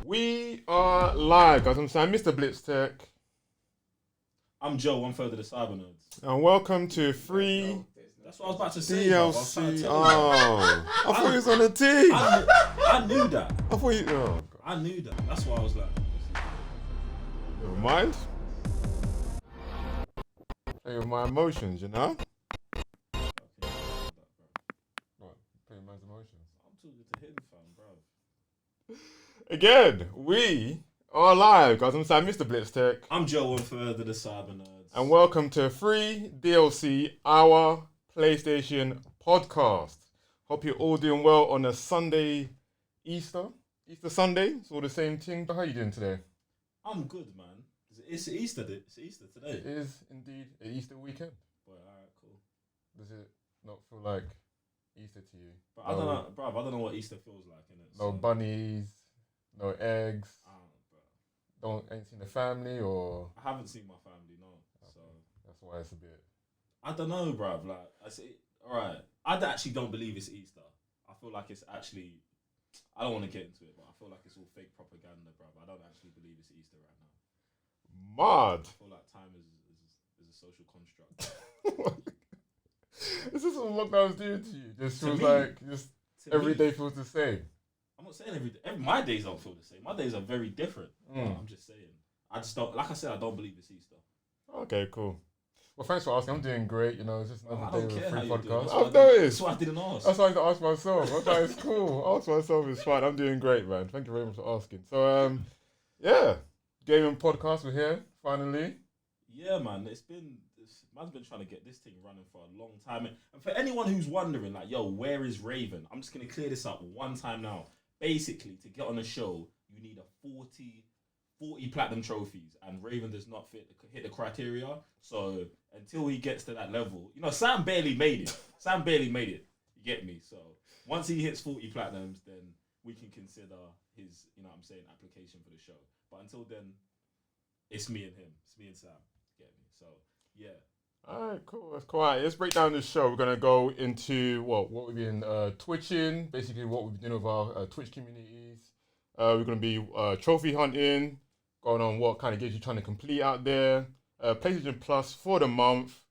We are live, guys. I'm Sam, Mr. Blitztech, I'm Joe, 1/3 of the Cyber Nerds. and welcome to free That's what I was about to say. Bro. I was trying to DLC. tell you. Oh, I thought he was on the team. I knew that. I thought you. Oh, God. I knew that. That's why I was like, Never mind. Play with my emotions, you know. What? Play with my emotions. I'm talking to him, fam, bro. Again, we are live, guys. I'm Sam, Mr. Blitztech, I'm Joe, 1/3 of the Cyber Nerds. and welcome to free DLC, our PlayStation podcast. Hope you're all doing well on a Sunday, Easter Sunday. It's all the same thing. How are you doing today? I'm good, man. It's Easter. It's Easter today. It is indeed an Easter weekend. Boy, alright, cool. Does it not feel like Easter to you? But I don't know, bro. I don't know what Easter feels like, innit? No bunnies, no eggs. Bro. Ain't seen the family, or I haven't seen my family, no. So that's why it's a bit. I don't know, bro. Like I say, alright. I actually don't believe it's Easter. I feel like it's actually. I don't want to get into it, but I feel like it's all fake propaganda, bro. I don't actually believe it's Easter right now. Mad. I feel like time is a social construct. Is this what lockdown's doing to you? Just To feels me. like every me. day feels the same. I'm not saying every day. My days don't feel the same. My days are very different. I'm just saying. I just don't. Like I said, I don't believe it's Easter. Okay, cool. Well, thanks for asking. I'm doing great. You know, it's just I another don't day with care a how free you're doing. podcast. That's why I've noticed. That's why I didn't ask. That's why I had to ask myself. I thought it's cool. Ask myself is fine. I'm doing great, man. Thank you very much for asking. So, yeah, gaming podcast. We're here finally. Yeah, man. Man's been trying to get this thing running for a long time. And for anyone who's wondering, like, yo, where is Raven? I'm just gonna clear this up one time now. Basically, to get on the show, you need a 40 platinum trophies, and Raven does not hit the criteria. So until he gets to that level, Sam barely made it. You get me? So once he hits 40 platinums, then we can consider his, application for the show. But until then, it's me and him. It's me and Sam. You get me? So yeah. All right, cool. That's cool. All right, let's break down this show. We're gonna go into what we've been twitching, basically what we've been doing with our Twitch communities. We're gonna be trophy hunting, going on what kind of games you're trying to complete out there. PlayStation Plus for the month.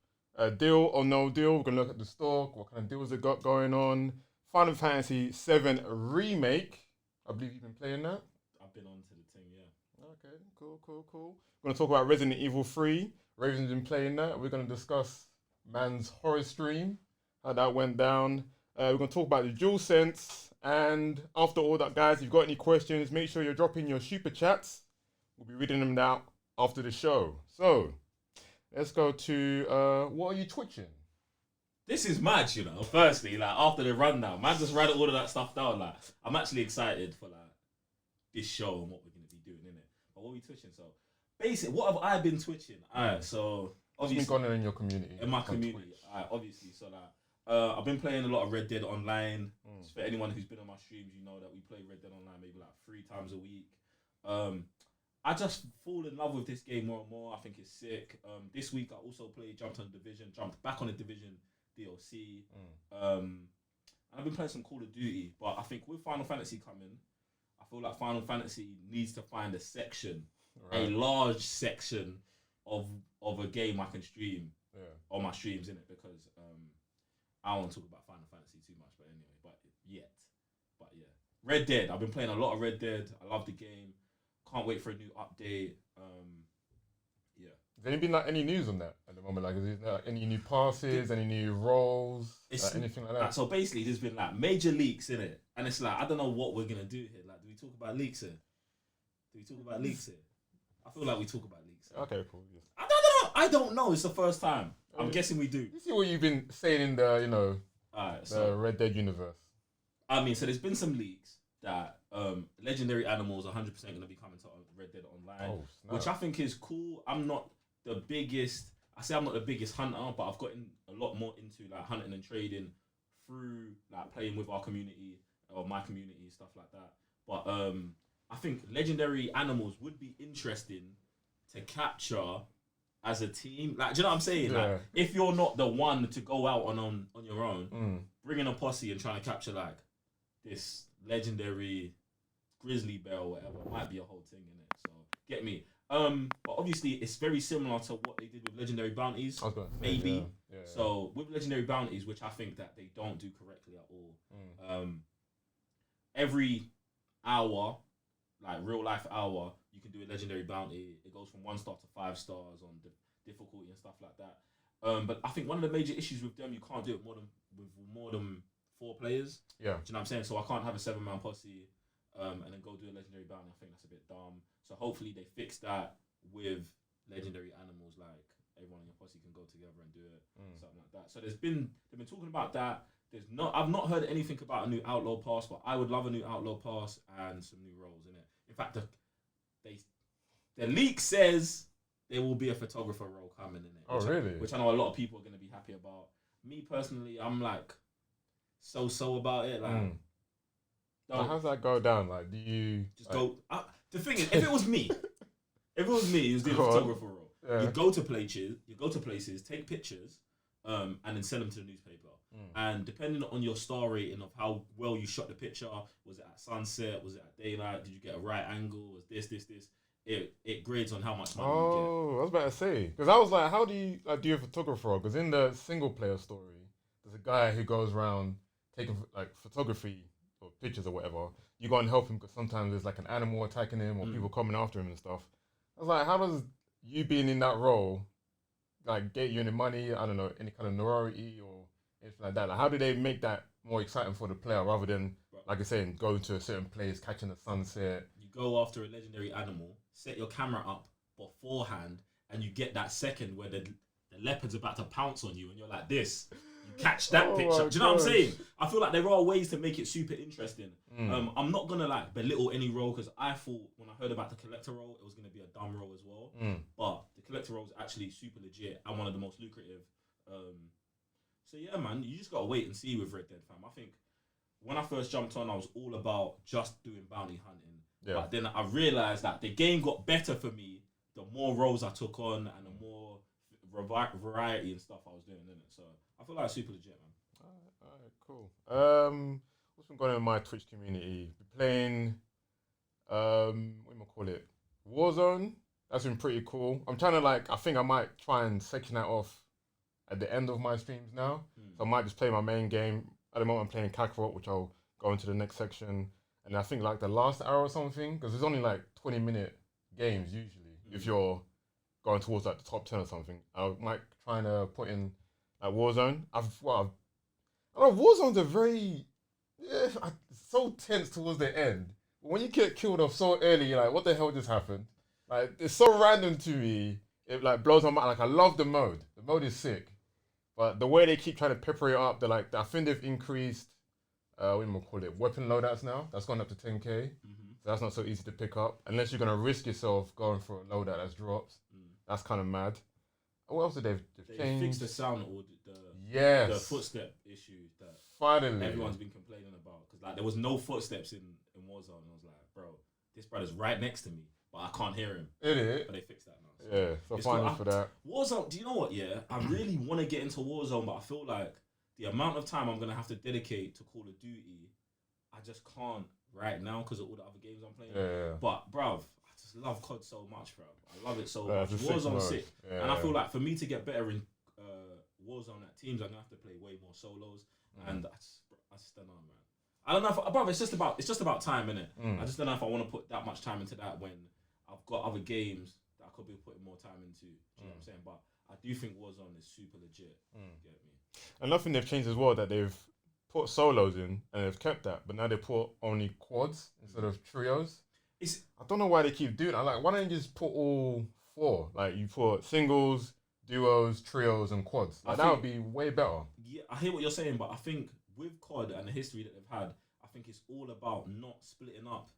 Deal or no deal. We're gonna look at the stock, what kind of deals they got going on. Final Fantasy VII Remake. I believe you've been playing that. I've been on to the thing, yeah. Okay, cool. We're gonna talk about Resident Evil 3. Raven's been playing that. We're going to discuss Man's horror stream, how that went down. We're going to talk about the DualSense. And after all that, guys, if you've got any questions, make sure you're dropping your super chats. We'll be reading them out after the show. So, let's go to, what are you twitching? This is mad, Firstly, like, after the rundown, man just ran all of that stuff down. Like, I'm actually excited for, like, this show and what we're going to be doing, innit? But what are we twitching? So, basically, what have I been twitching? Alright, so What's been going on in your community? In my community, obviously. So like, I've been playing a lot of Red Dead Online. So for anyone who's been on my streams, you know that we play Red Dead Online maybe like 3 times a week. I just fall in love with this game more and more. I think it's sick. This week I also jumped back on the Division DLC. And I've been playing some Call of Duty, but I think with Final Fantasy coming, I feel like Final Fantasy needs to find a section. Right. A large section of a game I can stream on my streams, innit? Because I don't want to talk about Final Fantasy too much, but anyway, but yeah. Red Dead. I've been playing a lot of Red Dead. I love the game. Can't wait for a new update. Yeah. Has there been like any news on that at the moment? Like, is there any new passes, any new roles, anything like that? So basically, there's been like major leaks in it, and it's like I don't know what we're gonna do here. Like, do we talk about leaks here? I feel like we talk about leaks. Okay, cool. Yes. I don't know. It's the first time. I'm guessing we do. You see what you've been saying in the, the Red Dead universe. I mean, so there's been some leaks that legendary animals 100% going to be coming to Red Dead Online, which I think is cool. I'm not the biggest hunter, but I've gotten a lot more into like hunting and trading through like playing with our community or my community, stuff like that. But I think legendary animals would be interesting to capture as a team. Like, do you know what I'm saying? Yeah. Like, if you're not the one to go out on your own, bringing a posse and trying to capture like this legendary grizzly bear or whatever. It might be a whole thing in it. So get me. But obviously it's very similar to what they did with legendary bounties. I was gonna say, Maybe. Yeah. So with legendary bounties, which I think that they don't do correctly at all. Every hour, like real life hour, you can do a legendary bounty. It goes from 1 star to 5 stars on difficulty and stuff like that. But I think one of the major issues with them, you can't do it with more than 4 players. Yeah. Do you know what I'm saying? So I can't have a 7-man posse and then go do a legendary bounty. I think that's a bit dumb. So hopefully they fix that with legendary animals, like everyone in your posse can go together and do it, something like that. So they've been talking about that. I've not heard anything about a new outlaw pass, but I would love a new outlaw pass and some new roles in it. In fact, the leak says there will be a photographer role coming in it. Oh, really? Which I know a lot of people are going to be happy about. Me personally, I'm like so about it. Like, so how's that go down? Like, do you just go? The thing is, if it was me, who's doing a photographer role, you go to places, take pictures, and then send them to the newspaper. And depending on your star rating of how well you shot the picture, was it at sunset? Was it at daylight? Did you get a right angle? Was this? It grades on how much money you get. Oh, I was about to say, because I was like, how do you do a photographer role? Because in the single player story, there's a guy who goes around taking like photography or pictures or whatever. You go and help him because sometimes there's like an animal attacking him or people coming after him and stuff. I was like, how does you being in that role like get you any money? I don't know, any kind of notoriety or anything like that. Like, how do they make that more exciting for the player rather than, like I saying, going to a certain place, catching the sunset? You go after a legendary animal, set your camera up beforehand, and you get that second where the leopard's about to pounce on you, and you're like this. You catch that picture. Do you know what I'm saying? I feel like there are ways to make it super interesting. I'm not gonna like belittle any role because I thought when I heard about the collector role, it was gonna be a dumb role as well. But the collector role is actually super legit and one of the most lucrative. So yeah, man, you just gotta wait and see with Red Dead, fam. I think when I first jumped on, I was all about just doing bounty hunting. Yeah. But then I realized that the game got better for me the more roles I took on and the more variety and stuff I was doing in it. So I feel like it's super legit, man. Alright, cool. What's been going on in my Twitch community? Been playing, what am I call it? Warzone. That's been pretty cool. I'm trying to I think I might try and section that off at the end of my streams now. So I might just play my main game. At the moment I'm playing Kakarot, which I'll go into the next section. And I think the last hour or something, because there's only 20-minute games usually. If you're going towards the top 10 or something, I might try and put in Warzone. I don't know, Warzone's a very, it's so tense towards the end. But when you get killed off so early, you're like, what the hell just happened? It's so random to me. It blows my mind. I love the mode. The mode is sick. But the way they keep trying to pepper it up, I think they've increased, what do you call it, weapon loadouts now. That's gone up to 10k. So that's not so easy to pick up. Unless you're going to risk yourself going for a loadout that drops. That's kind of mad. What else did they've changed? They fixed the sound or the footstep issue that finally everyone's been complaining about. Because there was no footsteps in Warzone. I was like, bro, this brother's right next to me, but I can't hear him. But they fixed that now. So yeah, so finally for that. Warzone, do you know what, yeah? I really want to get into Warzone, but I feel like the amount of time I'm going to have to dedicate to Call of Duty, I just can't right now because of all the other games I'm playing. Yeah. But, bruv, I just love COD so much, bro. I love it so much. Warzone's sick. Yeah. And I feel like for me to get better in Warzone at teams, I'm going to have to play way more solos. And I just don't know, man. I don't know if, bruv, it's just about time, innit? I just don't know if I want to put that much time into that when I've got other games that I could be putting more time into. Do you know what I'm saying? But I do think Warzone is super legit. Get me? Another thing they've changed as well, that they've put solos in and they've kept that, but now they put only quads instead of trios. I don't know why they keep doing that. Why don't you just put all 4? You put singles, duos, trios, and quads. That would be way better. Yeah, I hear what you're saying, but I think with COD and the history that they've had, I think it's all about not splitting up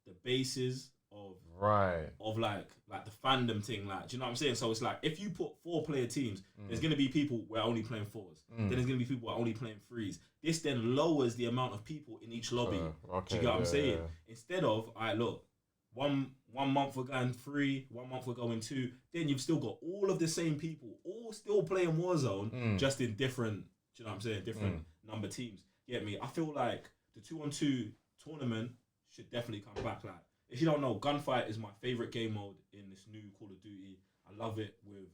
the bases of the fandom thing. Do you know what I'm saying? So it's if you put 4-player teams, there's gonna be people who are only playing 4s. Then there's gonna be people who are only playing 3s. This then lowers the amount of people in each lobby. Do you get what I'm saying? Yeah. Instead of, look, one month we're going 3, 1 month we're going 2. Then you've still got all of the same people, all still playing Warzone, just in different. Do you know what I'm saying? Different number teams. Get me? I feel like the 2-on-2 tournament should definitely come back. Like, if you don't know, gunfight is my favorite game mode in this new Call of Duty. I love it with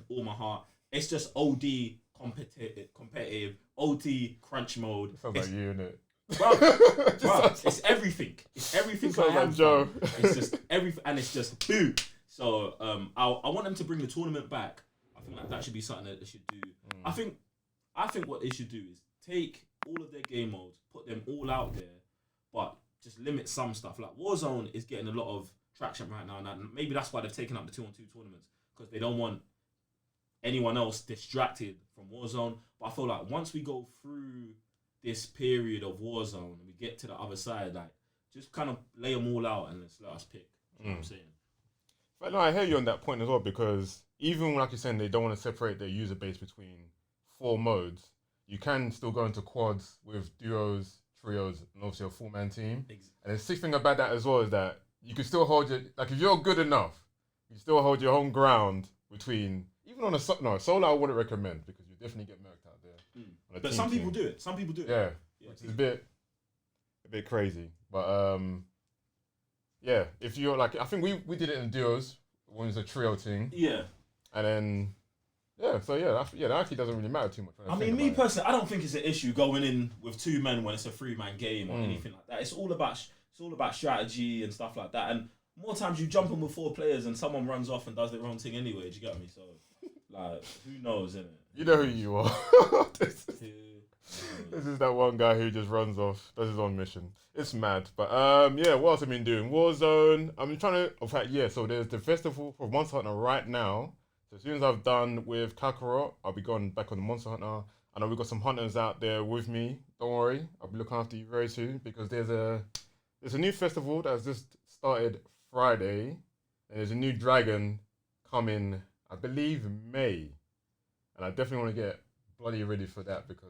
all my heart. It's just OD competitive, OT crunch mode. Sounds like you, innit? Bro, it's everything. It's everything. Sounds like Joe. It's just everything, and it's just boom. So I want them to bring the tournament back. I think that should be something that they should do. I think what they should do is take all of their game modes, put them all out there, but just limit some stuff. Like Warzone is getting a lot of traction right now, and maybe that's why they've taken up the 2-on-2 tournaments, because they don't want anyone else distracted from Warzone. But I feel like once we go through this period of Warzone and we get to the other side, like, just kind of lay them all out and let us pick. You know what I'm saying? But no, I hear you on that point as well, because even like you're saying, they don't want to separate their user base between 4 modes. You can still go into quads with duos, trios, and obviously a 4-man team. And the sick thing about that as well is that you can still hold your, like, if you're good enough, you still hold your own ground between, even on a solo I wouldn't recommend, because you definitely get murked out there. But some people do it. Some people do it. Yeah, which is a bit crazy. But yeah, if you're like, I think we did it in duos when it was a trio thing. Yeah. And then that actually doesn't really matter too much. I mean, me personally, I don't think it's an issue going in with 2 men when it's a 3-man game or anything like that. It's all about strategy and stuff like that. And more times you jump in with 4 players and someone runs off and does their own thing anyway. Do you get me? So, like, who knows, innit? You know who you are. This is that one guy who just runs off, does his own mission. It's mad. But yeah, what else have I been doing? Warzone. I'm trying to, in fact, yeah, so there's the festival for Monster Hunter right now. So as soon as I've done with Kakarot, I'll be going back on the Monster Hunter. I know we've got some hunters out there with me. Don't worry, I'll be looking after you very soon, because there's a new festival that's just started Friday, and there's a new dragon coming, I believe, May. And I definitely want to get bloody ready for that, because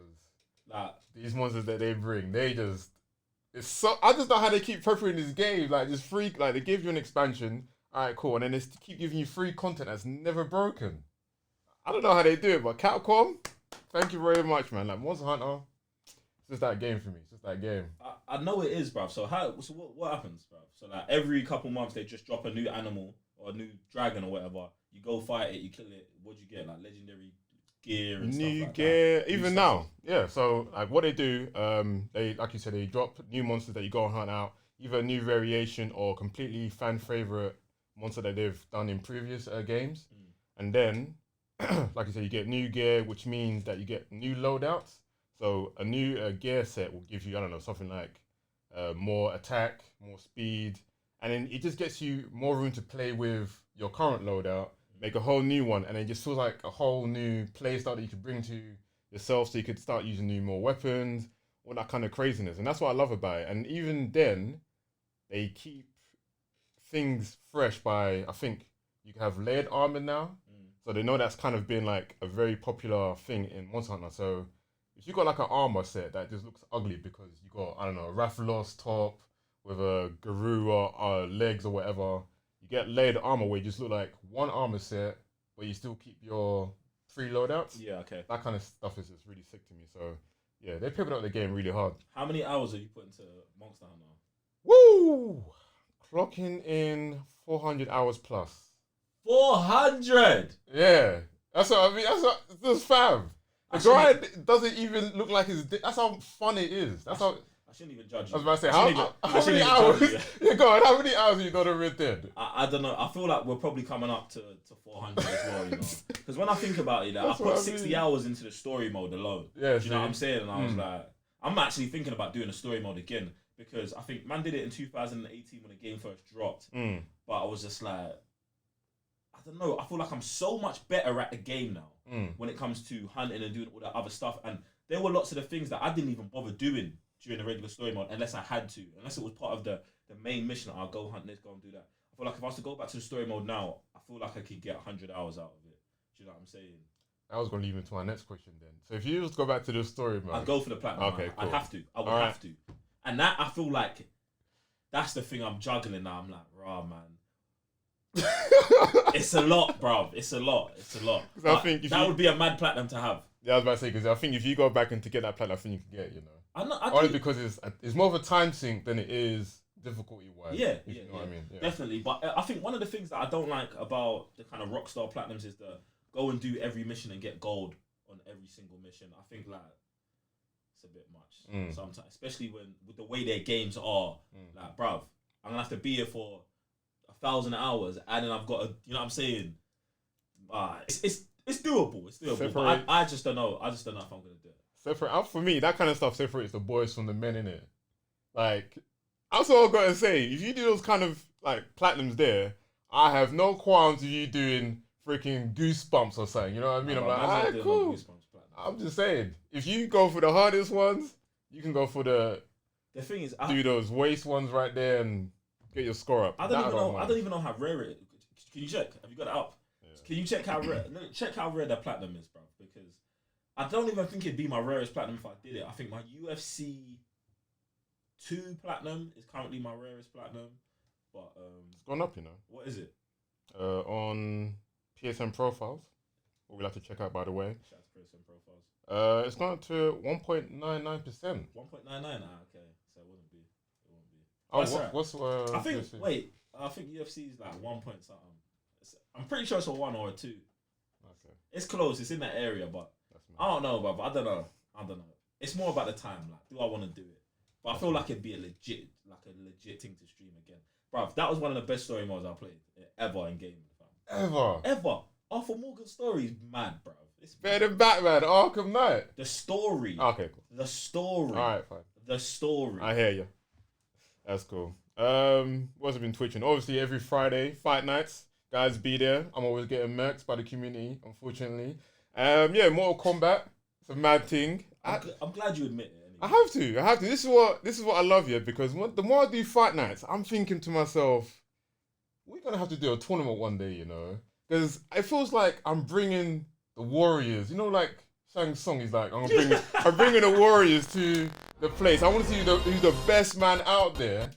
these monsters that they bring, I just don't know how they keep prepping this game. Like, just free, like, they give you an expansion, alright, cool, and then they keep giving you free content that's never broken. I don't know how they do it, but Capcom, thank you very much, man. Like, Monster Hunter, it's just that game for me. It's just that game. I know it is, bruv. So what happens, bruv? So like every couple months they just drop a new animal or a new dragon or whatever. You go fight it, you kill it. What do you get? Like legendary gear and new stuff like gear, that. even now. Yeah. So like what they do, they, like you said, they drop new monsters that you go and hunt out, either a new variation or completely fan favorite monster that they've done in previous games, and then, like you said, you get new gear, which means that you get new loadouts. So a new gear set will give you, I don't know, something like more attack, more speed, and then it just gets you more room to play with your current loadout, make a whole new one, and it just feels like a whole new play style that you could bring to yourself, so you could start using new more weapons, all that kind of craziness. And that's what I love about it. And even then, they keep things fresh by, I think you can have layered armor now. So they know that's kind of been like a very popular thing in Monster Hunter. So if you got like an armor set that just looks ugly because you got, I don't know, a Rathalos top with a Garura legs or whatever, you get layered armor where you just look like one armor set, but you still keep your 3 loadouts. Yeah, okay. That kind of stuff is just really sick to me. So yeah, they're pivoting up the game really hard. How many hours have you put into Monster Hunter? Woo! Clocking in 400 hours plus. 400. Yeah, that's what I mean. That's fam. The guy doesn't even look like his. That's how fun it is. That's how. I shouldn't even judge you. I was about to say how many hours. Yeah, go on. How many hours have you done of Red Dead? I don't know. I feel like we're probably coming up to 400 as well. You know, because when I think about it, like, I put 60 hours into the story mode alone. Yeah, you know what I'm saying? And I was like, I'm actually thinking about doing the story mode again, because I think man did it in 2018 when the game first dropped. But I was just like, I don't know. I feel like I'm so much better at the game now when it comes to hunting and doing all that other stuff. And there were lots of the things that I didn't even bother doing during the regular story mode unless I had to, unless it was part of the main mission. I'll go hunt this, go and do that. I feel like if I was to go back to the story mode now, I feel like I could get 100 hours out of it. Do you know what I'm saying? I was going to leave into my next question then. So if you just go back to the story mode, I'd go for the platinum. Okay, cool. I'd have to. I would have to. And that, I feel like that's the thing I'm juggling now. I'm like, rah, man. It's a lot, bruv. It's a lot. I think that would be a mad platinum to have. Yeah, I was about to say, because I think if you go back and to get that platinum, I think you can get, you know. Only because it's more of a time sink than it is difficulty wise. Yeah, you know what I mean. Yeah. Definitely. But I think one of the things that I don't like about the kind of Rockstar Platinums is the go and do every mission and get gold on every single mission. I think like it's a bit much sometimes, especially when with the way their games are. Like, bruv, I'm gonna have to be here for 1,000 hours, and then I've got to, you know what I'm saying? It's doable. It's doable. But I just don't know. I just don't know if I'm gonna do it. Separate for me, that kind of stuff separates the boys from the men, innit? Like, that's all I've got to say. If you do those kind of like platinums there, I have no qualms with you doing freaking goosebumps or something. You know what I mean? I'm like, alright, cool. I'm just saying, if you go for the hardest ones, you can go for the thing is, do those waist ones right there and get your score up. I don't even know how rare it is. Can you check? Have you got it up? Yeah. Can you check how rare? Check how rare that platinum is, bro. Because I don't even think it'd be my rarest platinum if I did it. I think my UFC 2 platinum is currently my rarest platinum, but it's gone up, you know. What is it? On PSN profiles, what we'll have to check out, by the way. Shout out to PSN profiles. It's gone up to 1.99%. 1.99. Okay, so it wouldn't be. Oh, I think. UFC? Wait, I think UFC is like 1 point something. I'm pretty sure it's a 1 or a 2. Okay. It's close. It's in that area, but I don't know, bro. I don't know. It's more about the time. Like, do I want to do it? But I feel like it'd be a legit thing to stream again, bro. That was one of the best story modes I played ever in gaming. Ever. Arthur Morgan's story is mad, bro. It's better than Batman, Arkham Knight. The story. Okay, cool. The story. All right, fine. The story. I hear you. That's cool. What's it been twitching? Obviously, every Friday, fight nights. Guys, be there. I'm always getting murked by the community, unfortunately. Mortal Kombat. It's a mad thing. I'm glad you admit it. Anyway. I have to. This is what I love, yeah, because the more I do fight nights, I'm thinking to myself, we're going to have to do a tournament one day, you know? Because it feels like I'm bringing the warriors. You know, like Shang's song is like, I'm bringing the warriors to the place. I want to see who's the best man out there.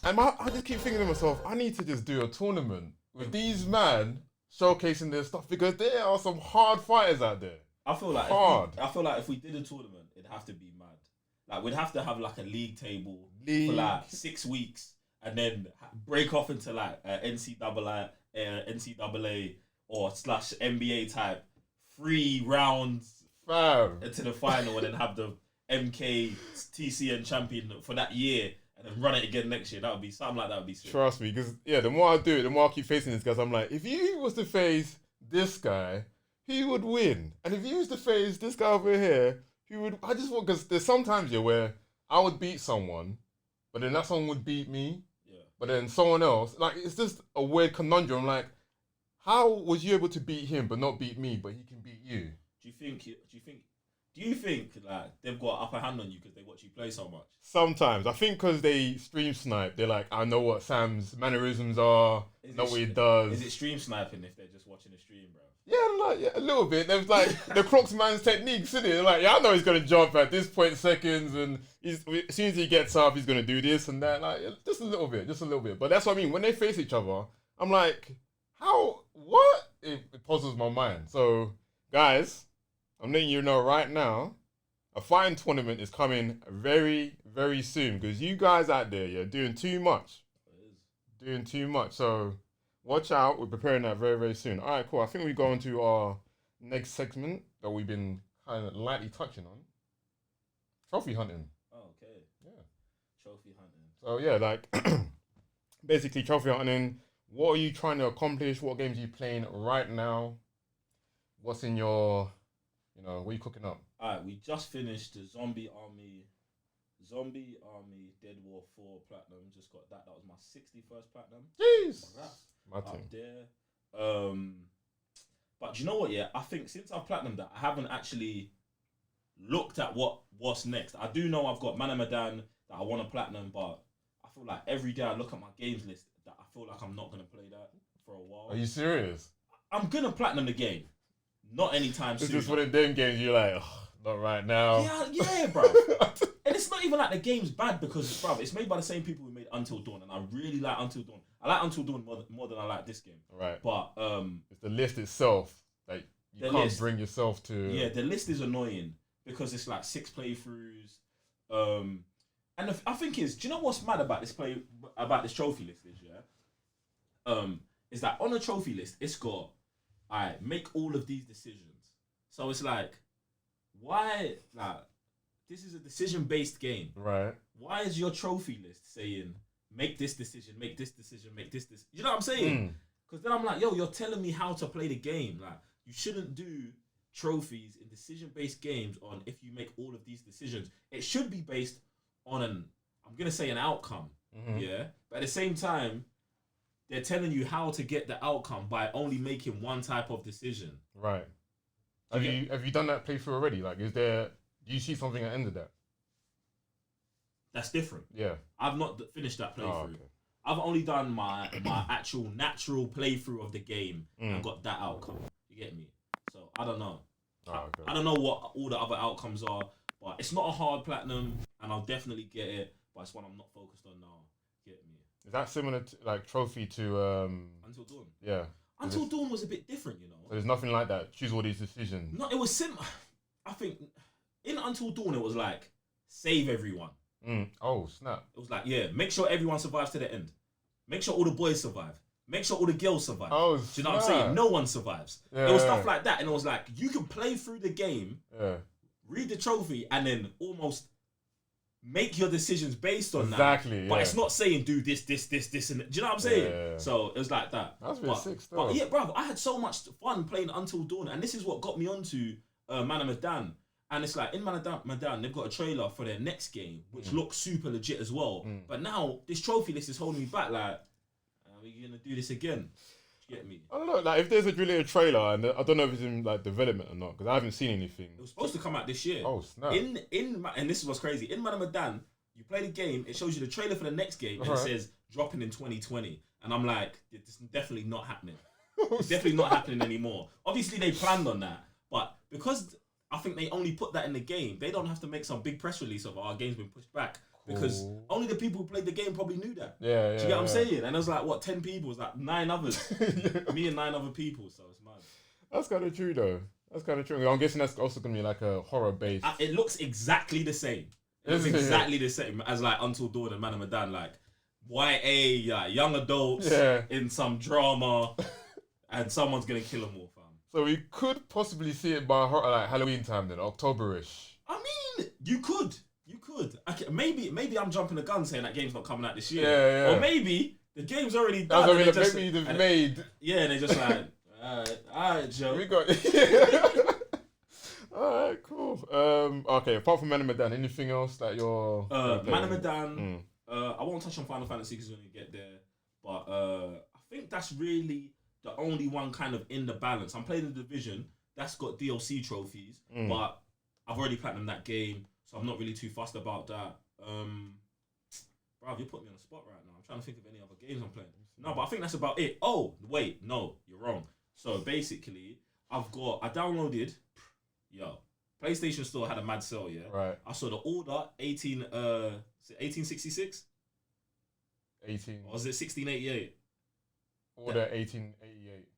And I just keep thinking to myself, I need to just do a tournament with these men showcasing their stuff, because there are some hard fighters out there. I feel like if we did a tournament, it'd have to be mad. Like, we'd have to have like a league table for like 6 weeks, and then break off into like NCAA or / NBA type 3 rounds into the final, and then have the MK TCN champion for that year, and then run it again next year. That would be something like that. Would be sick. Trust me, because the more I do it, the more I keep facing this guys. I'm like, if you was to face this guy, he would win, and if you was to face this guy over here, he would. I just want, because there's sometimes where I would beat someone, but then that someone would beat me. Yeah. But then someone else, like, it's just a weird conundrum. Like, how was you able to beat him but not beat me, but he can beat you? Do you think like they've got upper hand on you because they watch you play so much? Sometimes. I think because they stream snipe, they're like, I know what Sam's mannerisms are, know what he does. Is it stream sniping if they're just watching the stream, bro? Yeah, a little bit. There's like the Crocs man's techniques, isn't it? They're like, I know he's gonna jump at this point seconds, and as soon as he gets up, he's gonna do this and that. Like, just a little bit. But that's what I mean. When they face each other, I'm like, what? It puzzles my mind. So, guys, I'm letting you know right now, a fighting tournament is coming very, very soon, because you guys out there, you're doing too much. Doing too much. So, watch out. We're preparing that very, very soon. All right, cool. I think we go into our next segment that we've been kind of lightly touching on. Trophy hunting. Oh, okay. Yeah. Trophy hunting. So, yeah, like, basically trophy hunting. What are you trying to accomplish? What games are you playing right now? What's in your, what are you cooking up? All right, we just finished the Zombie Army Dead War 4 Platinum. Just got that. That was my 61st Platinum. Jeez! My up there. But you know what, yeah? I think since I've Platinumed that, I haven't actually looked at what's next. I do know I've got Man of Medan that I want to Platinum, but I feel like every day I look at my games list that I feel like I'm not going to play that for a while. Are you serious? I'm going to Platinum the game. Not anytime soon. It's just one of them games you're like, not right now. Yeah, bro. And it's not even like the game's bad, because, bro, it's made by the same people who made Until Dawn, and I really like Until Dawn. I like Until Dawn more than I like this game. Right. But it's the list itself. Like, you can't bring yourself to. Yeah, the list is annoying because it's like 6 playthroughs. And I think do you know what's mad about this trophy list is, is that on a trophy list, it's got, alright, make all of these decisions. So it's like, why, like, this is a decision-based game. Right. Why is your trophy list saying, make this decision, make this decision, make this decision? You know what I'm saying? Because then I'm like, yo, you're telling me how to play the game. Like, you shouldn't do trophies in decision-based games on if you make all of these decisions. It should be based on I'm going to say an outcome. Yeah? But at the same time, they're telling you how to get the outcome by only making one type of decision. Right. Have you done that playthrough already? Like, do you see something at the end of that? That's different. Yeah. I've not finished that playthrough. Oh, okay. I've only done my actual natural playthrough of the game and got that outcome. You get me? So I don't know. Oh, okay. I don't know what all the other outcomes are, but it's not a hard platinum, and I'll definitely get it. But it's one I'm not focused on now. Get me? Is that similar to, like, trophy to Until Dawn? Yeah. Until Dawn was a bit different, you know. So there's nothing like that. Choose all these decisions. No, it was similar. I think in Until Dawn it was like save everyone. Oh, snap. It was like, yeah, make sure everyone survives to the end. Make sure all the boys survive. Make sure all the girls survive. Oh, do you know what I'm saying? No one survives. Yeah, it was stuff like that, and it was like you can play through the game, read the trophy, and then almost make your decisions based on that. Exactly. But it's not saying do this, and do you know what I'm saying? Yeah. So it was like that. That's really sick stuff. But yeah, bro, I had so much fun playing Until Dawn, and this is what got me onto Man of Medan. And it's like in Man of Medan, they've got a trailer for their next game, which looks super legit as well. But now this trophy list is holding me back. Like, are we gonna do this again? Do you get me? I don't know. Like, if there's a related trailer, and I don't know if it's in like development or not, because I haven't seen anything. It was supposed to come out this year. Oh, snap! And this is what's crazy. In Man of Medan, you play the game, it shows you the trailer for the next game, and it says dropping in 2020. And I'm like, it's definitely not happening. It's definitely not happening anymore. Obviously, they planned on that, but because I think they only put that in the game, they don't have to make some big press release of our game's been pushed back. Because only the people who played the game probably knew that. Yeah. Do you get what I'm saying? And it was like, what, 10 people? It was like 9 others. Me and 9 other people, so it's mad. That's kind of true, though. That's kind of true. I'm guessing that's also going to be like a horror-based... It looks exactly the same. It looks exactly the same as like Until Dawn and Man of Medan. Like, YA, like, young adults in some drama, and someone's going to kill them all, fam. So we could possibly see it by like Halloween time then, October-ish. I mean, you could. Okay, maybe I'm jumping the gun saying that game's not coming out this year. Yeah. Or maybe the game's already done. Maybe they've made. Yeah, and they're just like, alright, Joe. We got. Alright, cool. Okay, apart from Man of Medan, anything else that you're? Man of Medan. I won't touch on Final Fantasy because when we get there, but I think that's really the only one kind of in the balance. I'm playing the Division. That's got DLC trophies, but I've already platinumed that game, so I'm not really too fussed about that. Bro, you put me on the spot right now. I'm trying to think of any other games I'm playing. No, but I think that's about it. Oh, wait, no, you're wrong. So basically, I downloaded, PlayStation Store had a mad sale, yeah? Right. I saw the Order 1866? 18. Or was it 1688? Order 1888.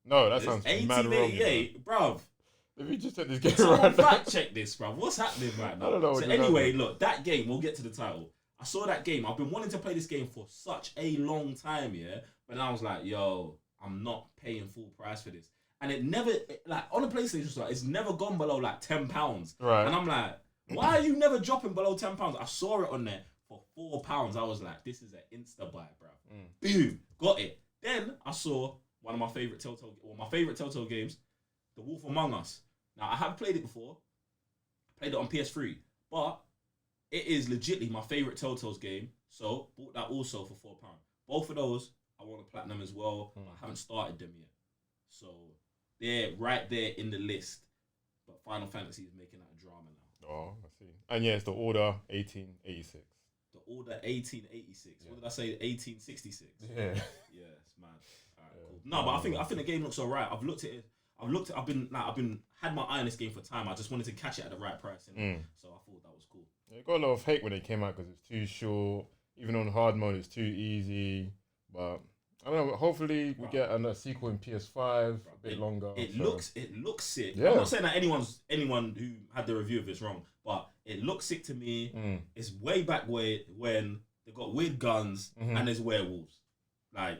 No, that sounds mad wrong. 1888, bruv. Let me just check this game Someone fact check this, bruv. What's happening right now? I don't know. So anyway, look, that game, we'll get to the title. I saw that game. I've been wanting to play this game for such a long time, yeah? But then I was like, yo, I'm not paying full price for this. And it never, like, on a PlayStation Store, it's never gone below, like, £10. Right. And I'm like, why are you never dropping below £10? I saw it on there for £4. I was like, this is an insta-buy, bruv. Boom. Got it. Then I saw one of my favorite Telltale games, The Wolf Among Us. Now, I have played it before. Played it on PS3. But it is legitimately my favorite Telltale's game. So, bought that also for £4. Both of those, I want to platinum as well. I haven't started them yet. So, they're right there in the list. But Final Fantasy is making that a drama now. Oh, I see. And yeah, it's the Order 1886. The Order 1886. Yeah. What did I say? 1866. Yeah. Yeah, it's mad. Alright, cool. No, but I think the game looks alright. I've had my eye on this game for time. I just wanted to catch it at the right price, so I thought that was cool. Yeah, it got a lot of hate when it came out because it's too short. Even on hard mode, it's too easy. But I don't know. Hopefully, we get a sequel in PS5, a bit longer. It looks sick. Yeah. I'm not saying that anyone who had the review of it's wrong, but It looks sick to me. It's way back when they got weird guns and there's werewolves. Like,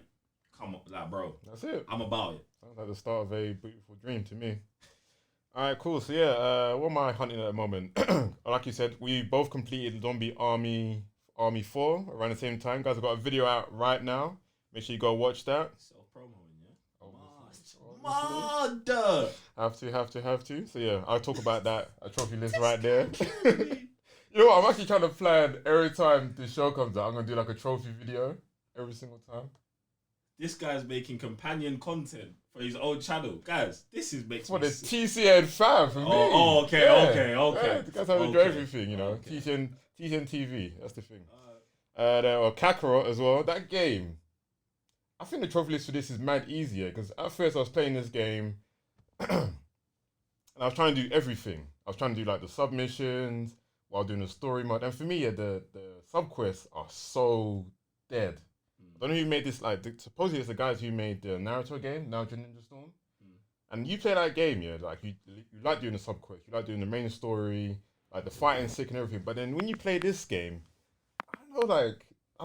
come on, like, bro. That's it. I'm about it. Sounds like the start of a beautiful dream to me. All right, cool. So yeah, what am I hunting at the moment? Like you said, we both completed Zombie Army 4 around the same time. Guys, I've got a video out right now. Make sure you go watch that. Self-promoing, yeah? Mad. Have to. So yeah, I'll talk about that. A trophy list right there. You know what? I'm actually trying to plan every time the show comes out. I'm going to do like a trophy video every single time. This guy's making companion content for his own channel. Guys, this is makes for me the TCN fan for me. Okay. Yeah, the guys have to do everything, you know. Okay. TCN TV, that's the thing. Or Kakarot as well. That game, I think the trophy list for this is mad easier because at first I was playing this game and I was trying to do everything. I was trying to do like the submissions while doing the story mode. And for me, the sub-quests are so dead. I don't know who made this, supposedly it's the guys who made the Naruto game, Naruto Ninja Storm. And you play that game, yeah, like you like doing the sub-quest, you like doing the main story, like the fighting sick and everything. But then when you play this game, I don't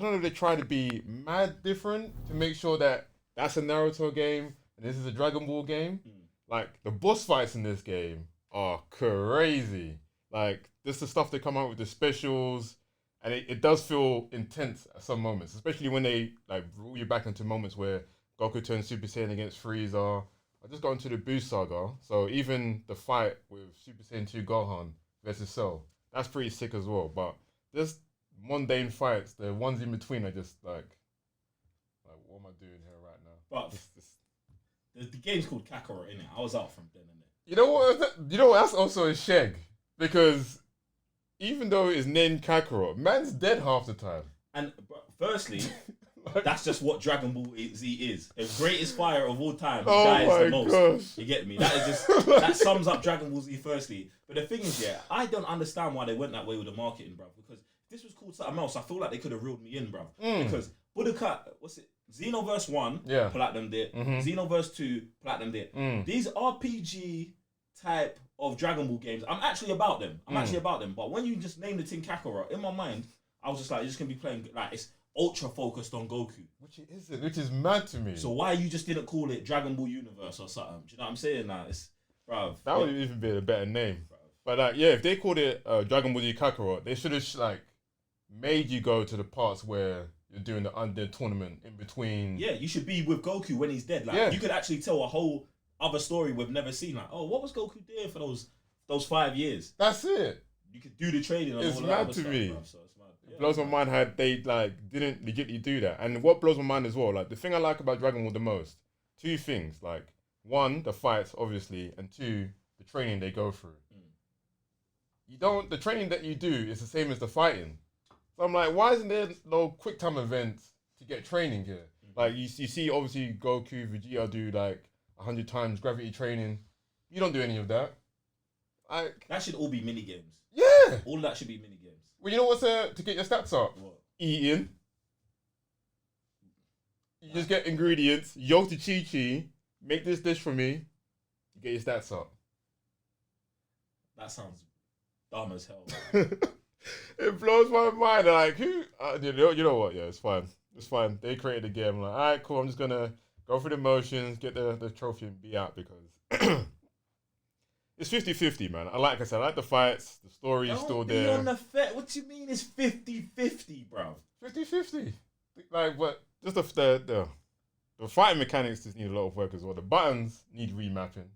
know if they try to be mad different to make sure that that's a Naruto game and this is a Dragon Ball game. Like, the boss fights in this game are crazy. Like, this is the stuff they come out with, the specials. And it does feel intense at some moments, especially when they like roll you back into moments where Goku turns Super Saiyan against Frieza. I just got into the Buu saga, so even the fight with Super Saiyan 2 Gohan versus Cell, that's pretty sick as well. But just mundane fights, the ones in between are just like what am I doing here right now? But the game's called Kakarot, innit? I was out from then, innit? You know what? You know what? That's also a shag because even though it's named Kakarot, man's dead half the time. And firstly, that's just what Dragon Ball Z is. The greatest fighter of all time who dies the most. Gosh. You get me? That is just that sums up Dragon Ball Z firstly. But the thing is, yeah, I don't understand why they went that way with the marketing, bruv. Because if this was called something else, I feel like they could have reeled me in, bruv. Because Budokai, Xenoverse 1, Platinum did. Xenoverse 2, Platinum did. These RPG type of Dragon Ball games, I'm actually about them. But when you just name the thing Kakarot, in my mind, I was just like, you're just gonna be playing like it's ultra focused on Goku. Which it isn't, which is mad to me. So why you just didn't call it Dragon Ball Universe or something? Do you know what I'm saying? Now that would even be a better name. Bruv. But if they called it Dragon Ball Z Kakarot, they should have made you go to the parts where you're doing the under tournament in between. Yeah, you should be with Goku when he's dead. You could actually tell a whole other story we've never seen. Like, oh, what was Goku doing for those 5 years? That's it. You could do the training and it's all that mad other to stuff, me. Bro, so it's mad. It blows my mind how they didn't legitimately do that. And what blows my mind as well, the thing I like about Dragon Ball the most, two things. One, the fights, obviously, and two, the training they go through. The training that you do is the same as the fighting. So I'm like, why isn't there no quick time events to get training here? You see, obviously, Goku, Vegeta do 100 times gravity training. You don't do any of that. That should all be mini games. Yeah. All of that should be mini games. Well, you know what's to get your stats up? What? Eating. You just get ingredients. Yo to Chi-Chi. Make this dish for me. You get your stats up. That sounds dumb as hell. It blows my mind. Who? You know what? Yeah, it's fine. It's fine. They created a game. I'm like, all right, cool. I'm just gonna go through the motions, get the trophy, and be out because it's 50-50, man. Like I said, I like the fights. The story is still there. What do you mean it's 50-50, bro? 50-50. What? Just the fighting mechanics just need a lot of work as well. The buttons need remapping.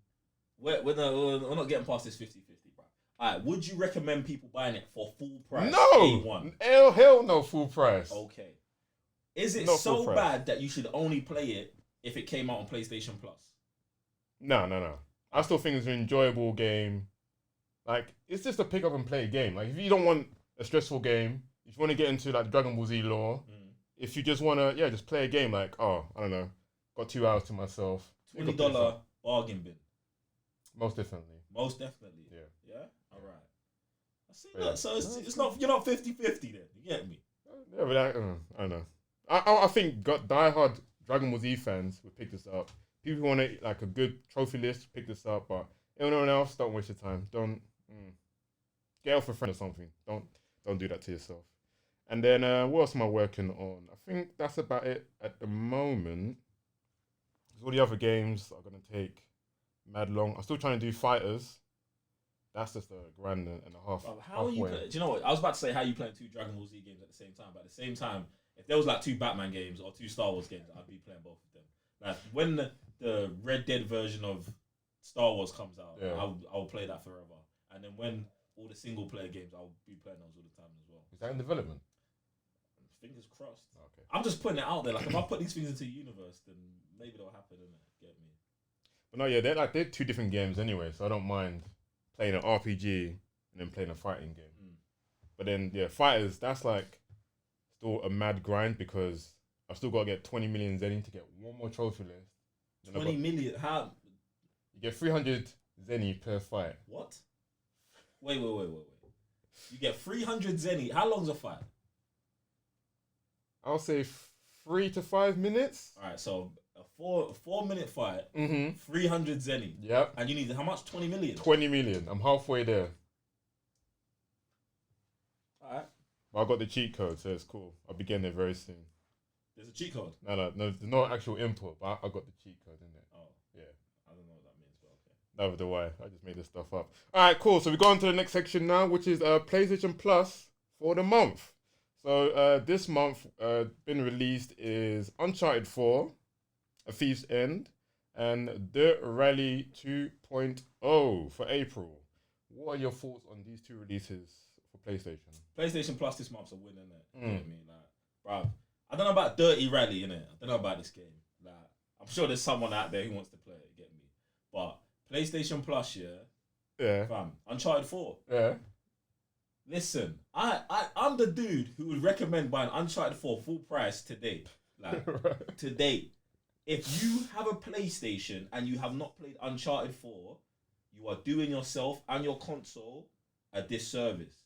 We're not getting past this 50-50, bro. Alright, would you recommend people buying it for full price? No! A1? Hell no, full price. Okay. Is it Not so bad that you should only play it if it came out on PlayStation Plus? No. I still think it's an enjoyable game. It's just a pick up and play game. If you don't want a stressful game, if you want to get into Dragon Ball Z lore, if you just want to, just play a game I don't know, got 2 hours to myself. $20 bargain bin. Most definitely. Yeah. Yeah? Alright. I see that. So it's not, you're not 50-50 then. You get me? Yeah, but I don't know. I think diehard Dragon Ball Z fans would pick this up. People who want a good trophy list, pick this up. But anyone else, don't waste your time. Don't get off a friend or something. Don't do that to yourself. And then what else am I working on? I think that's about it at the moment. All the other games are gonna take mad long. I'm still trying to do Fighters. That's just a grand and a half. Bro, how are you? Do you know what? I was about to say how you playing 2 Dragon Ball Z games at the same time, but at the same time, if there was like 2 Batman games or 2 Star Wars games, I'd be playing both of them. Like when the Red Dead version of Star Wars comes out, I'll play that forever. And then when all the single player games, I'll be playing those all the time as well. Is that in development? Fingers crossed. Okay. I'm just putting it out there. Like if I put these things into the universe, then maybe they'll happen. Innit? Get me? But no, yeah, they're 2 different games anyway, so I don't mind playing an RPG and then playing a fighting game. But then yeah, Fighters, that's like still a mad grind because I've still got to get 20 million zenny to get one more trophy list. 20 million? How? You get 300 zenny per fight. What? Wait. You get 300 zenny. How long's a fight? I'll say 3 to 5 minutes. All right, so a 4-minute fight, 300 zenny. Yep. And you need how much? 20 million? 20 million. I'm halfway there. All right. But I got the cheat code, so it's cool. I'll be getting there very soon. There's a cheat code? No, there's no actual input, but I got the cheat code in there. Oh. Yeah. I don't know what that means, but okay. Neither do I. I just made this stuff up. All right, cool. So we go on to the next section now, which is PlayStation Plus for the month. So this month been released is Uncharted 4, A Thief's End, and Dirt Rally 2.0 for April. What are your thoughts on these 2 releases for PlayStation? PlayStation Plus this month's a win, innit? You know what I mean? Like, bruv, I don't know about Dirty Rally, innit? I don't know about this game. Like, I'm sure there's someone out there who wants to play it, get me? But PlayStation Plus, Yeah. Fam, Uncharted 4. Yeah. Listen, I'm the dude who would recommend buying Uncharted 4 full price today. Like, Right. today. If you have a PlayStation and you have not played Uncharted 4, you are doing yourself and your console a disservice.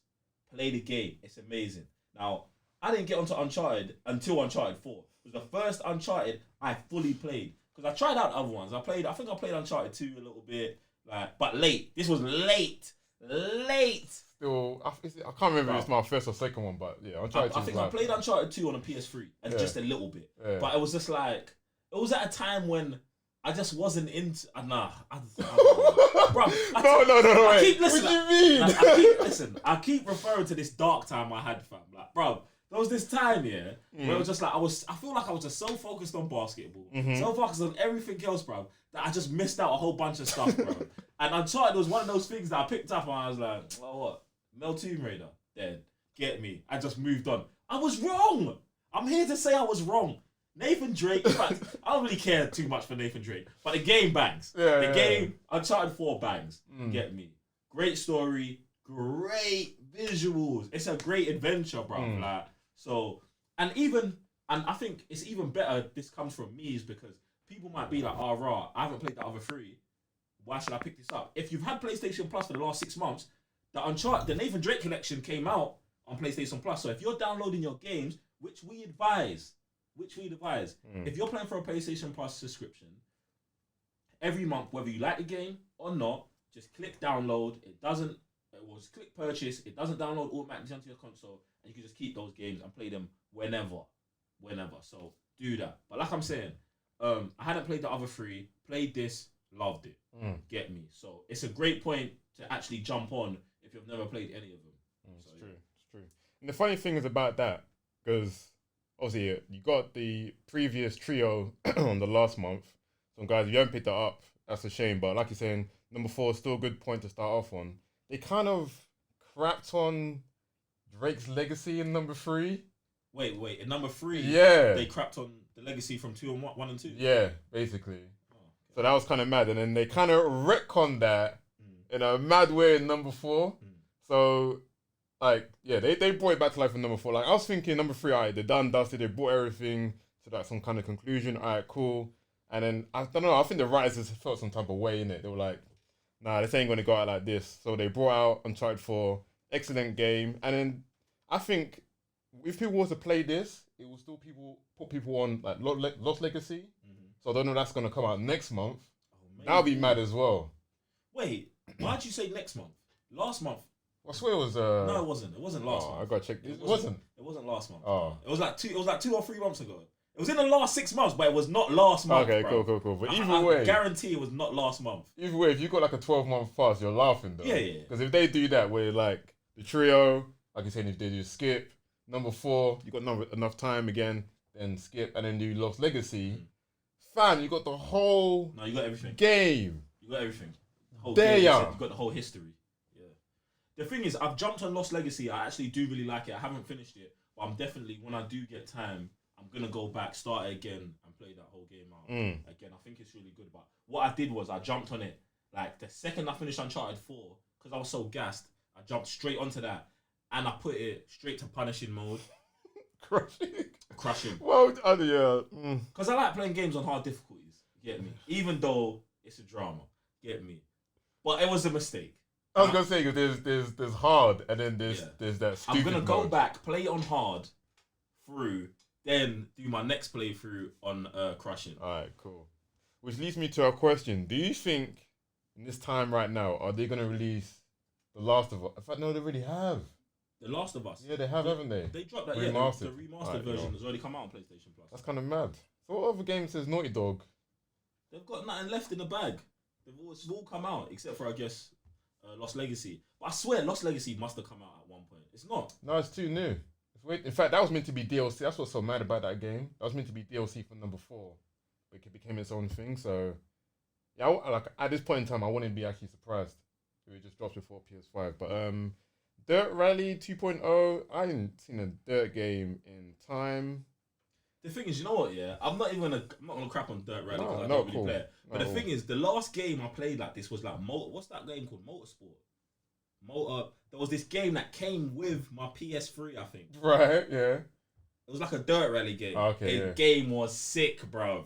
Play the game. It's amazing. Now, I didn't get onto Uncharted until Uncharted 4. It was the first Uncharted I fully played. Because I tried out other ones. I think I played Uncharted 2 a little bit. But late. This was late. Still, I can't remember if it's my first or second one, but yeah, Uncharted 2. I think I played Uncharted 2 on a PS3 and just a little bit. Yeah. But it was just like, it was at a time when I just wasn't into. Bro, No. I keep listening. What do you mean? I keep referring to this dark time I had, fam. Like, bro, there was this time, where it was just like I feel like I was just so focused on basketball, so focused on everything else, bro, that I just missed out a whole bunch of stuff, bro. And Uncharted was one of those things that I picked up and I was like, oh, what? Mel Tomb Raider, dead. Get me. I just moved on. I was wrong. I'm here to say I was wrong. Nathan Drake, in fact, I don't really care too much for Nathan Drake, but the game bangs. The game, Uncharted 4 bangs. Get me. Great story, great visuals. It's a great adventure, bro. Like, so, and I think it's even better this comes from me is because people might be like, oh, rah, I haven't played the other 3. Why should I pick this up? If you've had PlayStation Plus for the last 6 months, the Nathan Drake collection came out on PlayStation Plus. So if you're downloading your games, which we advise, if you're playing for a PlayStation Plus subscription, every month, whether you like the game or not, just click download. Click purchase. It doesn't download automatically onto your console, and you can just keep those games and play them whenever. So do that. But like I'm saying, I hadn't played the other 3. Played this, loved it. Get me. So it's a great point to actually jump on if you've never played any of them. It's true. And the funny thing is about that, because obviously you got the previous trio on the last month. So guys, if you haven't picked that up, that's a shame. But like you're saying, number 4 is still a good point to start off on. They kind of crapped on Drake's legacy in number 3. Wait. In number 3, they crapped on the legacy from 1 and 2. Yeah, basically. So that was kind of mad. And then they kind of retconned that in a mad way in number 4. So, like, yeah, they brought it back to life in number 4. Like, I was thinking number 3, all right, they're done, dusted, they brought everything to like some kind of conclusion. All right, cool. And then, I don't know, I think the writers just felt some type of way in it. They were like, nah, this ain't going to go out like this. So they brought out Uncharted 4, excellent game. And then I think if people were to play this, it will still put people on like Lost Legacy. So I don't know if that's going to come out next month. That'll be mad as well. Wait, why'd you say next month? Last month, I swear it was. No, it wasn't. It wasn't last month. I got checked. It wasn't. It wasn't last month. Oh. It was like 2 or 3 months ago. It was in the last 6 months, but it was not last month. Okay, bro. cool. But either I way, guarantee it was not last month. Either way, if you got like a 12-month fast, you're laughing though. Yeah. Because if they do that, where like the trio, like you said, if they do skip number 4, you got enough time again, then skip, and then do Lost Legacy. Fam, you got the whole. No, you got everything. Game. You got everything. The whole there game, you got the whole history. Yeah. The thing is, I've jumped on Lost Legacy. I actually do really like it. I haven't finished it, but I'm definitely, when I do get time, I'm gonna go back, start it again, and play that whole game out again. I think it's really good. But what I did was I jumped on it like the second I finished Uncharted 4, because I was so gassed. I jumped straight onto that, and I put it straight to punishing mode. Crushing. Well, yeah. Because I like playing games on hard difficulties. Get me? Even though it's a drama. Get me? But it was a mistake. I was gonna say, because there's hard, and then there's that stupid I'm gonna go mode. back, play it on hard through, then do my next playthrough on crushing. Alright, cool. Which leads me to a question. Do you think in this time right now, are they gonna release The Last of Us? In fact, no, they already have. The Last of Us. Yeah, they have, haven't they? They dropped that. Remastered. The remastered version has already come out on PlayStation Plus. That's kind of mad. So what other game says Naughty Dog? They've got nothing left in the bag. It's all come out except for, I guess, Lost Legacy. But I swear Lost Legacy must have come out at one point. It's not. No, it's too new. In fact, that was meant to be DLC. That's what's so mad about that game. That was meant to be DLC for number 4, but it became its own thing. So, yeah, like at this point in time, I wouldn't be actually surprised if it just drops before PS5. But Dirt Rally 2.0, I haven't seen a Dirt game in time. The thing is, you know what? Yeah, I'm not gonna crap on Dirt Rally because I No, don't really cool. play it. But the thing is, the last game I played like this was like what's that game called? Motorsport. There was this game that came with my PS3, I think. Right, yeah. It was like a Dirt Rally game. Okay, The game was sick, bruv.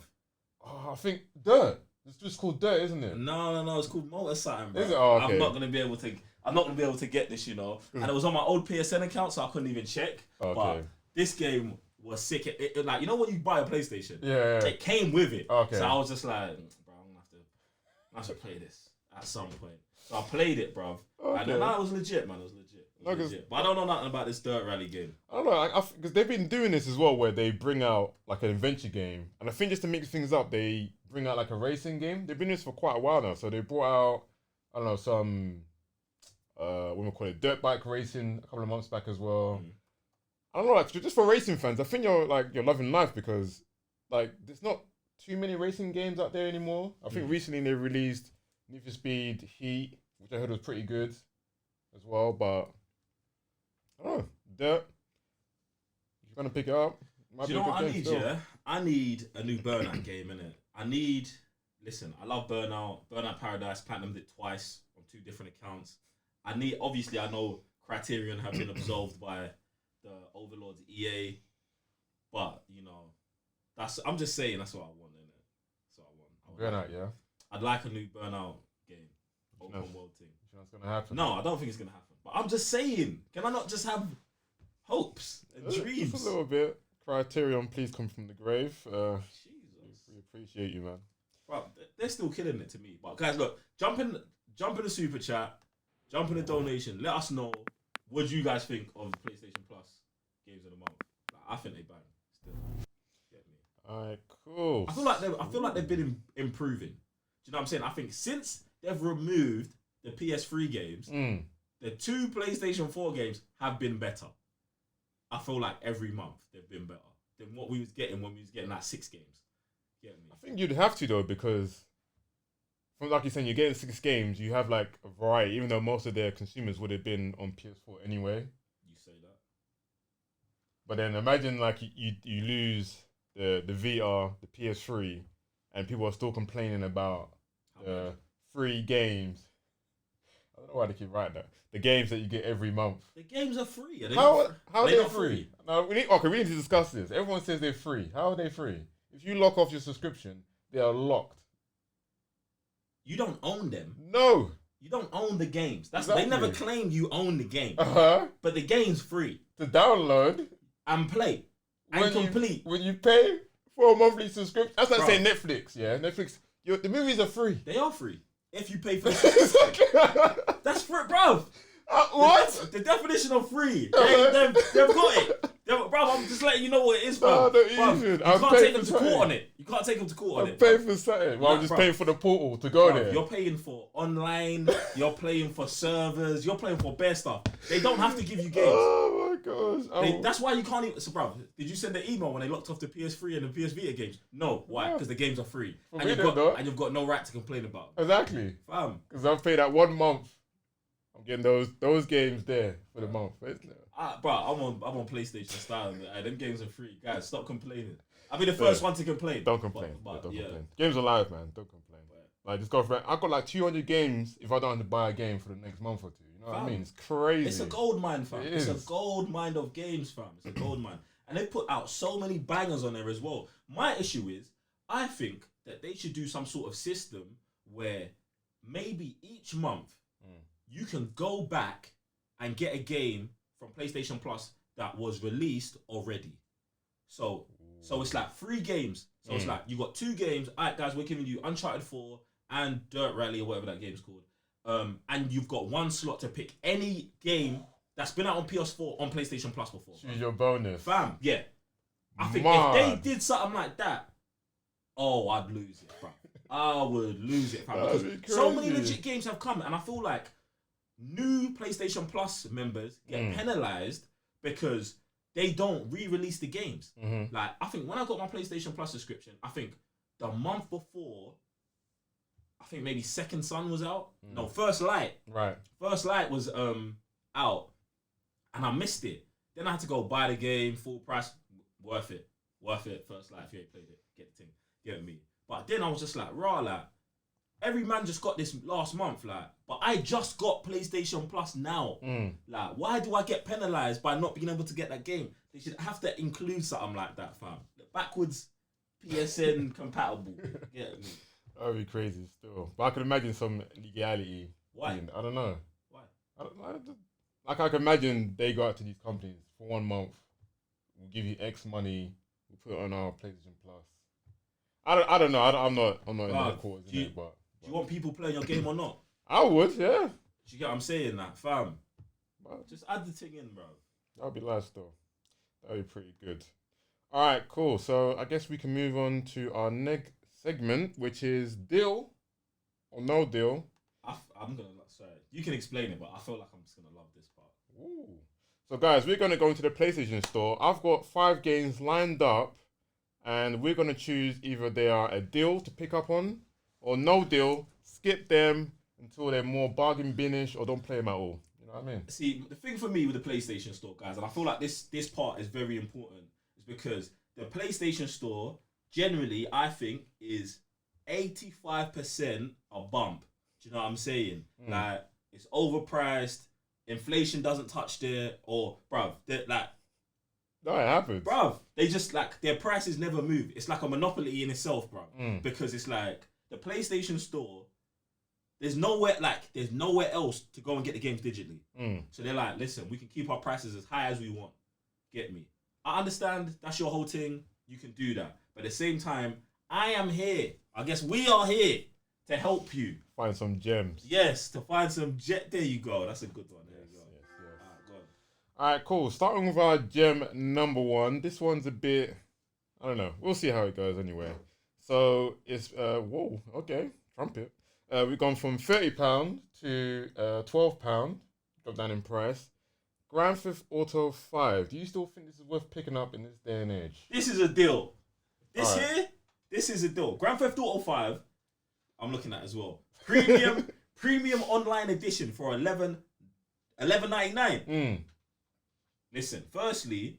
Oh, I think Dirt. It's just called Dirt, isn't it? No. It's called Motor something, bro. Is it? Oh, okay. I'm not gonna be able to get this, you know. And it was on my old PSN account, so I couldn't even check. Okay. But this game was sick. It like, you know when you buy a PlayStation, yeah. it came with it. Okay. So I was just like, bro, I'm gonna have to play this at some point. So I played it, bruv. Okay. And it was legit, man. It was legit. But I don't know nothing about this Dirt Rally game. I don't know, because they've been doing this as well, where they bring out like an adventure game, and I think just to mix things up, they bring out like a racing game. They've been doing this for quite a while now. So they brought out, I don't know, some what we call it, dirt bike racing a couple of months back as well. I don't know, like, just for racing fans, I think you're loving life, because like there's not too many racing games out there anymore. I think recently they released Need for Speed Heat, which I heard was pretty good as well, but I don't know, Dirt, if you're gonna pick it up, might Do be you know a what good I game need, still. yeah? I need a new Burnout game, innit? Listen, I love Burnout Paradise, platinumed it twice on 2 different accounts. Obviously I know Criterion have been absolved by the overlords EA, but, you know, I'm just saying that's what I want, innit? That's what I want. Burnout, yeah? I'd like a new Burnout game, open world thing. You think that's gonna happen? No, I don't think it's gonna happen. But I'm just saying, can I not just have hopes and dreams? Just a little bit. Criterion, please come from the grave. Jesus. We appreciate you, man. Bro, they're still killing it to me. But guys, look, jump in the super chat, jump in the donation. Let us know what you guys think of the PlayStation Plus games of the month. Like, I think they bang still. Get me? Alright, cool. I feel like they've been improving. Do you know what I'm saying? I think since they've removed the PS3 games, the 2 PlayStation 4 games have been better. I feel like every month they've been better than what we was getting when we was getting like 6 games. Get me? I think you'd have to though, because from like you're saying, you're getting 6 games, you have like a variety, even though most of their consumers would have been on PS4 anyway. You say that. But then imagine like you lose the VR, the PS3, and people are still complaining about the free games. I don't know why they keep writing that. The games that you get every month. The games are free. How are they not free? No, we need to discuss this. Everyone says they're free. How are they free? If you lock off your subscription, they are locked. You don't own them. No. You don't own the games. Exactly. They never claim you own the game. Uh-huh. But the game's free. To download And play. And complete. When you pay for a monthly subscription. That's like Bro. saying Netflix, yeah? Netflix, the movies are free. They are free. If you pay for the subscription. That's free, bro. What? The definition of free. They've got it. Bro, I'm just letting you know what it is, bro. No, not Bruv, even. you can't take them to court on it. You can't take them to court on I'm it. paying for something. Well, I'm just paying for the portal to go there. You're paying for online. You're paying for servers. You're paying for bare stuff. They don't have to give you games. Oh my gosh. That's why you can't even. So, bro, did you send the email when they locked off the PS3 and the PS Vita games? No. Why? Because the games are free. And you've got no right to complain about them. Exactly. Fam. Because I've paid that 1 month. I'm getting those games there for the month. Bro, I'm on PlayStation style. Them games are free. Guys, stop complaining. I'll be the first one to complain. Don't complain. But don't complain. Games are live, man. Don't complain. Like, just go for it. I've got like 200 games if I don't have to buy a game for the next month or two. You know what I mean? It's crazy. It's a gold mine, fam. It's a gold mine of games, fam. It's a gold mine. And they put out so many bangers on there as well. My issue is, I think that they should do some sort of system where maybe each month you can go back and get a game from PlayStation Plus that was released already. So it's like 3 games. So it's like you got 2 games. All right, guys, we're giving you Uncharted 4 and Dirt Rally or whatever that game's called. And you've got 1 slot to pick any game that's been out on PS4 on PlayStation Plus before. Choose your bonus. Fam, yeah. I think if they did something like that, I'd lose it, bro. I would lose it, fam. Because so many legit games have come, and I feel like new PlayStation Plus members get penalized because they don't re-release the games. Like, I think when I got my PlayStation Plus subscription, I think the month before, I think maybe Second Son was out. No, First Light. Right. First Light was out, and I missed it. Then I had to go buy the game full price. Worth it. First Light. If you ain't played it, get the thing. Get me. But then I was just like, every man just got this last month, but I just got PlayStation Plus now. Like, why do I get penalized by not being able to get that game? They should have to include something like that, fam. Backwards PSN compatible. Get me. That would be crazy still. But I could imagine some legality. Why? I don't know. Why? I can imagine they go out to these companies for 1 month. We'll give you X money. We'll put it on our PlayStation Plus. I don't know. I'm not in that cause. Do you want people playing your game or not? I would, yeah. Do you get what I'm saying, that fam? Just add the thing in, bro. That would be nice, though. That would be pretty good. All right, cool. So I guess we can move on to our next segment, which is deal or no deal. I'm gonna sorry. You can explain it, but I feel like I'm just gonna love this part. Ooh. So guys, we're gonna go into the PlayStation Store. I've got 5 games lined up, and we're gonna choose either they are a deal to pick up on, or no deal. Skip them until they're more bargain binish, or don't play them at all. You know what I mean? See, the thing for me with the PlayStation Store, guys, and I feel like this part is very important, is because the PlayStation Store generally, I think, is 85% a bump. Do you know what I'm saying? Like, it's overpriced. Inflation doesn't touch there, or bruv, like. No, it happens. Bruv, they just like their prices never move. It's like a monopoly in itself, bruv. Because it's like the PlayStation Store. There's nowhere else to go and get the games digitally. So they're like, listen, we can keep our prices as high as we want. Get me? I understand that's your whole thing. You can do that, but at the same time, I am here. I guess we are here to help you find some gems. Yes, to find some There you go. That's a good one. There you go. Yes. Alright, go on. All right, cool. Starting with our gem number 1. This one's a bit, I don't know. We'll see how it goes anyway. So it's whoa, okay, trumpet. We've gone from £30 to £12. Dropped down in price. Grand Theft Auto 5. Do you still think this is worth picking up in this day and age? This is a deal. This is a deal. Grand Theft Auto 5, I'm looking at as well. Premium online edition for $11.99. Listen, firstly,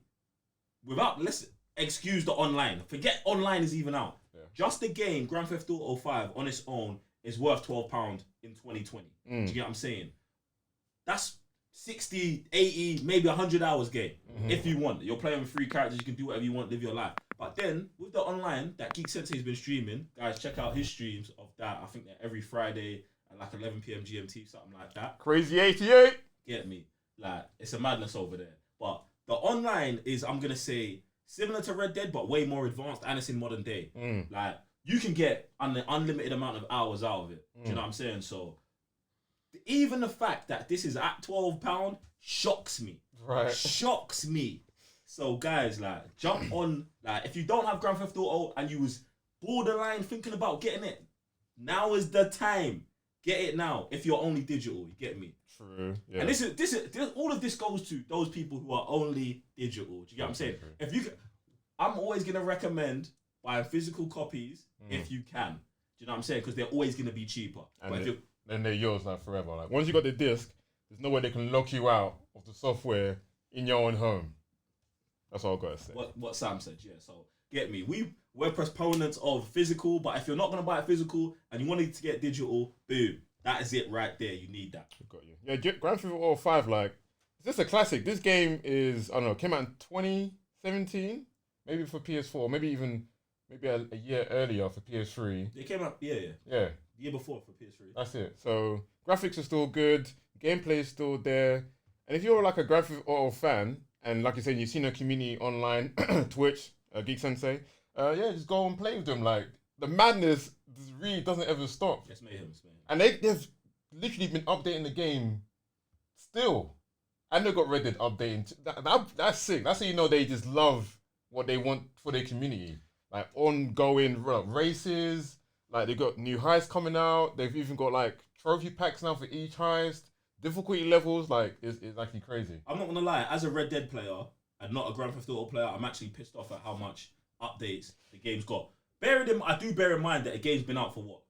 let's excuse the online. Forget online is even out. Yeah. Just the game, Grand Theft Auto 5 on its own is worth £12 in 2020. Do you get what I'm saying? That's 60, 80, maybe 100 hours game. If you want. You're playing with 3 characters, you can do whatever you want, live your life. But then, with the online that Geek Sensei's been streaming, guys, check out his streams of that. I think they're every Friday at like 11 p.m. GMT, something like that. Crazy 88. Get me? Like, it's a madness over there. But the online is, I'm going to say, similar to Red Dead, but way more advanced, and it's in modern day. Like, you can get an unlimited amount of hours out of it. Do you know what I'm saying? So, even the fact that this is at £12 shocks me. Right. Shocks me. So guys, like, jump on. Like, if you don't have Grand Theft Auto and you was borderline thinking about getting it, now is the time. Get it now. If you're only digital, you get me. True. Yeah. And this all of this goes to those people who are only digital. Do you get what I'm saying? I'm always gonna recommend buying physical copies if you can. Do you know what I'm saying? Because they're always gonna be cheaper. And then they're yours like forever. Like once you got the disc, there's no way they can lock you out of the software in your own home. That's all I gotta say. What Sam said, yeah. So get me. We're proponents of physical, but if you're not gonna buy it physical and you wanted to get digital, boom. That is it right there. You need that. Got you. Yeah, Grand Theft Auto 5, like, it's just a classic. This game is, I don't know, came out in 2017, maybe for PS4, maybe a year earlier for PS3. It came out, yeah. The year before for PS3. That's it. So graphics are still good, gameplay is still there, and if you're like a Grand Theft Auto fan, and like you said, you've seen a community online, Twitch, Geek Sensei, just go and play with them. Like the madness really doesn't ever stop. It's mayhem. And they've literally been updating the game still. And they've got Red Dead updating. That's sick. That's how you know they just love what they want for their community. Like ongoing races. Like they've got new heists coming out. They've even got like trophy packs now for each heist. Difficulty levels, like, it's actually crazy. I'm not going to lie. As a Red Dead player and not a Grand Theft Auto player, I'm actually pissed off at how much updates the game's got. I do bear in mind that the game's been out for what?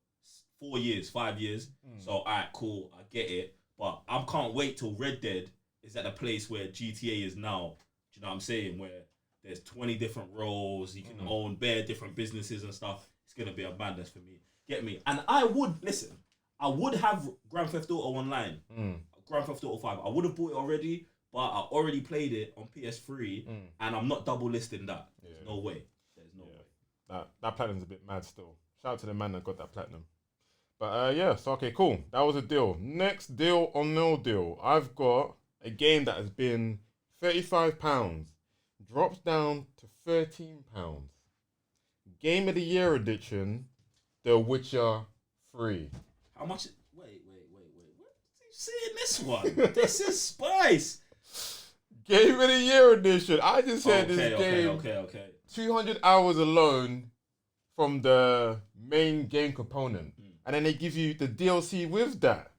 4 years, 5 years. So, alright, cool, I get it. But I can't wait till Red Dead is at a place where GTA is now. Do you know what I'm saying? Where there's 20 different roles, you can own bare different businesses and stuff. It's going to be a madness for me. Get me? And I would have Grand Theft Auto Online, Grand Theft Auto 5. I would have bought it already, but I already played it on PS3, and I'm not double listing that. There's no way. There's no way. That platinum's a bit mad still. Shout out to the man that got that platinum. But so okay, cool. That was a deal. Next deal or no deal. I've got a game that has been £35, drops down to £13. Game of the Year edition, The Witcher 3. How much? Wait. What is he saying this one? This is spice. Game of the Year edition. I just said this game. Okay. 200 hours alone from the main game component. And then they give you the DLC with that.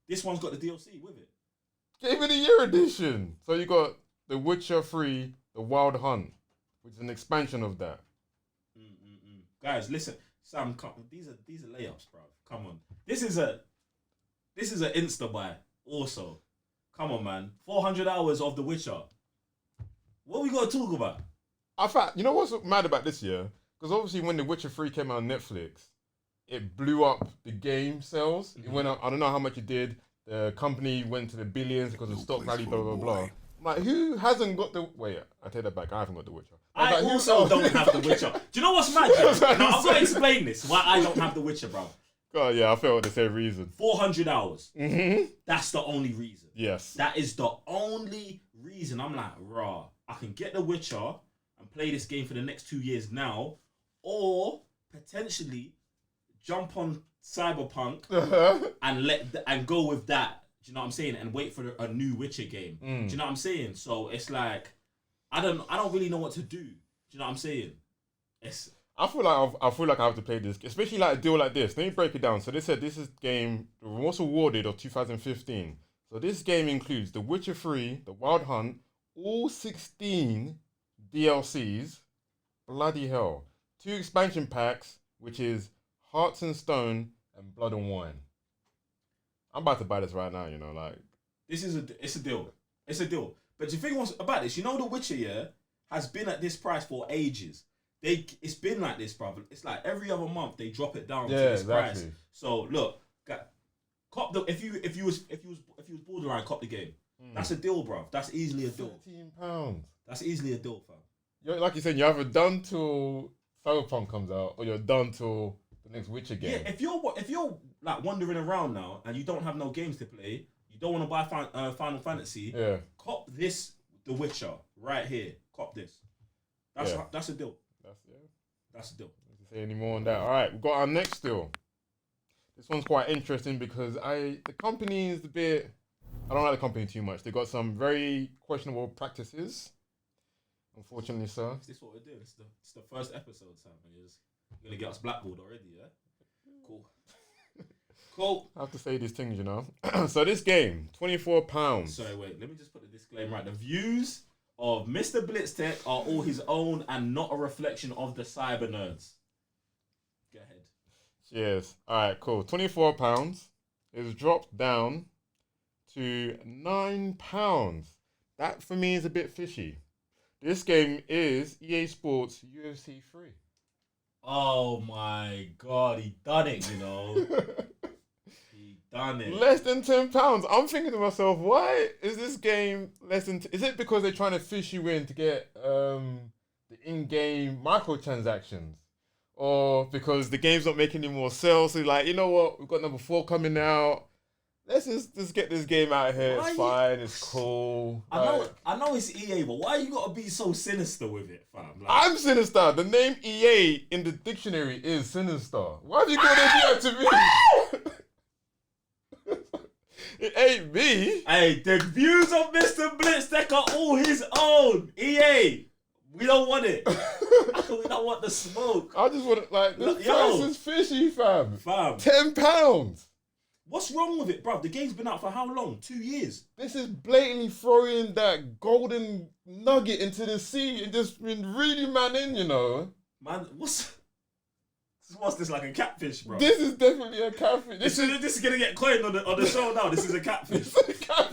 This one's got the DLC with it. Game of the Year edition. So you got The Witcher 3, The Wild Hunt, which is an expansion of that. Guys, listen. Sam, these are layups, bro. Come on. This is an insta buy also. Come on, man. 400 hours of The Witcher. What we got to talk about? In fact, you know what's mad about this year? Because obviously when The Witcher 3 came out on Netflix, it blew up the game sales. It went up, I don't know how much it did. The company went to the billions because of stock value, blah, blah, blah. I'm like, who hasn't got the... Wait, I take that back. I haven't got The Witcher. I also don't have The Witcher. Do you know what's mad? I've got to explain this. Why I don't have The Witcher, bro. God, yeah, I felt the same reason. 400 hours. That's the only reason. Yes. That is the only reason. I'm like, raw. I can get The Witcher and play this game for the next 2 years now, or potentially jump on Cyberpunk and go with that. Do you know what I'm saying? And wait for a new Witcher game. Do you know what I'm saying? So it's like I don't really know what to do. Do you know what I'm saying? I feel like I have to play this, especially like a deal like this. Let me break it down. So they said this is game the most awarded of 2015. So this game includes The Witcher 3, The Wild Hunt, all 16 DLCs. Bloody hell. 2 expansion packs, which is Hearts and Stone and Blood and Wine. I'm about to buy this right now, you know, like. It's a deal. It's a deal. But the thing was about this, you know, The Witcher, has been at this price for ages. It's been like this, brother. It's like every other month they drop it down to this price. So look, if you was borderline, cop the game. That's a deal, bro. That's easily a deal. £13. That's easily a deal, fam. Like you said, you're either done till Cyberpunk comes out, or you're done till the next Witcher game. Yeah, if you're like wandering around now and you don't have no games to play, you don't want to buy Final Fantasy. Yeah. Cop this, The Witcher, right here. Cop this. That's a deal. That's a deal. Don't say any more on that. All right, we've got our next deal. This one's quite interesting because the company is a bit. I don't like the company too much. They got some very questionable practices. Unfortunately, sir. Is this what we're doing? It's the first episode, Sam. You're gonna get us blackballed already, yeah? Cool. Cool. I have to say these things, you know. So this game, £24. Sorry, wait. Let me just put the disclaimer right. The views of Mr. Blitztech are all his own and not a reflection of the cyber nerds. Go ahead. Cheers. All right, cool. £24. It's dropped down to £9. That for me is a bit fishy. This game is EA Sports UFC 3. Oh my God, he done it, you know. He done it. Less than £10. I'm thinking to myself, why is this game less than? Is it because they're trying to fish you in to get the in-game microtransactions, or because the game's not making any more sales? So like, you know what? We've got number 4 coming out. Let's just get this game out here. It's fine. It's cool. I know it's EA, but why you gotta be so sinister with it, fam? Like, I'm sinister. The name EA in the dictionary is sinister. Why have you got to do that to me? It ain't me. Hey, the views of Mr. Blitztech are all his own. EA, we don't want it. We don't want the smoke. I just want to, like, this price is fishy, fam. £10. What's wrong with it, bruv? The game's been out for how long? 2 years. This is blatantly throwing that golden nugget into the sea and just been really man in, you know. Man, what's this, like a catfish, bro? This is definitely a catfish. This is gonna get coined on the show now. This is a catfish.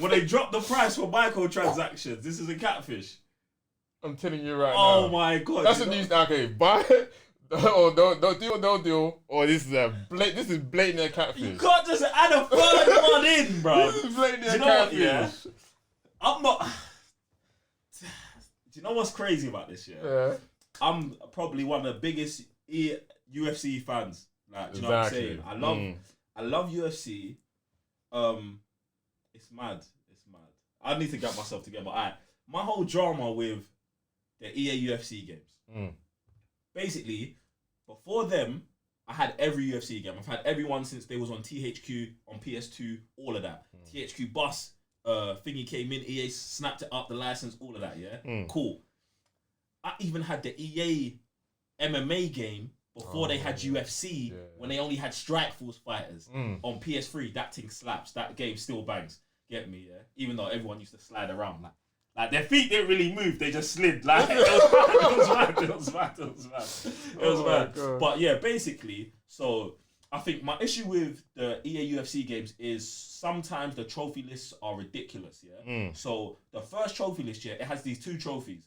When they drop the price for microtransactions, this is a catfish. I'm telling you right now. Oh my God. That's the news. Okay, buy it. Oh, don't deal. Or this is blatant a catfish. You can't just add a third one in, bro. This is blatant a catfish. Yeah? I'm not. Do you know what's crazy about this? Yeah. I'm probably one of the biggest UFC fans. Like, do you know what I'm saying? I love UFC. It's mad. I need to get myself together. Alright, my whole drama with the EA UFC games. Basically, before them, I had every UFC game. I've had everyone since they was on THQ, on PS2, all of that. THQ Bus, thingy came in, EA snapped it up, the license, all of that, yeah? Cool. I even had the EA MMA game before they had UFC, when they only had Strikeforce fighters on PS3. That thing slaps. That game still bangs. Get me, yeah? Even though everyone used to slide around, like their feet didn't really move, they just slid. Like it was mad. But yeah, basically, so I think my issue with the EA UFC games is sometimes the trophy lists are ridiculous, yeah? So the first trophy list, yeah, it has these 2 trophies.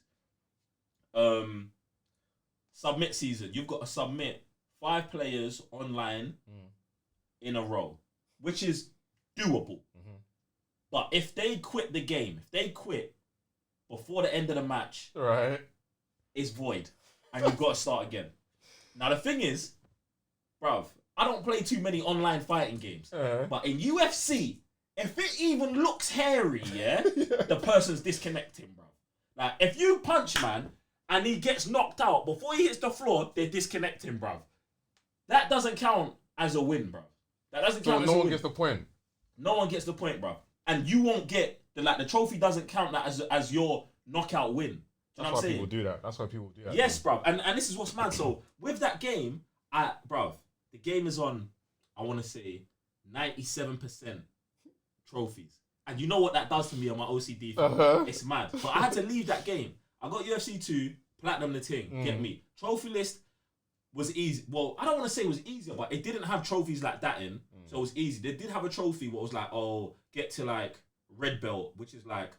Submit season. You've got to submit 5 players online in a row, which is doable. But if they quit the game, before the end of the match, right, it's void, and you've got to start again. Now the thing is, bruv, I don't play too many online fighting games, but in UFC, if it even looks hairy, the person's disconnecting, bruv. Like if you punch man and he gets knocked out before he hits the floor, they're disconnecting, bruv. That doesn't count as a win, bruv. That doesn't count as a win. No one gets the point. No one gets the point, bruv. And you won't get the trophy doesn't count that as your knockout win. Do you know what I'm saying? People do that. That's why people do that. Yes, bruv. And this is what's mad. So with that game, bruv, the game is on, I want to say, 97% trophies. And you know what that does to me on my OCD thing? It's mad. But I had to leave that game. I got UFC 2, platinum the ting. Get me. Trophy list was easy. Well, I don't want to say it was easier, but it didn't have trophies like that in. So it was easy. They did have a trophy what was like, get to like red belt, which is like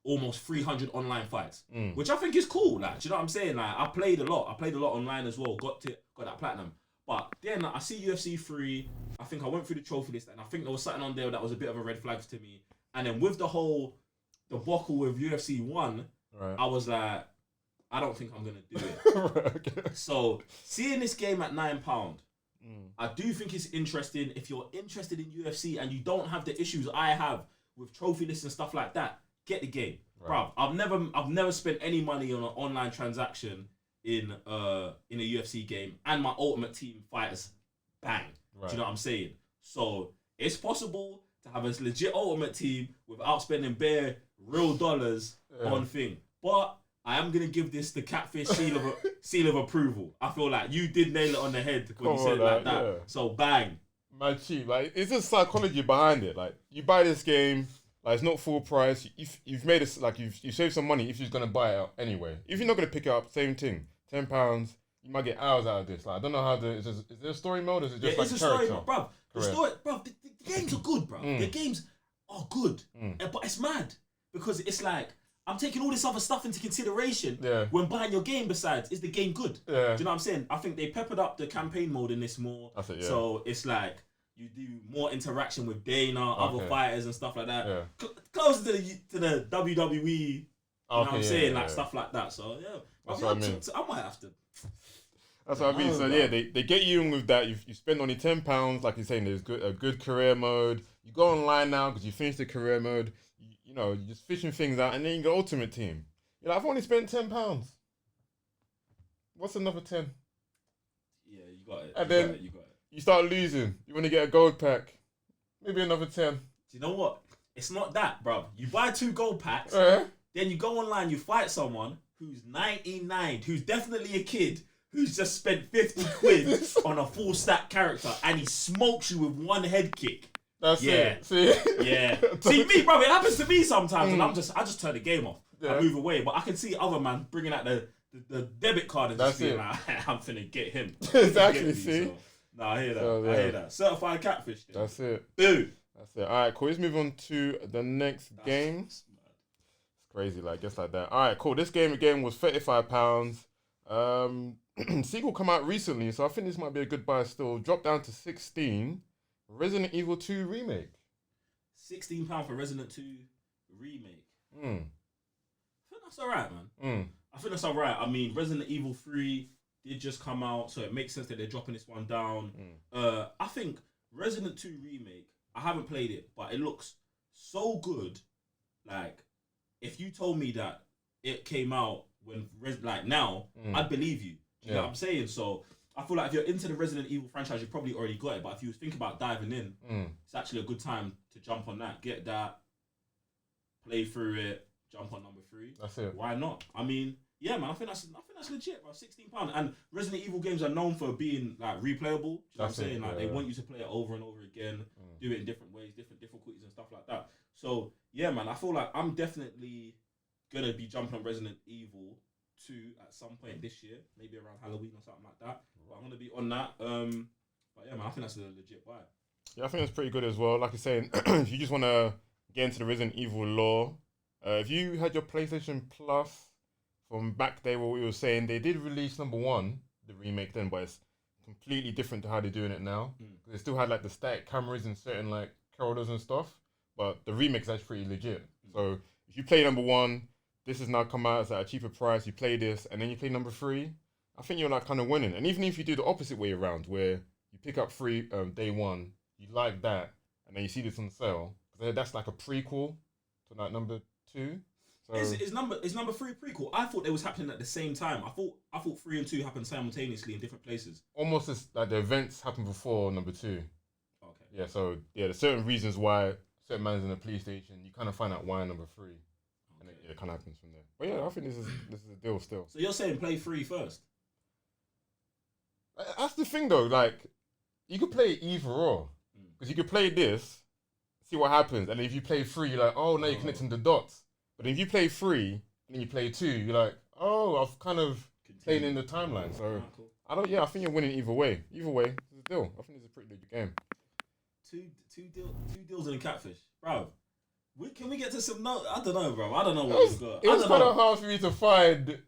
almost 300 online fights, which I think is cool. Like, do you know what I'm saying? Like, I played a lot online as well. Got that platinum. But then I see UFC 3. I think I went through the trophy list, and I think there was something on there that was a bit of a red flag to me. And then with the debacle with UFC 1, I was like, I don't think I'm gonna do it. So seeing this game at £9, I do think it's interesting. If you're interested in UFC and you don't have the issues I have with trophy lists and stuff like that, get the game, bruv. I've never spent any money on an online transaction in a UFC game, and my Ultimate Team fighters bang. Right. Do you know what I'm saying? So it's possible to have a legit Ultimate Team without spending bare real dollars on thing. But I am gonna give this the Catfish seal of approval. I feel like you did nail it on the head when you said it like that. Yeah. So bang. Man, cheap. Like, it's just psychology behind it. Like, you buy this game, like, it's not full price. You've made it, like, you've saved some money if you're gonna buy it anyway. If you're not gonna pick it up, same thing. £10, you might get hours out of this. Like, I don't know how is there a story mode or is it just like it's a story character? mode, bruv. The story, bruv. The games are good, bruv. The games are good, but it's mad because it's like I'm taking all this other stuff into consideration when buying your game. Besides, is the game good? Yeah. Do you know what I'm saying? I think they peppered up the campaign mode in this more. That's it, so it's like you do more interaction with Dana, other fighters and stuff like that. Yeah. Closer to the WWE. You know what I'm saying? Like stuff like that. So yeah, that's what I mean. I might have to. That's what I mean. So yeah, they get you in with that. You spend only £10, like you're saying. There's a good career mode. You go online now because you finished the career mode. You know, you're just fishing things out, and then you go Ultimate Team. You're like, I've only spent £10. What's another 10? Yeah, you got it. And then you start losing. You want to get a gold pack. Maybe another 10. Do you know what? It's not that, bro. You buy 2 gold packs, then you go online, you fight someone who's 99, who's definitely a kid, who's just spent 50 quid on a full stack character, and he smokes you with one head kick. That's it. See? Yeah. See, me, bro, it happens to me sometimes, and I just turn the game off. I move away, but I can see other man bringing out the debit card and just being like, I'm finna get him. Exactly, see? So, no, I hear that. I hear that. Certified catfish. Then. That's it. Boo. That's it. All right, cool. Let's move on to the next game. It's crazy, like, just like that. All right, cool. This game again was £35. Sequel come out recently, so I think this might be a good buy still. Dropped down to 16. Resident Evil 2 Remake. £16 for Resident 2 Remake. I think that's alright, man. I think that's alright. I mean, Resident Evil 3 did just come out, so it makes sense that they're dropping this one down. I think Resident 2 Remake, I haven't played it, but it looks so good. Like, if you told me that it came out when, now, I'd believe you. Do you know what I'm saying? So, I feel like if you're into the Resident Evil franchise, you probably already got it. But if you think about diving in, it's actually a good time to jump on that. Get that, play through it, jump on number 3. That's it. Why not? I mean, yeah, man. I think that's legit, bro. £16, and Resident Evil games are known for being like replayable. Do you know what I'm saying? Like they want you to play it over and over again, do it in different ways, different difficulties and stuff like that. So yeah, man. I feel like I'm definitely gonna be jumping on Resident Evil 2 at some point this year, maybe around Halloween or something like that. But I'm gonna be on that. But yeah, man, I think that's a legit buy. Yeah, I think that's pretty good as well. Like you're saying, if you just want to get into the Resident Evil lore, if you had your PlayStation Plus from back day, what we were saying, they did release number 1, the remake then, but it's completely different to how they're doing it now. They still had like the static cameras in certain like corridors and stuff, but the remake is actually pretty legit. So if you play number 1, this has now come out at a cheaper price. You play this, and then you play number 3. I think you're like kind of winning. And even if you do the opposite way around, where you pick up 3 day 1, you like that, and then you see this on sale, because that's like a prequel to like number 2. So is number 3 prequel? I thought they was happening at the same time. I thought 3 and 2 happened simultaneously in different places. Almost as like the events happened before number 2. Okay. Yeah. So yeah, there's certain reasons why certain man's in a police station. You kind of find out why number 3. And it kind of happens from there. But yeah, I think this is a deal still. So you're saying play 3 first? That's the thing though. Like, you could play either or, because you could play this, see what happens, and if you play 3, you're like, oh, now you're connecting the dots. But if you play 3 and then you play 2, you're like, oh, I've kind of played in the timeline. So cool. I think you're winning either way. Either way, it's a deal. I think it's a pretty good game. Two deals in a catfish, bro. Can we get to some? No, I don't know, bro. I don't know what we've got. It was kind of hard for me to find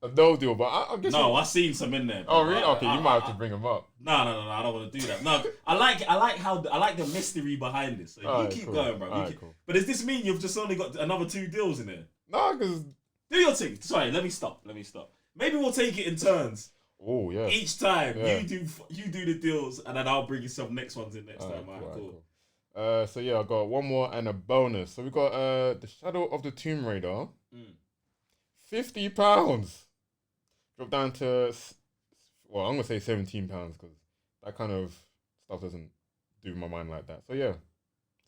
a no deal, but I guess. No, I've seen some in there. Bro. Oh really? Okay, you might have to bring them up. No, I don't want to do that. No, I like the mystery behind this. So you keep going, bro. Cool. But does this mean you've just only got another 2 deals in there? No, because do your thing. Sorry, let me stop. Maybe we'll take it in turns. Oh yeah. Each time you do the deals, and then I'll bring you some next ones in next time. Alright, cool. So yeah, I got one more and a bonus. So we got the Shadow of the Tomb Raider, £50. Dropped down to, well, I'm gonna say £17 because that kind of stuff doesn't do my mind like that. So yeah,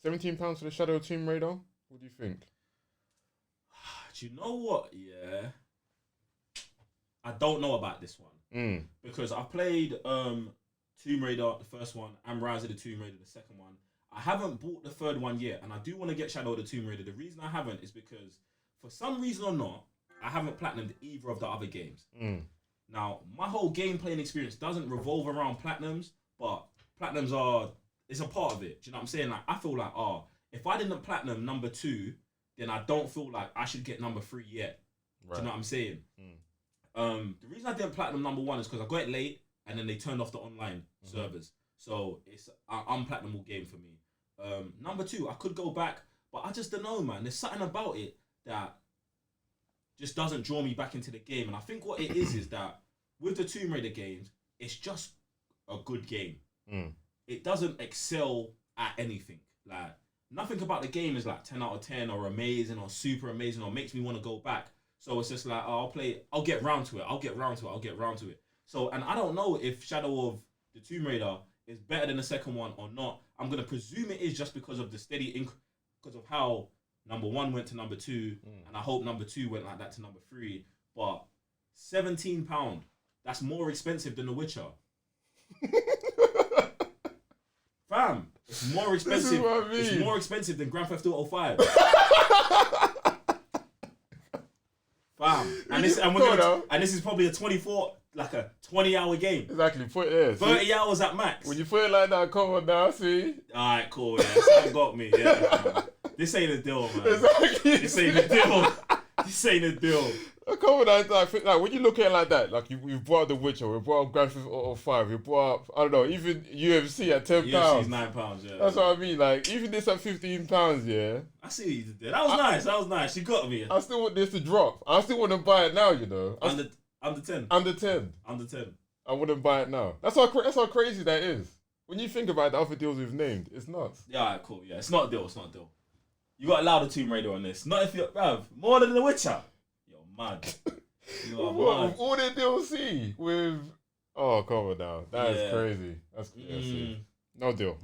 £17 for the Shadow Tomb Raider. What do you think? Do you know what? Yeah, I don't know about this one because I played Tomb Raider, the first one, and Rise of the Tomb Raider, the second one. I haven't bought the third one yet, and I do want to get Shadow of the Tomb Raider. The reason I haven't is because, for some reason or not, I haven't platinumed either of the other games. Now, my whole game playing experience doesn't revolve around platinums, but platinums it's a part of it. Do you know what I'm saying? Like, I feel like, if I didn't platinum number 2, then I don't feel like I should get number 3 yet. Right. Do you know what I'm saying? The reason I didn't platinum number 1 is because I got it late, and then they turned off the online servers. So it's an unplatinable game for me. Number 2, I could go back, but I just don't know, man. There's something about it that just doesn't draw me back into the game. And I think what it is that with the Tomb Raider games, it's just a good game. It doesn't excel at anything. Like, nothing about the game is like 10 out of 10 or amazing or super amazing or makes me want to go back. So it's just like, I'll get round to it. So, and I don't know if Shadow of the Tomb Raider is better than the second one or not. I'm going to presume it is just because of the steady because of how number 1 went to number 2, and I hope number 2 went like that to number 3. But £17, that's more expensive than The Witcher. Fam, it's more expensive. This is what I mean. It's more expensive than Grand Theft Auto 5. Fam, and this is probably a 20-hour game. Exactly, put it 30 hours at max. When you put it like that, come on now, see? Alright, cool, yeah. That got me, yeah. This ain't a deal, man. Exactly. This ain't a deal. Come on, like when you look at it like that, like you brought up The Witcher, we brought up Grand Theft Auto 5, we brought up, I don't know, even UFC at £10. UFC's £9, yeah. That's what I mean, like, even this at £15, yeah. I see what you did there. That was nice. You got me. I still want this to drop. I still want to buy it now, you know. Under 10. Under 10. I wouldn't buy it now. That's how crazy that is. When you think about the other deals we've named, it's nuts. Yeah, alright, cool. Yeah, it's not a deal. You got to allow the Tomb Raider on this. Not if you're, bruv, more than The Witcher. You're mad. You are mad. With all the DLC with... Oh, come on now. That is crazy. That's crazy. No deal.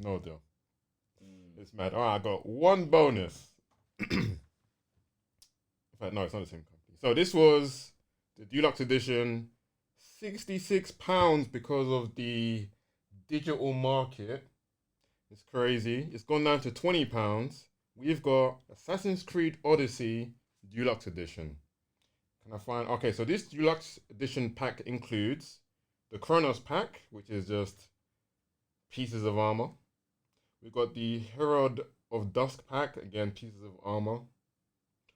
It's mad. Alright, I got one bonus. In fact, no, it's not the same company. So this was the Deluxe Edition, £66 because of the digital market. It's crazy. It's gone down to £20. We've got Assassin's Creed Odyssey Deluxe Edition. Can I find... Okay, so this Deluxe Edition pack includes the Chronos pack, which is just pieces of armor. We've got the Herald of Dusk pack, again, pieces of armor.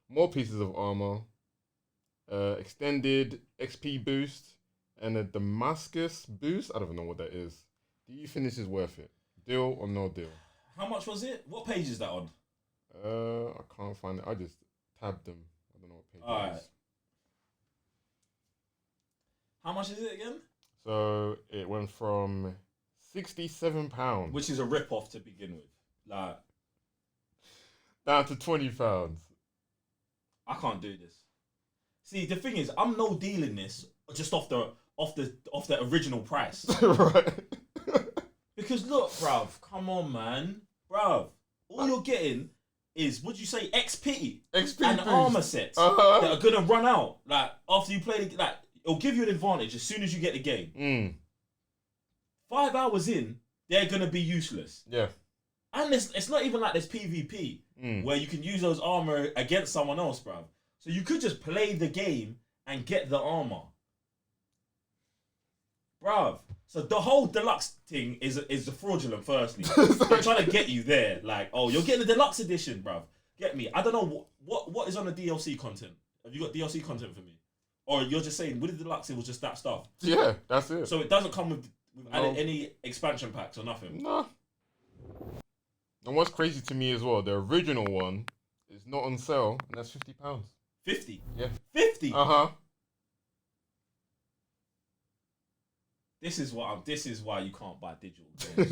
More pieces of armor. Extended XP boost. And a Damascus boost. I don't even know what that is. Do you think this is worth it? Deal or no deal? How much was it? What page is that on? I can't find it. I just tabbed them. I don't know what page it is. How much is it again? So it went from £67, which is a rip-off to begin with, like down to £20. I can't do this. See, the thing is, I'm no dealing this just off the original price, right? Because look, bruv, come on, man, bruv, all you're getting is, would you say, XP and boost. Armor sets that are gonna run out. Like after you play the, like, it'll give you an advantage as soon as you get the game. 5 hours in, they're gonna be useless. Yeah. And it's not even like there's PvP where you can use those armor against someone else, bruv. So you could just play the game and get the armor, bruv. So the whole deluxe thing is the fraudulent. Firstly, they're trying to get you there. Like, oh, you're getting the deluxe edition, bruv. Get me? I don't know what is on the DLC content. Have you got DLC content for me, or you're just saying with the deluxe it was just that stuff? Yeah, that's it. So it doesn't come with any expansion packs or nothing. No. And what's crazy to me as well, the original one is not on sale, and that's £50. 50? Yeah. 50? Uh-huh. This is why you can't buy digital games,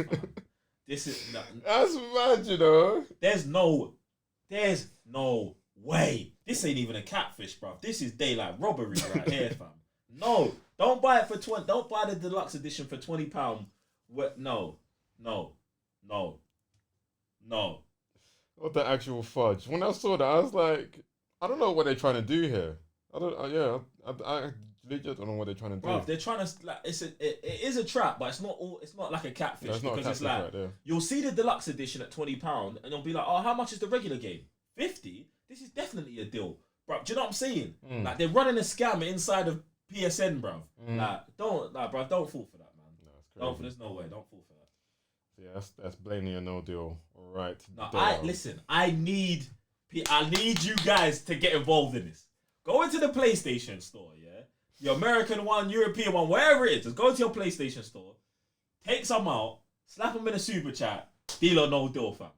man. That's mad, you know. There's no way. This ain't even a catfish, bruv. This is daylight robbery right here, fam. No, don't buy it for 20. Don't buy the deluxe edition for £20. No, No. What the actual fudge? When I saw that, I was like, I don't know what they're trying to do here. I don't. I legit don't know what they're trying to do. Bro, they're trying to like it is a trap, but it's not all. It's not like a catfish, No, it's not a because it's catfish like right there. you'll see the deluxe edition at £20, and you'll be like, oh, how much is the regular game? 50. This is definitely a deal, bro. Do you know what I'm saying? Like they're running a scam inside of PSN, bro. Don't fall for that, man. No, it's crazy. There's no way. Don't fall for that. Yeah, that's blatantly a no deal. All right. No, I need you guys to get involved in this. Go into the PlayStation store, yeah? Your American one, European one, wherever it is. Just go to your PlayStation store, take some out, slap them in a super chat, deal or no deal, fam.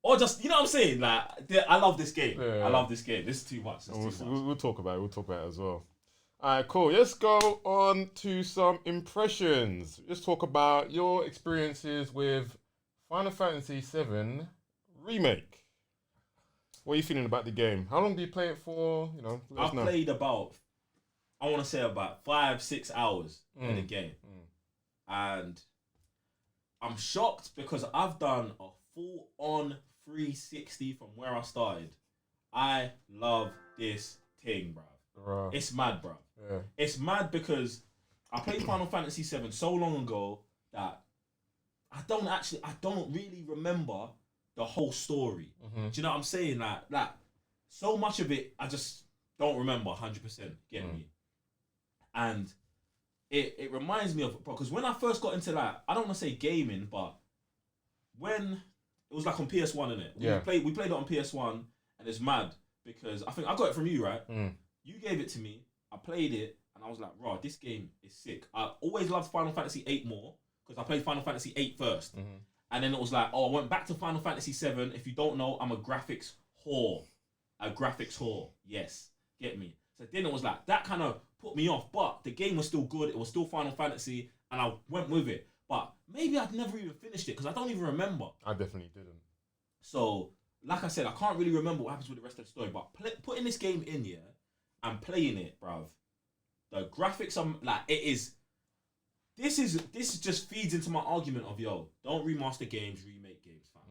Or just, you know what I'm saying? Like, I love this game. Yeah. I love this game. This is too much. We'll talk about it. We'll talk about it as well. All right, cool. Let's go on to some impressions. Let's talk about your experiences with Final Fantasy VII Remake. What are you feeling about the game? How long do you play it for? You know, I've played about 5-6 hours in the game. And I'm shocked because I've done a full-on 360 from where I started. I love this thing, bro. It's mad, bro. Yeah. It's mad because I played Final Fantasy VII so long ago that I don't really remember the whole story. Do you know what I'm saying? Like so much of it, I just don't remember 100%. Get me? And it reminds me of, because when I first got into like, I don't want to say gaming, but when it was like on PS1, innit? Yeah. We played it on PS1, and it's mad because I think I got it from you, right? You gave it to me. I played it, and I was like, "Raw, this game is sick." I always loved Final Fantasy VIII more because I played Final Fantasy VIII first. And then it was like, oh, I went back to Final Fantasy VII. If you don't know, I'm a graphics whore. Yes. Get me? So then it was like, that kind of put me off. But the game was still good. It was still Final Fantasy. And I went with it. But maybe I'd never even finished it because I don't even remember. I definitely didn't. So, like I said, I can't really remember what happens with the rest of the story. But putting this game in, yeah, and playing it, bruv, the graphics, like, it is... This just feeds into my argument of, yo, don't remaster games, remake games, fam.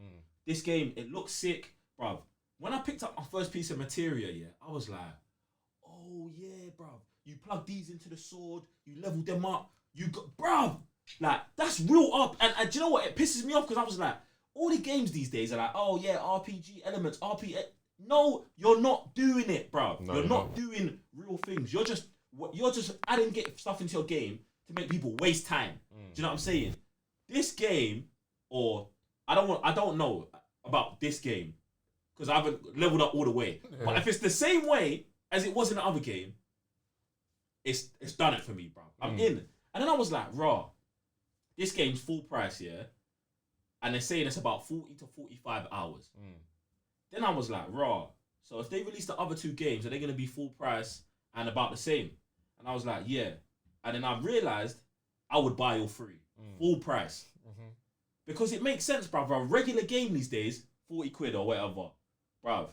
This game, it looks sick, bruv. When I picked up my first piece of material, yeah, I was like, oh yeah, bruv. You plug these into the sword, you level them up, you got, bruv. Like, that's real up. And do you know what? It pisses me off because I was like, all the games these days are like, oh yeah, RPG elements, No, you're not doing it, bruv. No, you're not doing real things. You're just adding stuff into your game to make people waste time. Do you know what I'm saying? This game, or I don't know about this game because I haven't leveled up all the way. Yeah. But if it's the same way as it was in the other game, it's done it for me, bro. I'm in. And then I was like, raw, this game's full price, yeah? And they're saying it's about 40 to 45 hours. Then I was like, raw, so if they release the other two games, are they going to be full price and about the same? And I was like, yeah. And then I realised I would buy all three. Full price. Because it makes sense, bruv. A regular game these days, 40 quid or whatever. Bruv,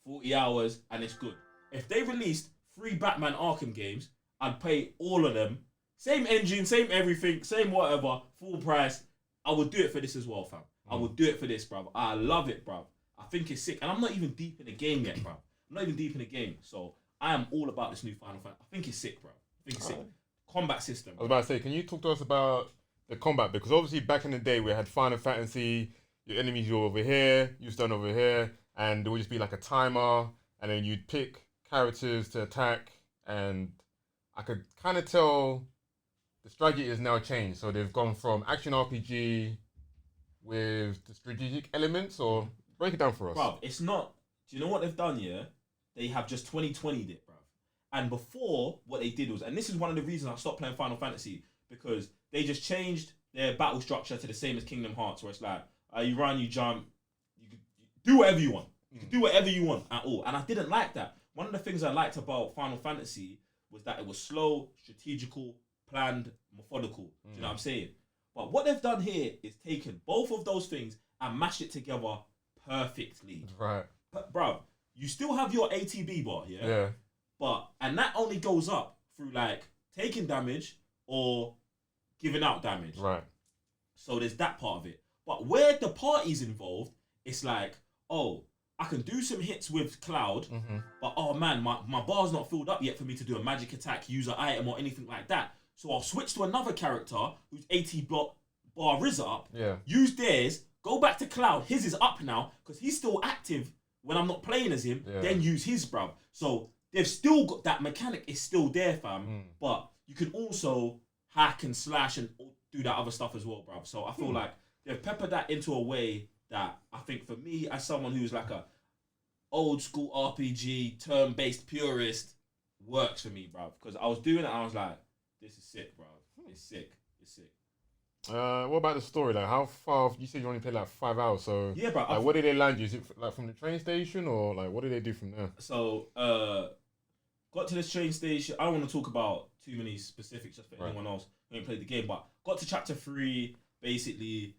40 hours and it's good. If they released 3 Batman Arkham games, I'd pay all of them. Same engine, same everything, same whatever, full price. I would do it for this as well, fam. I would do it for this, bruv. I love it, bruv. I think it's sick. And I'm not even deep in the game yet, bruv. I'm not even deep in the game. So I am all about this new Final Fantasy. I think it's sick, bruv. I think it's sick. Combat system. I was about to say, can you talk to us about the combat? Because obviously back in the day we had Final Fantasy, your enemies were over here, you stand over here, and there would just be like a timer, and then you'd pick characters to attack, and I could kind of tell the strategy has now changed. So they've gone from action RPG with the strategic elements, or break it down for us. Bruv, it's not, do you know what they've done, yeah? They have just 2020'd it, bruv. And before, what they did was, and this is one of the reasons I stopped playing Final Fantasy, because they just changed their battle structure to the same as Kingdom Hearts, where it's like, you run, you jump, you do whatever you want. You can do whatever you want at all. And I didn't like that. One of the things I liked about Final Fantasy was that it was slow, strategical, planned, methodical. Do you know what I'm saying? But what they've done here is taken both of those things and mashed it together perfectly. Right. But, bruv, you still have your ATB bar, yeah? Yeah. And that only goes up through like taking damage or giving out damage. Right. So there's that part of it. But where the party's involved, it's like, oh, I can do some hits with Cloud, but oh man, my bar's not filled up yet for me to do a magic attack, use an item or anything like that. So I'll switch to another character who's 80 bar is up, use theirs, go back to Cloud, his is up now, because he's still active when I'm not playing as him, then use his, bruv. So they've still got that mechanic, is still there, fam, but you can also hack and slash and do that other stuff as well, bruv. So I feel like they've peppered that into a way that I think for me, as someone who's like a old school RPG, turn-based purist, works for me, bruv. Because I was doing it and I was like, this is sick, bruv. It's sick. It's sick. What about the story? Like, how far? You said you only played like 5 hours, so yeah, bro. Like, where did they land you? Is it like from the train station, or like what did they do from there? So, got to this train station. I don't want to talk about too many specifics just for anyone else who ain't played the game, but got to chapter 3. Basically,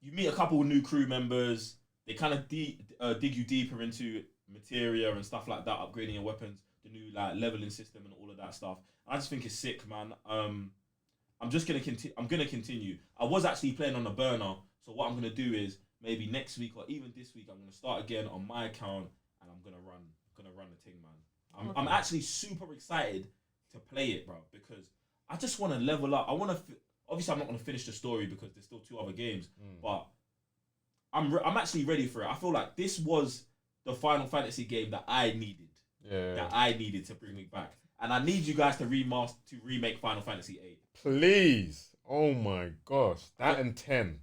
you meet a couple of new crew members. They kind of dig you deeper into materia and stuff like that, upgrading your weapons, the new like leveling system and all of that stuff. I just think it's sick, man. I'm just gonna continue. I'm gonna continue. I was actually playing on a burner, so what I'm gonna do is maybe next week or even this week I'm gonna start again on my account and I'm gonna run the thing, man. I'm actually super excited to play it, bro, because I just want to level up. I want to. Obviously, I'm not gonna finish the story because there's still 2 other games, but I'm actually ready for it. I feel like this was the Final Fantasy game that I needed. That I needed to bring me back. And I need you guys to remake Final Fantasy 8. Please. Oh my gosh. That and 10.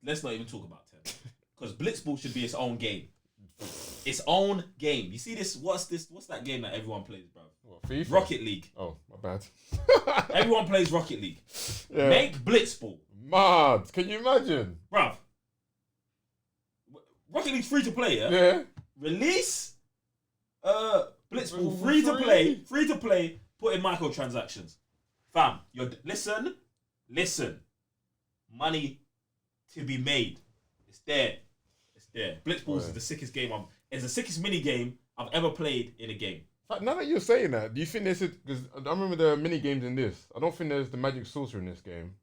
Let's not even talk about 10. Because Blitzball should be its own game. Its own game. You see this? What's that game that everyone plays, bro? What, FIFA? Rocket League. Oh, my bad. Everyone plays Rocket League. Yeah. Make Blitzball. Mad. Can you imagine? Bruv. Rocket League's free to play, yeah? Yeah. Release Blitzball free to play, put in microtransactions. Fam, listen. Money to be made. It's there. Blitzball is the sickest game it's the sickest mini game I've ever played in a game. In fact, now that you're saying that, do you think because I remember the mini games in this. I don't think there's the magic saucer in this game.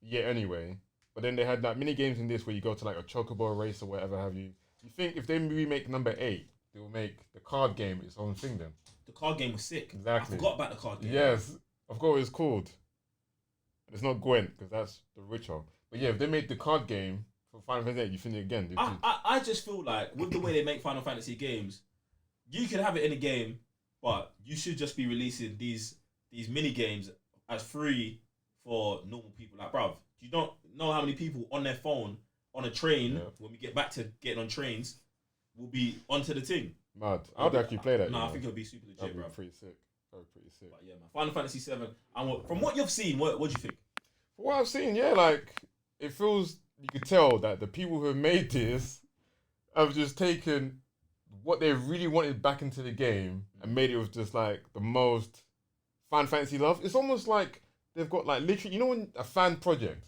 Yet anyway. But then they had like mini games in this where you go to like a chocobo race or whatever have you. You think if they remake number 8, they will make the card game its own thing then? The card game was sick. Exactly. I forgot about the card game. Yes. I forgot what it's called. It's not Gwent, because that's the Witcher. But yeah, if they make the card game for Final Fantasy 8, you think it again. I just feel like with the way they make Final Fantasy games, you can have it in a game, but you should just be releasing these mini games as free for normal people. Like, bruv, you don't know how many people on their phone on a train, when we get back to getting on trains, will be onto the thing. Mad. I would actually play that. No, I think it'll be super legit, bro. Pretty sick. Pretty sick. But yeah, man. Final Fantasy 7. And from what you've seen, what do you think? From what I've seen, yeah, like it feels you could tell that the people who have made this have just taken what they really wanted back into the game and made it with just like the most Final Fantasy love. It's almost like they've got like literally, you know, when a fan project,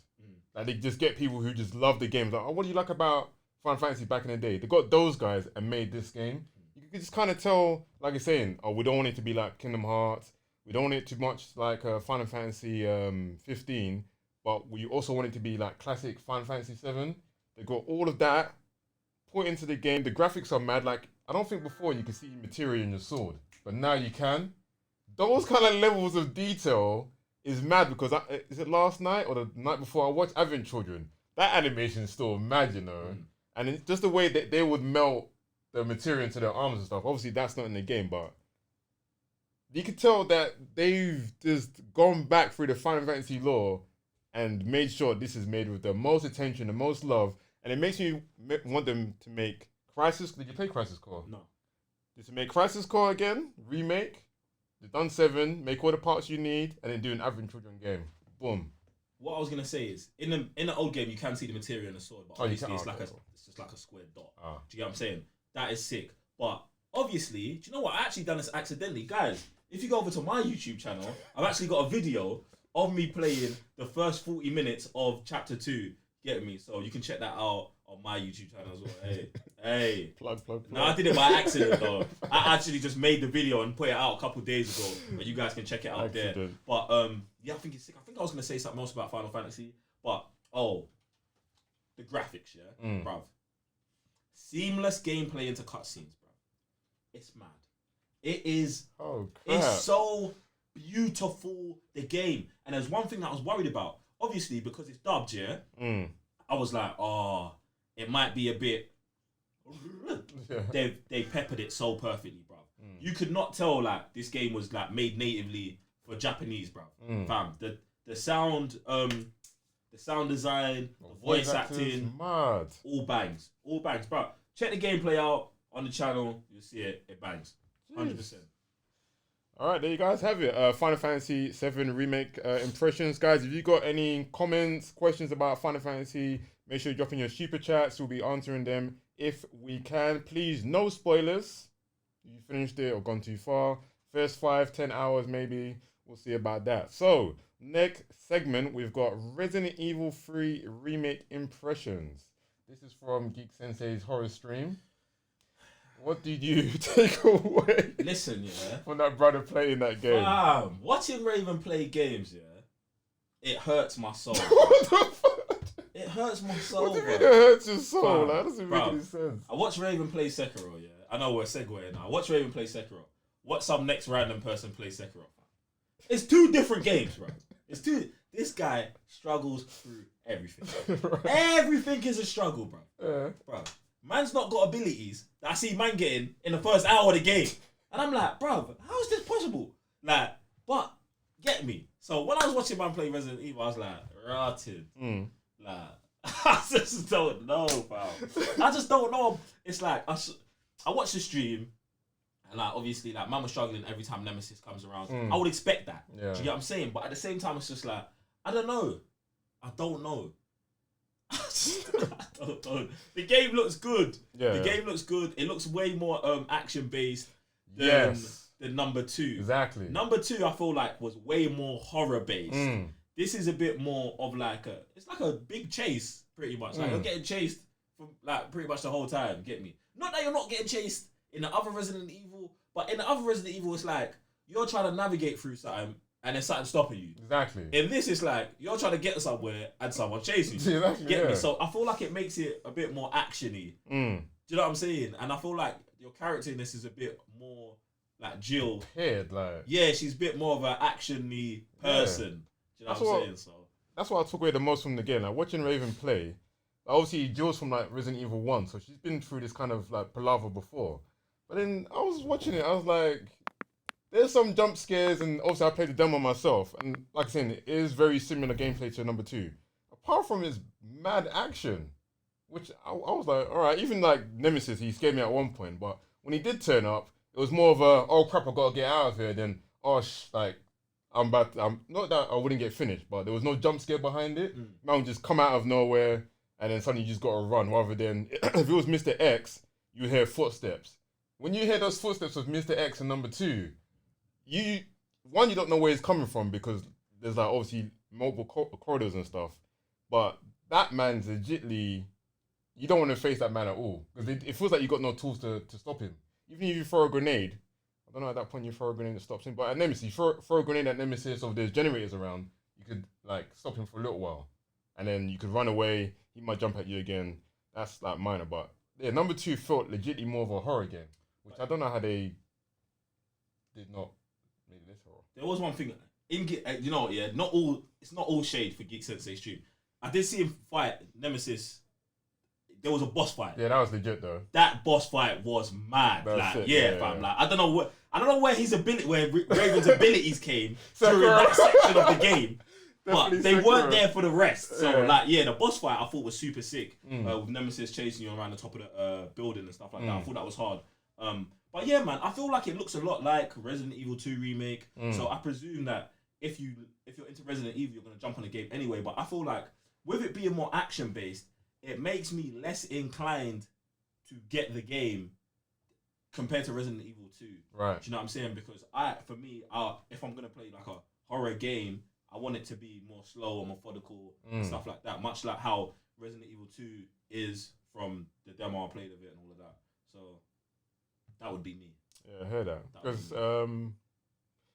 like they just get people who just love the game. Like, oh, what do you like about Final Fantasy back in the day? They got those guys and made this game. You can just kind of tell, like you're saying, oh, we don't want it to be like Kingdom Hearts. We don't want it too much like Final Fantasy 15, but we also want it to be like classic Final Fantasy 7. They got all of that put into the game. The graphics are mad. Like, I don't think before you could see material in your sword, but now you can. Those kind of levels of detail is mad because is it last night or the night before I watched Advent Children? That animation is still mad, you know. And it's just the way that they would melt the material into their arms and stuff. Obviously, that's not in the game, but you can tell that they've just gone back through the Final Fantasy lore and made sure this is made with the most attention, the most love, and it makes me want them to make Crisis. Did you play Crisis Core? No. Just to make Crisis Core again, remake. They've done 7, make all the parts you need, and then do an Advent Children game. Boom. What I was gonna say is, in the old game, you can see the material in the sword, but obviously it's just like a square dot. Do you get what I'm saying? That is sick. But obviously, do you know what? I actually done this accidentally, guys. If you go over to my YouTube channel, I've actually got a video of me playing the first 40 minutes of Chapter 2. Get me? So you can check that out on my YouTube channel as well. Hey. Plug. No, I did it by accident though. I actually just made the video and put it out a couple days ago, but you guys can check it out there. But yeah, I think it's sick. I think I was gonna say something else about Final Fantasy, but the graphics, bruv. Seamless gameplay into cutscenes, bruv. It's mad. It is. Oh, crap. It's so beautiful, the game. And there's one thing that I was worried about. Obviously, because it's dubbed, I was like, it might be a bit. They peppered it so perfectly, bruv. You could not tell like this game was like made natively for Japanese, bruv. Fam, the sound, the sound design, the voice acting, mad. All bangs, bro. Check the gameplay out on the channel. You'll see it. It bangs, 100%. All right, there you guys have it. Final Fantasy VII Remake impressions. Guys, if you got any comments, questions about Final Fantasy, make sure you drop in your super chats. We'll be answering them if we can. Please, no spoilers. You finished it or gone too far. First 5-10 hours maybe. We'll see about that. So, next segment, we've got Resident Evil 3 Remake impressions. This is from Geek Sensei's horror stream. What did you take away? Listen, from that brother playing that game? Watching Raven play games, it hurts my soul. What the fuck? It hurts my soul. What do you mean it hurts your soul? That doesn't make any sense. I watched Raven play Sekiro, I know we're segueing now. I watched Raven play Sekiro. Watch some next random person play Sekiro. It's two different games, bro. This guy struggles through everything. Right. Everything is a struggle, bro. Bro. Man's not got abilities that I see man getting in the first hour of the game. And I'm like, bro, how is this possible? Like, but get me. So when I was watching man play Resident Evil, I was like, rotted. Like, I just don't know, bro. I just don't know. It's like, I watched the stream, and like, obviously, like, man was struggling every time Nemesis comes around. I would expect that. Yeah. Do you get what I'm saying? But at the same time, it's just like, I don't know. I don't know. The game looks good. The game looks good. It looks way more action based than number 2. Exactly. Number 2, I feel like, was way more horror based. This is a bit more of like it's like a big chase, pretty much. Like you're getting chased from like pretty much the whole time. Get me? Not that you're not getting chased in the other Resident Evil, but in the other Resident Evil, it's like you're trying to navigate through something and there's something stopping you. Exactly. In this, it's like you're trying to get somewhere and someone chasing you. Get me? So I feel like it makes it a bit more actiony. Do you know what I'm saying? And I feel like your character in this is a bit more like Jill. Prepared, like. Yeah, she's a bit more of an actiony person. Do you know what I'm saying? So that's what I took away the most from the game. Like watching Raven play. Obviously, Jill's from like Resident Evil 1, so she's been through this kind of like palaver before. But then I was watching it, I was like, there's some jump scares, and obviously I played the demo myself, and like I said, it is very similar gameplay to number 2. Apart from his mad action, which I was like, all right, even like Nemesis, he scared me at one point, but when he did turn up, it was more of a, oh crap, I gotta get out of here, than, like, I'm not that I wouldn't get finished, but there was no jump scare behind it. Man would just come out of nowhere, and then suddenly you just gotta run, rather than, if it was Mr. X, you hear footsteps. When you hear those footsteps of Mr. X in number 2, you don't know where he's coming from, because there's like obviously multiple corridors and stuff, but that man's legitly, you don't want to face that man at all, because it feels like you got no tools to stop him. Even if you throw a grenade, I don't know at that point you throw a grenade that stops him, but at Nemesis, you throw a grenade at Nemesis, or there's generators around, you could like stop him for a little while, and then you could run away, he might jump at you again. That's like minor, but yeah, number 2 felt legitly more of a horror game, which I don't know how they did not make this horror. There was one thing, you know, not all, it's not all shade for Geek Sensei stream. I did see him fight Nemesis. There was a boss fight. Yeah, that was legit though. That boss fight was mad. Like, fam. Like, I don't know where his ability, where Raven's abilities came during that section of the game. But they weren't there for the rest. So, the boss fight I thought was super sick. With Nemesis chasing you around the top of the building and stuff like that. I thought that was hard. But yeah, man, I feel like it looks a lot like Resident Evil 2 Remake. So I presume that if you're into Resident Evil, you're going to jump on the game anyway. But I feel like with it being more action-based, it makes me less inclined to get the game compared to Resident Evil 2. Right. Do you know what I'm saying? Because for me, if I'm going to play like a horror game, I want it to be more slow and methodical and stuff like that. Much like how Resident Evil 2 is from the demo I played of it and all of that. So that would be me. Yeah, I heard that. Because,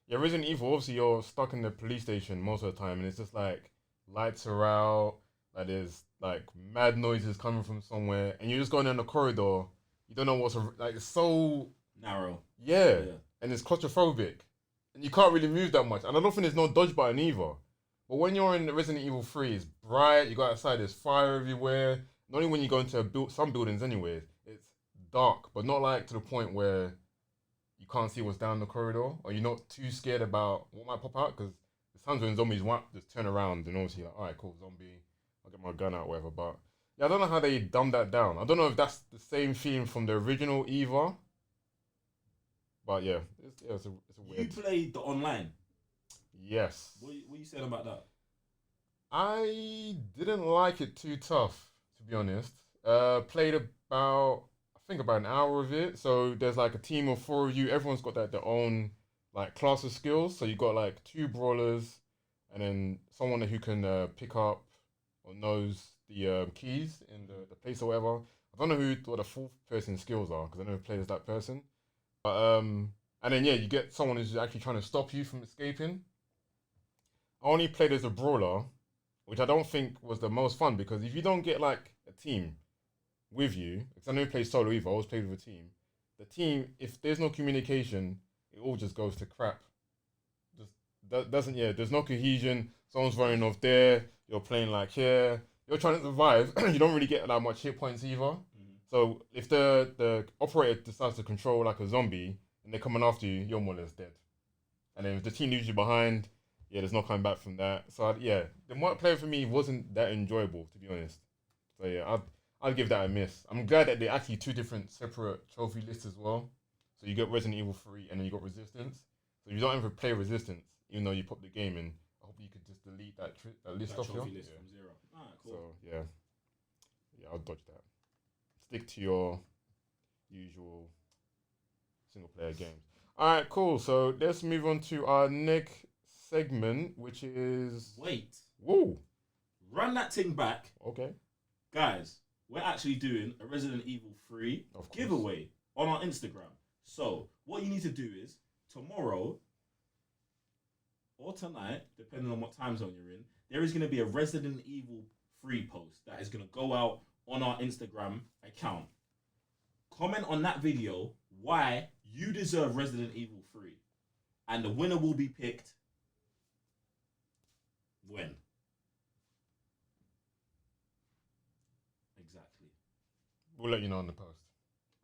yeah, Resident Evil, obviously you're stuck in the police station most of the time, and it's just like lights are out, like there's like mad noises coming from somewhere, and you're just going down the corridor. You don't know like it's so narrow. Yeah, and it's claustrophobic, and you can't really move that much. And I don't think there's no dodge button either. But when you're in Resident Evil 3, it's bright. You go outside, there's fire everywhere. Not only when you go into some buildings, anyway, it's dark, but not like to the point where you can't see what's down the corridor, or you're not too scared about what might pop out. Because there's times when zombies just turn around and obviously like, all right, cool, zombie, I'll get my gun out, whatever. But yeah, I don't know how they dumbed that down. I don't know if that's the same theme from the original Eva. But yeah, it's a weird. You played the online. Yes. What are you saying about that? I didn't like it too tough, to be honest. Played about an hour of it. So there's like a team of 4 of you. Everyone's got their own like class of skills. So you got like 2 brawlers, and then someone who can pick up or knows the keys in the place or whatever. I don't know what the 4th person skills are because I never played as that person. But and then yeah, you get someone who's actually trying to stop you from escaping. I only played as a brawler, which I don't think was the most fun, because if you don't get like a team with you, because I never played solo either, I always played with a team. The team, if there's no communication, it all just goes to crap. Just doesn't, there's no cohesion. Someone's running off there, you're playing like here, you're trying to survive. You don't really get that much hit points either. Mm-hmm. So if the operator decides to control like a zombie and they're coming after you, you're more or less dead. And then if the team leaves you behind, there's no coming back from that. So the multiplayer for me wasn't that enjoyable, to be honest. So yeah, I'd give that a miss. I'm glad that they're actually 2 different separate trophy lists as well. So you got Resident Evil 3 and then you got Resistance. So if you don't ever play Resistance, even though you pop the game in, I hope you could just delete that list off trophy list from 0. Alright, cool. So yeah, I'll dodge that. Stick to your usual single player games. Alright, cool. So let's move on to our next segment, which is... Wait. Whoa. Run that thing back. Okay. Guys, we're actually doing a Resident Evil 3 giveaway on our Instagram. So, what you need to do is, tomorrow or tonight, depending on what time zone you're in, there is going to be a Resident Evil 3 post that is going to go out on our Instagram account. Comment on that video why you deserve Resident Evil 3. And the winner will be picked when? Exactly. We'll let you know on the post.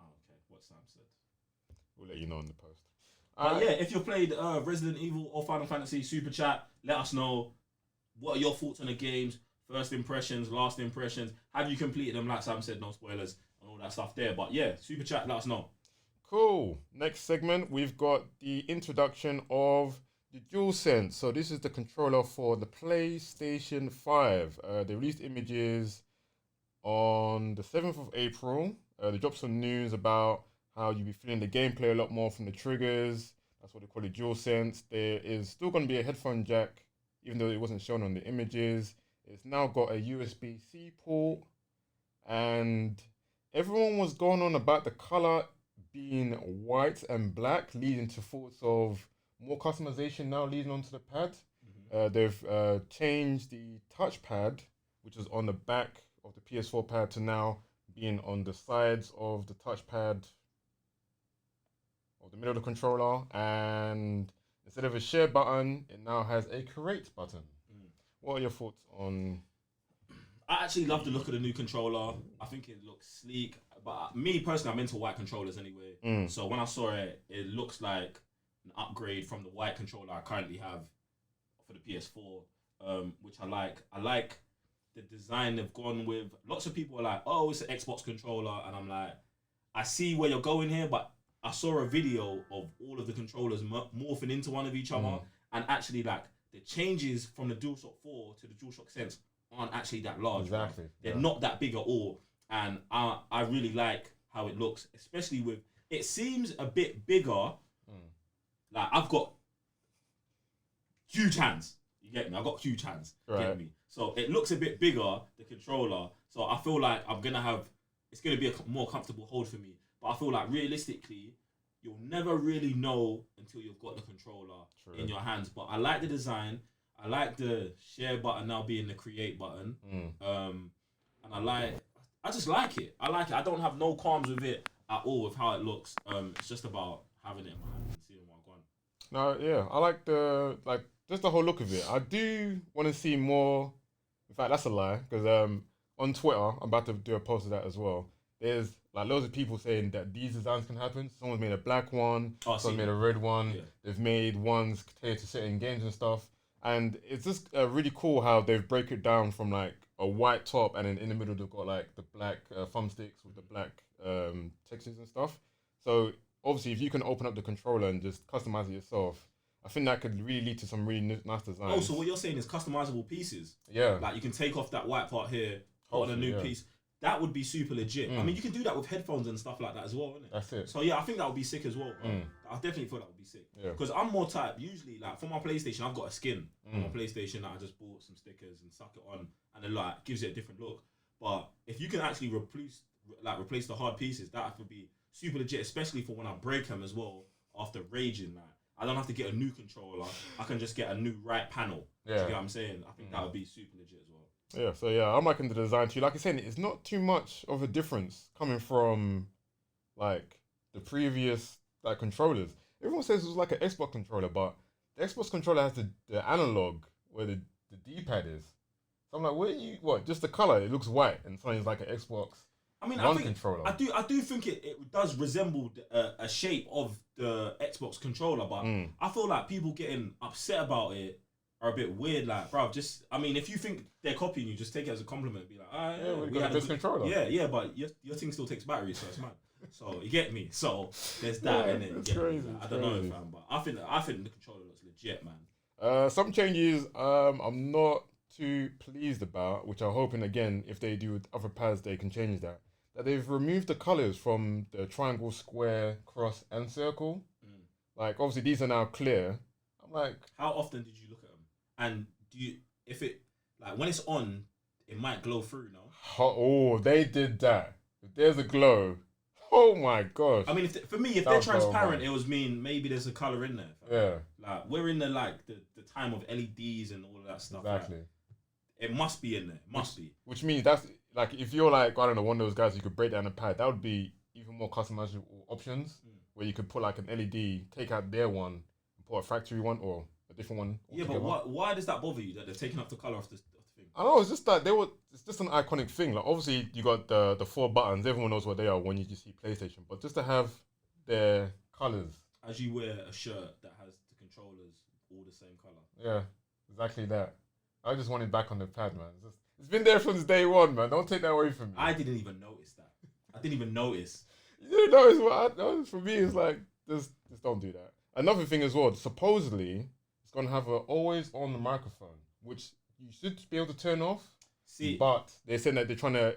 Oh, okay. What Sam said. We'll let you know on the post. But yeah, if you've played Resident Evil or Final Fantasy, super chat, let us know. What are your thoughts on the games? First impressions, last impressions. Have you completed them? Like Sam said, no spoilers and all that stuff there. But yeah, super chat, let us know. Cool. Next segment, we've got the introduction of the DualSense. So this is the controller for the PlayStation 5. They released images on the 7th of April. They dropped some news about how you'll be feeling the gameplay a lot more from the triggers. That's what they call it, DualSense. There is still going to be a headphone jack, even though it wasn't shown on the images. It's now got a USB-C port. And everyone was going on about the color being white and black, leading to thoughts of more customization now leading onto the pad. Mm-hmm. They've changed the touchpad, which was on the back of the PS4 pad, to now being on the sides of the touchpad of the middle of the controller. And instead of a share button, it now has a create button. What are your thoughts on... I actually love the look of the new controller. I think it looks sleek. But me personally, I'm into white controllers anyway. So when I saw it, it looks like an upgrade from the white controller I currently have for the PS4, which I like. I like the design they've gone with. Lots of people are like, oh, it's an Xbox controller. And I'm like, I see where you're going here, but I saw a video of all of the controllers morphing into one of each other. And actually, like, the changes from the DualShock 4 to the DualShock Sense aren't actually that large. Exactly. They're not that big at all. And I really like how it looks, especially with... It seems a bit bigger. Like, I've got huge hands. You get me? I got huge hands. You Right. get me? So it looks a bit bigger, the controller. So I feel like it's gonna be a more comfortable hold for me. But I feel like realistically, you'll never really know until you've got the controller in your hands. But I like the design. I like the share button now being the create button. And I just like it. I like it. I don't have no qualms with it at all with how it looks. It's just about having it in my hand and seeing what I'm going. No, yeah, I like just the whole look of it. I do want to see more. In fact, that's a lie because on Twitter, I'm about to do a post of that as well. There's like loads of people saying that these designs can happen. Someone's made a black one, someone's made a red one. Yeah. They've made ones tailored to certain games and stuff. And it's just really cool how they've break it down from like a white top and then in the middle they've got like the black thumbsticks with the black textures and stuff. So obviously if you can open up the controller and just customize it yourself, I think that could really lead to some really nice designs. Oh, so what you're saying is customizable pieces? Yeah. Like you can take off that white part here, put on a new piece. That would be super legit. I mean, you can do that with headphones and stuff like that as well, isn't it? That's it. So yeah, I think that would be sick as well. I definitely thought that would be sick. Yeah. Because I'm more type, usually, like for my PlayStation, I've got a skin on my PlayStation that I just bought some stickers and suck it on, and it like gives it a different look. But if you can actually replace the hard pieces, that would be super legit, especially for when I break them as well after raging. Like I don't have to get a new controller. I can just get a new right panel. Yeah. You get what I'm saying? I think that would be super legit as well. Yeah, so yeah, I'm liking the design too. Like I said, it's not too much of a difference coming from like the previous like controllers. Everyone says it was like an Xbox controller, but the Xbox controller has the analog where the D-pad is. So I'm like, what? Just the color? It looks white, and something's like an Xbox. I mean, I think controller. I do think it does resemble a shape of the Xbox controller, but I feel like people getting upset about it are a bit weird, like, bro. Just, I mean, if you think they're copying you, just take it as a compliment. And be like, we got this controller. Yeah, but your thing still takes batteries, so it's mad. So you get me. So there's that in it. It's crazy. I don't know, fam, but I think the controller looks legit, man. Some changes I'm not too pleased about, which I'm hoping again if they do with other pads they can change that. That they've removed the colors from the triangle, square, cross, and circle. Like obviously these are now clear. I'm like, how often did you look at them? And if it like when it's on, it might glow through, no? Oh, they did that. If there's a glow, oh my gosh. I mean, if they're transparent, it was mean maybe there's a color in there. Yeah. Like we're in the time of LEDs and all of that stuff. Exactly. Like, it must be in there. Must be. Which means that's like if you're like I don't know one of those guys who could break down a pad, that would be even more customizable options where you could put like an LED, take out their one, and put a factory one or a different one. Yeah, but why does that bother you that they're taking up the color of the thing? I don't know. It's just that it's just an iconic thing. Like obviously you got the 4 buttons. Everyone knows what they are when you just see PlayStation. But just to have their colors. As you wear a shirt that has the controllers all the same color. Yeah, exactly that. I just want it back on the pad, man. It's been there since day one, man. Don't take that away from me. I didn't even notice that. I didn't even notice. You didn't notice what I noticed? For me, it's like just don't do that. Another thing as well. Supposedly, it's gonna have an always-on microphone, which you should be able to turn off. See, but they said that they're trying to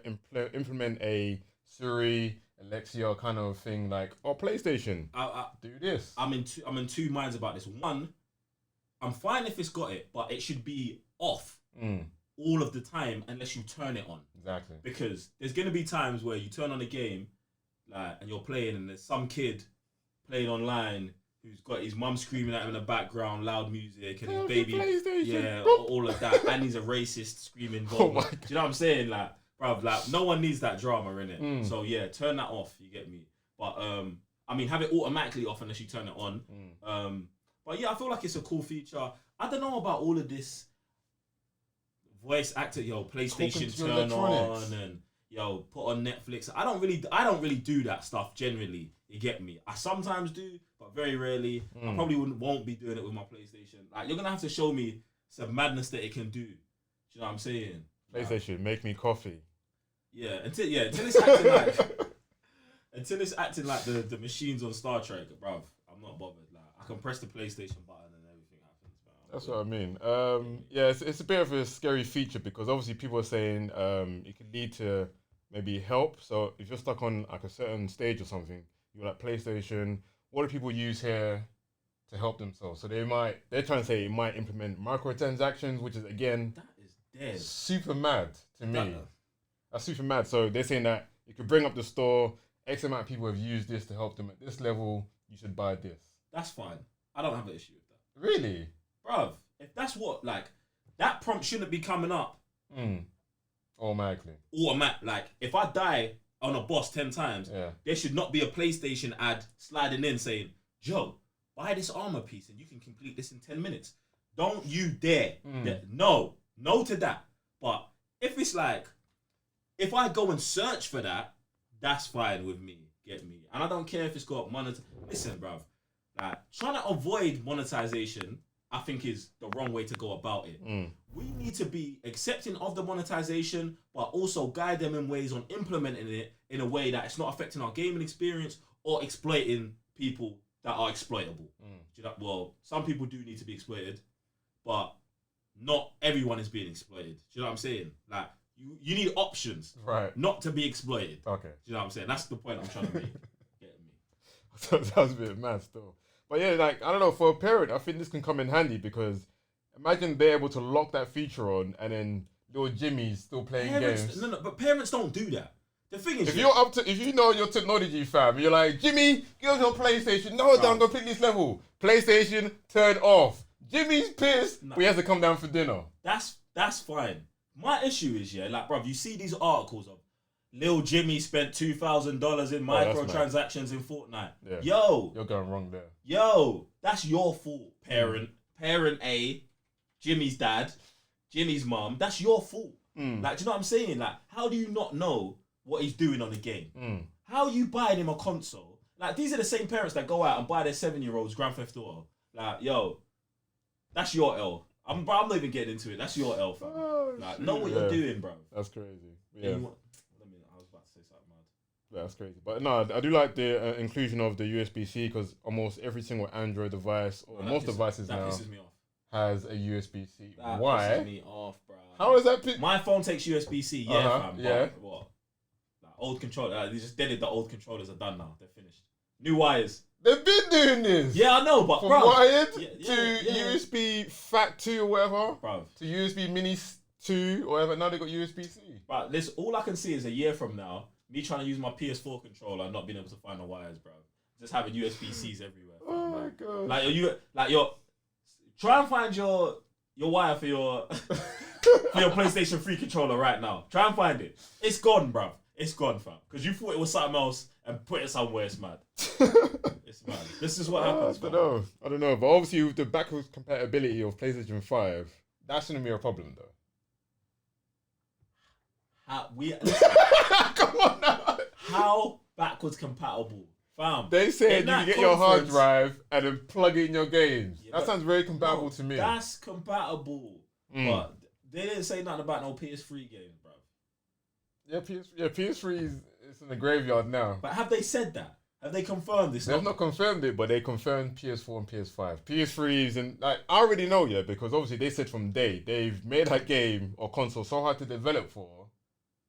implement a Siri, Alexia kind of thing, like PlayStation. Do this. I'm in two minds about this. One, I'm fine if it's got it, but it should be off all of the time unless you turn it on. Exactly. Because there's gonna be times where you turn on a game, like, and you're playing, and there's some kid playing online who's got his mum screaming at him in the background, loud music, and his baby, all of that, and he's a racist screaming. Do you know what I'm saying? Like, bruv, like no one needs that drama in it. So yeah, turn that off. You get me? But I mean, have it automatically off unless you turn it on. But yeah, I feel like it's a cool feature. I don't know about all of this voice actor, PlayStation turn on and put on Netflix. I don't really do that stuff generally. You get me? I sometimes do, but very rarely. I probably won't be doing it with my PlayStation. Like you're gonna have to show me some madness that it can do. Do you know what I'm saying? PlayStation, make me coffee. Yeah, until it's acting like acting like the machines on Star Trek, bruv. I'm not bothered. Like I can press the PlayStation button and everything happens. That's what I mean. Yeah, it's a bit of a scary feature because obviously people are saying it could lead to maybe help. So if you're stuck on like a certain stage or something, you're like PlayStation. What do people use here to help themselves. So they're trying to say it might implement microtransactions, which is again That is dead. super mad to me. That's super mad. So they're saying that you could bring up the store. X amount of people have used this to help them at this level. You should buy this. That's fine. I don't have an issue with that. Really? Bruv, if that's what, like, that prompt shouldn't be coming up. Automatically. Like, if I die on a boss 10 times, there should not be a PlayStation ad sliding in saying, Joe, buy this armor piece and you can complete this in 10 minutes. Don't you dare. No to that. But if it's like, if I go and search for that, that's fine with me. Get me. And I don't care if it's got Listen, bruv. Like, trying to avoid monetization, I think, is the wrong way to go about it. We need to be accepting of the monetization, but also guide them in ways on implementing it in a way that it's not affecting our gaming experience or exploiting people that are exploitable. Well, some people do need to be exploited, but not everyone is being exploited. Do you know what I'm saying? Like, you need options, right? Not to be exploited. Okay. Do you know what I'm saying? That's the point I'm trying to make. Get me? So that was a bit mad still. But yeah, like, I don't know, for a parent, I think this can come in handy because imagine they're able to lock that feature on and then little Jimmy's still playing games. No, but parents don't do that. The thing is, if you know your technology, fam, you're like, Jimmy, give us your PlayStation. No, I'm gonna pick this level. PlayStation, turn off. Jimmy's pissed, but he has to come down for dinner. That's fine. My issue is, like, bruv, you see these articles of Lil Jimmy spent $2,000 in microtransactions in Fortnite. Yeah. Yo, you're going wrong there. Yo, that's your fault, parent. Parent A, Jimmy's dad, Jimmy's mum. That's your fault. Like, do you know what I'm saying? Like, how do you not know what he's doing on the game? How are you buying him a console? Like, these are the same parents that go out and buy their 7-year-olds Grand Theft Auto. Like, yo, that's your L. I'm not even getting into it. That's your L, fam. Like, know what you're doing, bro. That's crazy. Yeah. I was about to say something mad. That's crazy. But no, I do like the inclusion of the USB-C because almost every single Android device, or most devices now, pisses me off. Has a USB-C. That Why? pisses me off, bro. How is that? My phone takes USB-C, fam. Yeah. But what? Like, old controller. They just did it. The old controllers are done now. They're finished. New wires. They've been doing this. Yeah, I know, but from bro, wired to USB Fat 2 or whatever, bro, to USB Mini 2 or whatever. Now they got USB-C. But this, all I can see is a year from now, me trying to use my PS4 controller and not being able to find the wires, bro. Just having USB-Cs everywhere. Oh my god! Like you're try and find your wire for your for your PlayStation 3 controller right now. Try and find it. It's gone, bro. It's gone, fam. Because you thought it was something else and put it somewhere. It's mad. It's mad. This is what happens. I don't know. But obviously, with the backwards compatibility of PlayStation 5, that shouldn't be a problem, though. Come on now. How backwards compatible, fam? They said you can get your hard drive and then plug it in your games. Yeah, that sounds very compatible to me. That's compatible, but they didn't say nothing about no PS3 games, bro. Yeah, PS3 is in the graveyard now. But have they said that? Have they confirmed this? They've not confirmed it, but they confirmed PS4 and PS5. PS3s, and like, I already know, because obviously they said from day they've made that game or console so hard to develop for.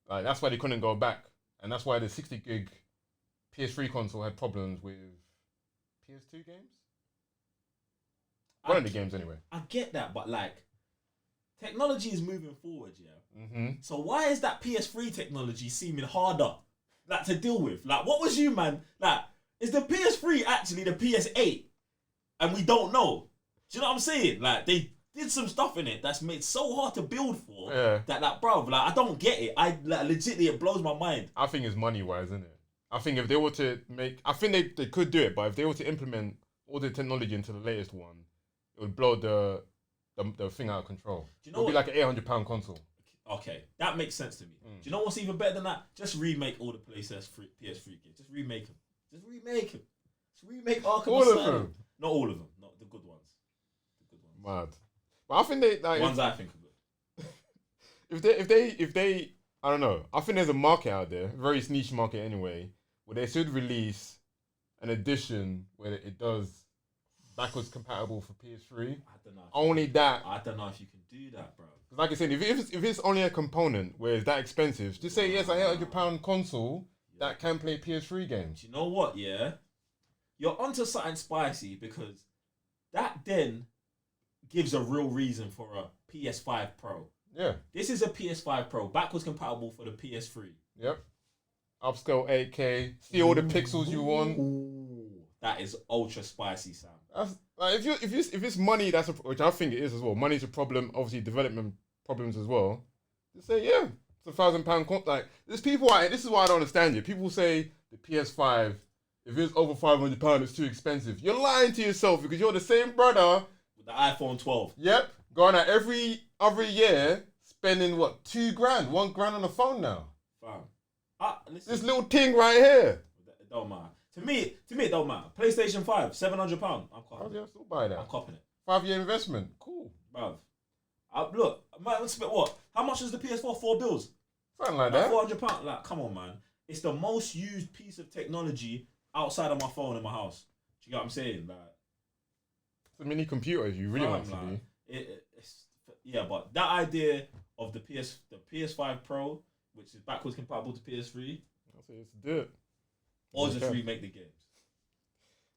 Like, that's why they couldn't go back, and that's why the 60 gig PS3 console had problems with PS2 games. One of the games, anyway. I get that, but like, technology is moving forward, Mm-hmm. So why is that PS3 technology seeming harder, like, to deal with? Like, what was you, man? Like, is the PS3 actually the PS8, and we don't know? Do you know what I'm saying? Like, they did some stuff in it that's made so hard to build for that, like, bro, like, I don't get it. Legitimately, it blows my mind. I think it's money wise, isn't it? I think if they were to I think they could do it, but if they were to implement all the technology into the latest one, it would blow the thing out of control. Do you know it would be like an £800 console. Okay, that makes sense to me. Do you know what's even better than that? Just remake all the PS3 games. Just remake them. Just remake Arkham all Asylum. of them. Not all of them. Not the good ones. Mad. But I think they like ones I think are good. if they I don't know. I think there's a market out there, a very niche market anyway, where they should release an edition where it does backwards compatible for PS3. I don't know. Only that. I don't know if you can do that, bro. Like I said, if it's only a component where it's that expensive, just say yes, a £800 console that can play PS3 games. Do you know what? Yeah, you're onto something spicy because that then gives a real reason for a PS5 Pro. Yeah. This is a PS5 Pro, backwards compatible for the PS3. Yep. Upscale 8K. See all the pixels you want. Ooh, that is ultra spicy, Sam. That's, like, if it's money, which I think it is as well. Money's a problem. Obviously, development problems as well. Just say yeah, it's £1,000. Like there's people. This is why I don't understand you. People say the PS5, if it's over £500, it's too expensive. You're lying to yourself because you're the same brother with the iPhone 12. Yep, going out every other year, spending what $2,000, $1,000 on a phone now. Fam, this little thing right here. It don't matter. To me, it don't matter. PlayStation 5, £700. I'm copping. I'll still buy that. I'm copping it. 5-year investment. Cool. Bruv. Look, man, what? How much is the PS4? £4? Something like that. £400. Like, come on, man. It's the most used piece of technology outside of my phone in my house. Do you get what I'm saying? Like, it's a mini computer if you really want to be. Yeah, but that idea of the PS5 Pro, which is backwards compatible to PS3, I'll say it's dirt. Or just remake the games.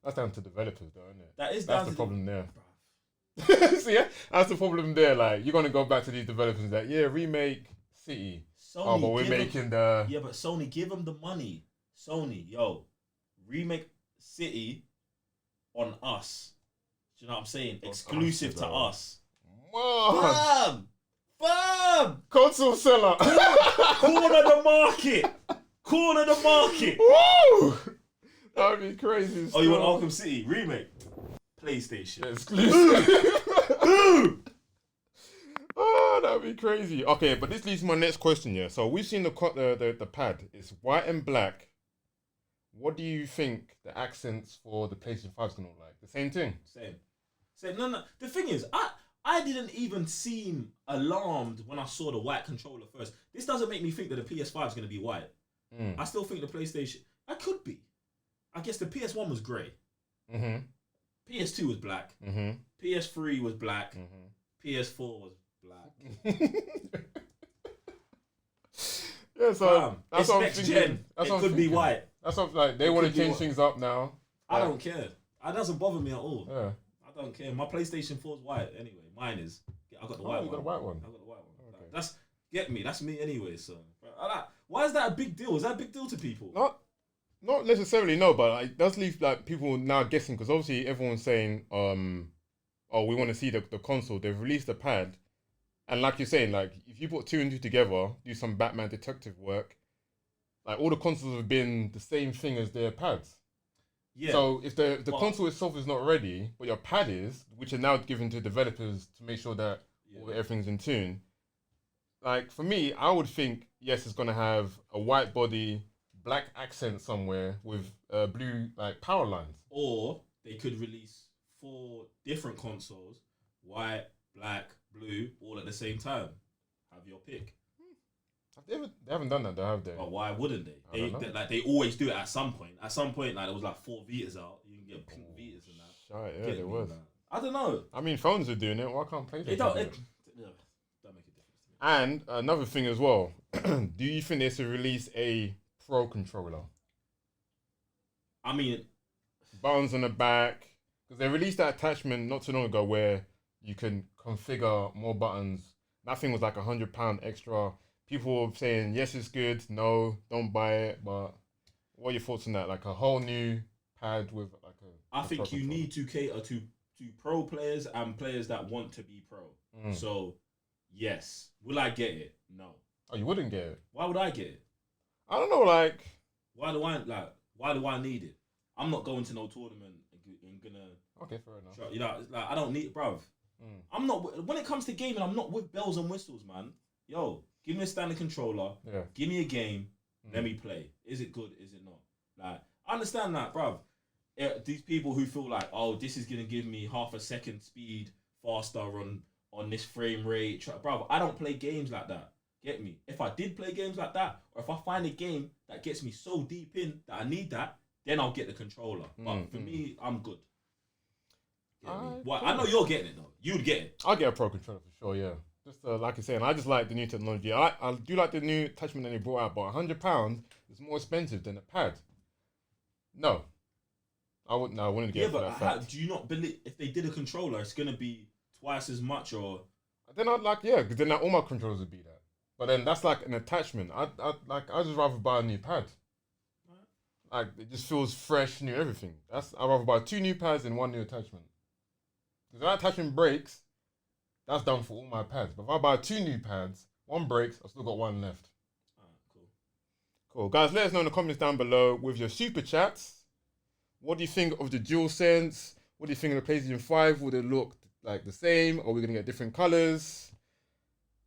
That's down to developers, though, isn't it? That's the problem there. See, yeah, that's the problem there. Like, you're gonna go back to these developers and like, yeah, remake City. Sony, but we're making the. Yeah, but Sony, give them the money. Sony, yo, remake City on us. Do you know what I'm saying? Exclusive to us. Man. Bam! Console seller. Corner the market. Corner the market. Woo! That would be crazy. Oh, you want Arkham City remake? PlayStation exclusive. Oh, that would be crazy. Okay, but this leads to my next question. Yeah, so we've seen the pad. It's white and black. What do you think the accents for the PlayStation 5 is gonna look like? The same thing. Same. No. The thing is, I didn't even seem alarmed when I saw the white controller first. This doesn't make me think that the PS5 is gonna be white. I still think the PlayStation. I could be. I guess the PS1 was grey. Mm-hmm. PS2 was black. Mm-hmm. PS3 was black. Mm-hmm. PS4 was black. Yeah, so that's what I'm next thinking. gen. It could be white. That's what like they want to change things up now. I don't care. That doesn't bother me at all. Yeah. I don't care. My PlayStation 4 is white anyway. Mine is. I got the white one. You got the white one. I got the white one. Okay. That's get me. That's me anyway. So why is that a big deal? Is that a big deal to people? Not necessarily, no, but it does leave like people now guessing because obviously everyone's saying, oh, we want to see the console. They've released the pad, and like you're saying, like if you put two and two together, do some Batman detective work, like all the consoles have been the same thing as their pads. Yeah. So if the console itself is not ready, but your pad is, which are now given to developers to make sure that everything's in tune. Like for me, I would think yes, it's gonna have a white body, black accent somewhere with blue like power lines. Or they could release 4 different consoles, white, black, blue, all at the same time. Have your pick. They haven't done that though, have they? But why wouldn't they? They always do it at some point. At some point, like there was like 4 Vitas out. You can get pink Vitas and that. Right, yeah, there was. I don't know. I mean, phones are doing it. Why can't PlayStation? Don't make a difference to me. And another thing as well. Do you think they should release a Pro controller? I mean, buttons on the back, because they released that attachment not too long ago where you can configure more buttons. That thing was like £100 extra. People were saying yes, it's good. No, don't buy it. But what are your thoughts on that? Like a whole new pad with like a. I think you need to cater to pro players and players that want to be pro. So, yes, will I get it? No. Oh, you wouldn't get it? Why would I get it? I don't know. Like, why do I need it? I'm not going to no tournament and gonna. Okay, fair enough. Try, you know, like I don't need, bruv. I'm not. When it comes to gaming, I'm not with bells and whistles, man. Yo, give me a standard controller. Yeah. Give me a game. Let me play. Is it good? Is it not? Like, I understand that, bruv. These people who feel like, oh, this is gonna give me half a second speed faster on this frame rate, bruv. I don't play games like that. Get me? If I did play games like that, or if I find a game that gets me so deep in that I need that, then I'll get the controller. But for me, I'm good. Well, I know you're getting it though. You'd get it. I'll get a Pro controller for sure. Yeah. Just like I say, and I just like the new technology. I do like the new attachment that they brought out, but £100 is more expensive than a pad. No, I wouldn't get Yeah, it for but that fact. do you not believe if they did a controller, it's gonna be twice as much or? Then I'd like, yeah, because then all my controllers would be that. But then that's like an attachment. I'd just rather buy a new pad. Like it just feels fresh, new everything. I'd rather buy 2 new pads and 1 new attachment. Because if that attachment breaks, that's done for all my pads. But if I buy 2 new pads, 1 breaks, I've still got 1 left. Alright, cool. Cool. Guys, let us know in the comments down below with your super chats. What do you think of the DualSense? What do you think of the PlayStation 5? Would it look like the same? Or are we going to get different colours?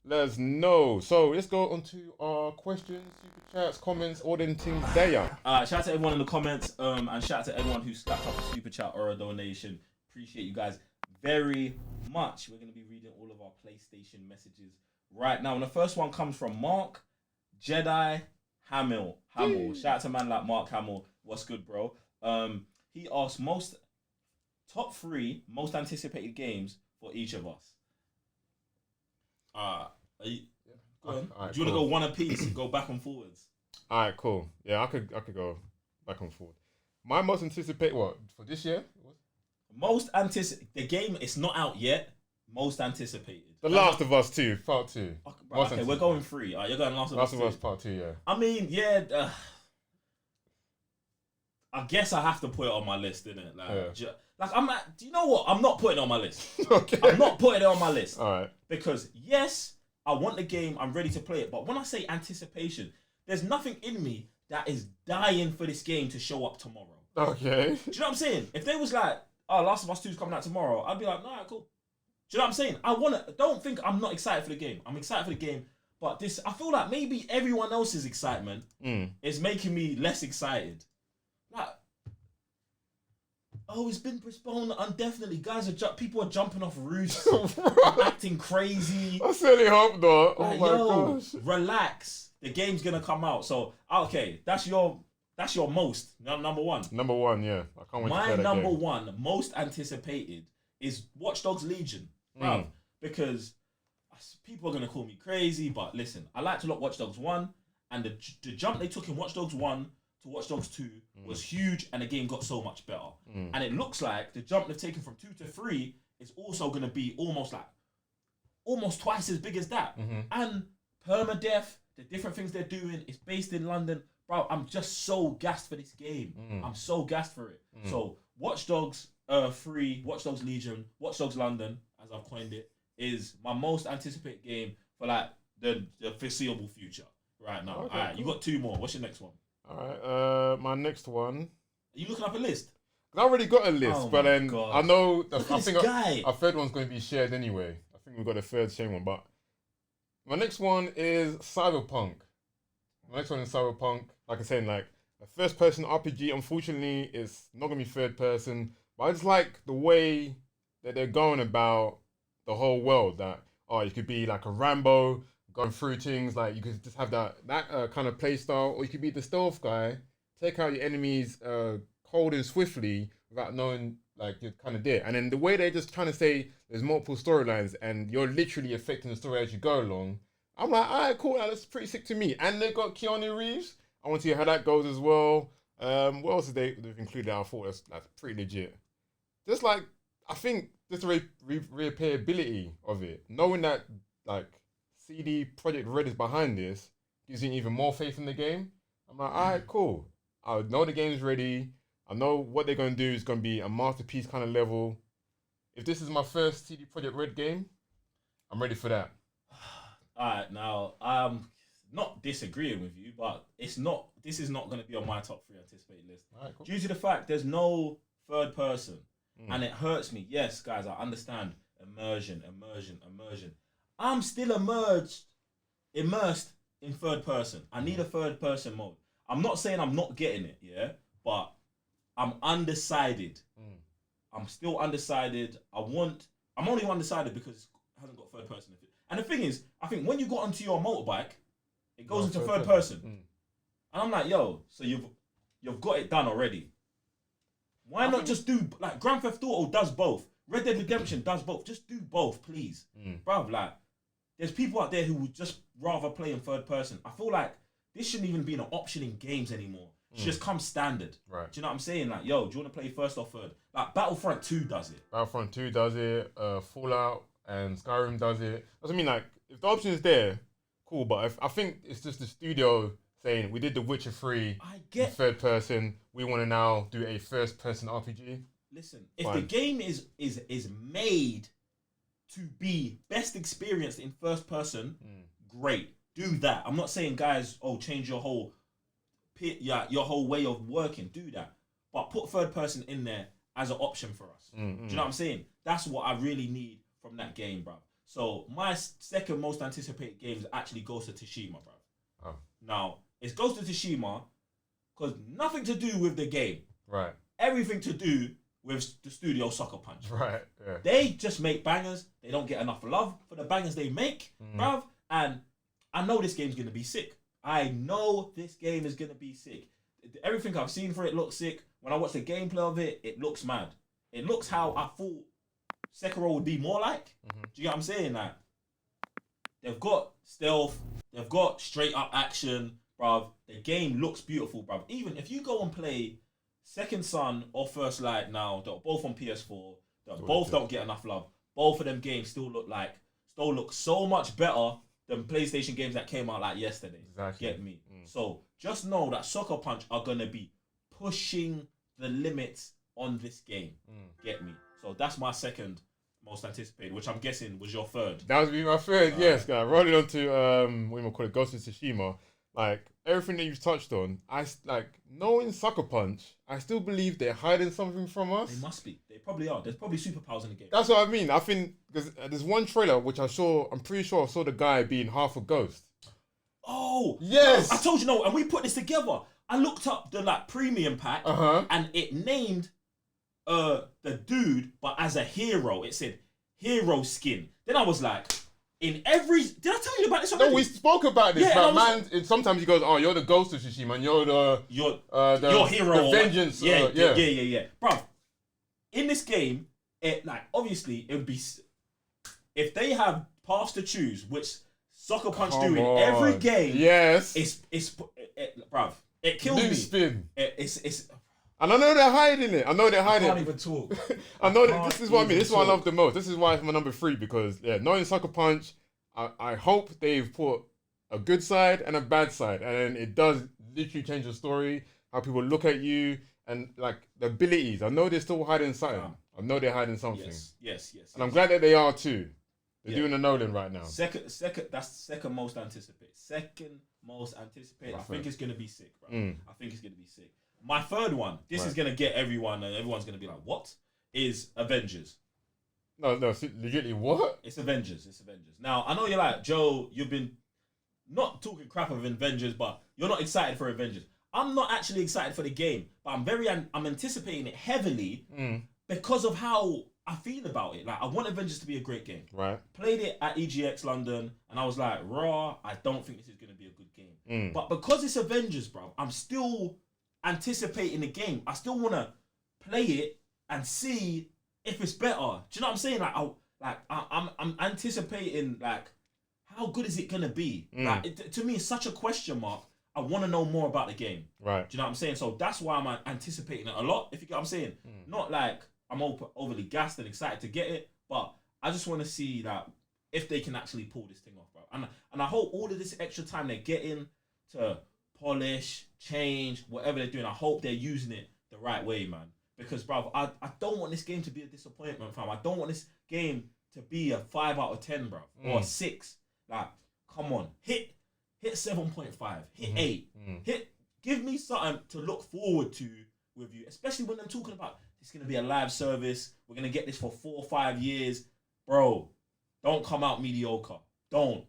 Let us know. So let's go on to our questions, super chats, comments, all them things there. Shout out to everyone in the comments, and shout out to everyone who slapped up a super chat or a donation. Appreciate you guys very much. We're going to be reading all of our PlayStation messages right now. And the first one comes from Mark Jedi Hamill. Shout out to man like Mark Hamill. What's good, bro? He asked top 3 most anticipated games for each of us. Go on. Right, do you want to go one apiece and go back and forwards? Alright, cool. Yeah, I could go back and forward. My most anticipated for this year? The game is not out yet. Most anticipated. The Last of Us 2, Part 2. Okay, we're going 3. You're going Last of Us Part 2, yeah. I mean, yeah. I guess I have to put it on my list, innit? Do you know what? I'm not putting it on my list. Okay. I'm not putting it on my list. All right. Because yes, I want the game. I'm ready to play it. But when I say anticipation, there's nothing in me that is dying for this game to show up tomorrow. Okay. Do you know what I'm saying? If they was like, oh, Last of Us 2 is coming out tomorrow, I'd be like, nah, cool. Do you know what I'm saying? Don't think I'm not excited for the game. I'm excited for the game. But I feel like maybe everyone else's excitement is making me less excited. Like, oh, it's been postponed indefinitely. People are jumping off roofs, acting crazy. I certainly hope not. Oh my gosh. Relax. The game's gonna come out. So okay, that's your most number one. Number 1, yeah. I can't wait to play that game. My number 1 most anticipated is Watch Dogs Legion, bruv, because people are gonna call me crazy, but listen, I like to look Watch Dogs 1, and the jump they took in Watch Dogs 1 to Watch Dogs 2 was huge, and the game got so much better. And it looks like the jump they've taken from 2 to 3 is also going to be almost twice as big as that. And permadeath, the different things they're doing, it's based in London. Bro, I'm just so gassed for this game. I'm so gassed for it. So Watch Dogs 3, Watch Dogs Legion, Watch Dogs London, as I've coined it, is my most anticipated game for like the foreseeable future right now. Okay, all right, cool. You got 2 more. What's your next one? All right, my next one. Are you looking up a list? I already got a list, but then God. I know I think our third one's going to be shared anyway. I think we've got a third shared one, but my next one is Cyberpunk. Like I said, like a first-person RPG. Unfortunately, it's not going to be third-person, but I just like the way that they're going about the whole world. That you could be like a Rambo, going through things, like you could just have that kind of play style, or you could be the stealth guy, take out your enemies cold and swiftly without knowing like you're kind of there. And then the way they're just trying to say there's multiple storylines and you're literally affecting the story as you go along, I'm like, all right, cool, that's pretty sick to me. And they got Keanu Reeves. I want to see how that goes as well. What else have they've included? I thought that's pretty legit. Just like, I think just the replayability of it, knowing that like CD Projekt Red is behind this, gives you even more faith in the game. I'm like, all right, cool. I know the game's ready. I know what they're going to do is going to be a masterpiece kind of level. If this is my first CD Projekt Red game, I'm ready for that. Alright, now I'm not disagreeing with you, but this is not going to be on my top 3 anticipated list. Right, cool. Due to the fact there's no third person. And it hurts me. Yes, guys, I understand immersion. I'm still immersed in third person. I need a third person mode. I'm not saying I'm not getting it, yeah, but I'm undecided. I'm still undecided. I'm only undecided because it hasn't got third person. And the thing is, I think when you got onto your motorbike, it goes into third person. And I'm like, yo, so you've got it done already. Why not just do, like, Grand Theft Auto does both. Red Dead Redemption does both. Just do both, please. Bruv, like, there's people out there who would just rather play in third person. I feel like this shouldn't even be an option in games anymore. She just comes standard. Right. Do you know what I'm saying? Like, yo, do you want to play first or third? Like, Battlefront 2 does it. Battlefront 2 does it. Fallout and Skyrim does it. Doesn't mean like if the option is there, cool. But I think it's just the studio saying we did The Witcher 3 in third person. We want to now do a first person RPG. Listen, if the game is made to be best experienced in first person, great. Do that. I'm not saying, guys, change your whole way of working. Do that. But put third person in there as an option for us. Do you know what I'm saying? That's what I really need from that game, bro. So my second most anticipated game is actually Ghost of Tsushima, bro. Oh. Now, it's Ghost of Tsushima because nothing to do with the game. Right. Everything to do with the studio Sucker Punch. Right, yeah. They just make bangers. They don't get enough love for the bangers they make, bruv. And I know this game's going to be sick. I know this game is going to be sick. Everything I've seen for it looks sick. When I watch the gameplay of it, it looks mad. It looks how I thought Sekiro would be more like. Do you get what I'm saying? Like, they've got stealth. They've got straight up action, bruv. The game looks beautiful, bruv. Even if you go and play Second Son or First Light now, they're both on PS4, that both don't get enough love. Both of them games still look so much better than PlayStation games that came out like yesterday. Exactly. Get me? So just know that Sucker Punch are gonna be pushing the limits on this game. Get me? So that's my second most anticipated, which I'm guessing was your third. That would be my third, yes, guy. Rolling on to what do you call it, Ghost of Tsushima. Like everything that you've touched on, knowing Sucker Punch, I still believe they're hiding something from us. They must be. They probably are. There's probably superpowers in the game. That's what I mean. I think because there's one trailer which I'm pretty sure I saw the guy being half a ghost. Oh yes! I told you and we put this together. I looked up the premium pack, and it named the dude, but as a hero, it said hero skin. Then I was like, did I tell you about this already? No, we spoke about this. But sometimes he goes, "Oh, you're the ghost of Tsushima, and you're the hero, the vengeance." Yeah. Bro, in this game, obviously it would be if they have paths to choose, which Sucker Punch do in every game. Yes, bruv, it kills me. Spin. It's. And I know they're hiding it. I can't even talk. I know this is what I mean. This is what I love the most. This is why it's my number 3 because knowing Sucker Punch, I hope they've put a good side and a bad side, and it does literally change the story, how people look at you, and like the abilities. I know they're still hiding something. I know they're hiding something. Yes. And I'm glad that they are too. They're doing a Nolan right now. That's second most anticipated. I think it's gonna be sick, bro. I think it's gonna be sick. My third one, this is gonna get everyone, and everyone's gonna be like, "What?" Is Avengers? No, legitimately, what? It's Avengers. Now I know you're like, Joe, you've been not talking crap of Avengers, but you're not excited for Avengers. I'm not actually excited for the game, but I'm anticipating it heavily because of how I feel about it. Like, I want Avengers to be a great game. Right. Played it at EGX London, and I was like, raw, I don't think this is going to be a good game. But because it's Avengers, bro, I'm still anticipating the game. I still want to play it and see if it's better. Do you know what I'm saying? I'm anticipating, how good is it going to be? To me, it's such a question mark. I want to know more about the game. Right. Do you know what I'm saying? So that's why I'm anticipating it a lot, if you get what I'm saying. Not like I'm overly gassed and excited to get it, but I just want to see that if they can actually pull this thing off, bro. And I hope all of this extra time they're getting to polish, change, whatever they're doing, I hope they're using it the right way, man. Because, bro, I don't want this game to be a disappointment, fam. I don't want this game to be a 5 out of 10, bro, or a 6. Like, come on, hit 7.5, hit 8, give me something to look forward to with you, especially when I'm talking about it's gonna be a live service. We're gonna get this for 4 or 5 years, bro. Don't come out mediocre. Don't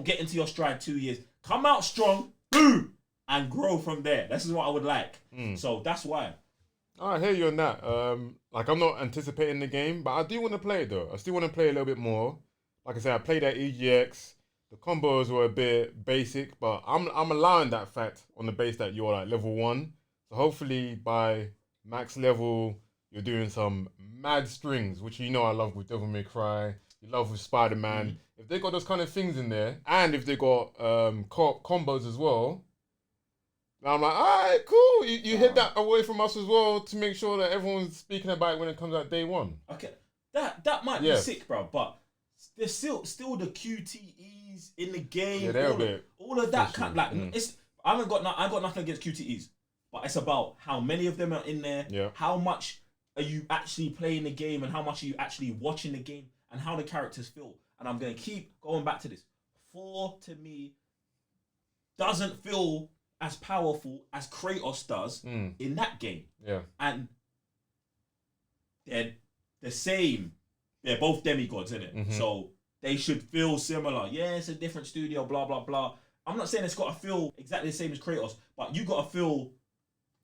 get into your stride 2 years. Come out strong, boom, and grow from there. This is what I would like. So that's why. I hear you on that. I'm not anticipating the game, but I do want to play it though. I still want to play a little bit more. Like I said, I played at EGX. The combos were a bit basic, but I'm allowing that fact on the base that you're like level 1. So hopefully by max level, you're doing some mad strings, which you know I love with Devil May Cry. You love with Spider-Man. If they got those kind of things in there, and if they got combos as well, And I'm like, all right, cool. You hid that away from us as well to make sure that everyone's speaking about it when it comes out day one. Okay, that might be sick, bro. But there's still the QTEs in the game. Yeah, they're a bit. All of that kind it's. I got nothing against QTEs, but it's about how many of them are in there. Yeah. How much are you actually playing the game, and how much are you actually watching the game, and how the characters feel. And I'm gonna keep going back to this. 4 to me doesn't feel as powerful as Kratos does in that game. Yeah. And they're the same. They're both demigods, innit? Mm-hmm. So they should feel similar. Yeah, it's a different studio, blah, blah, blah. I'm not saying it's got to feel exactly the same as Kratos, but you got to feel...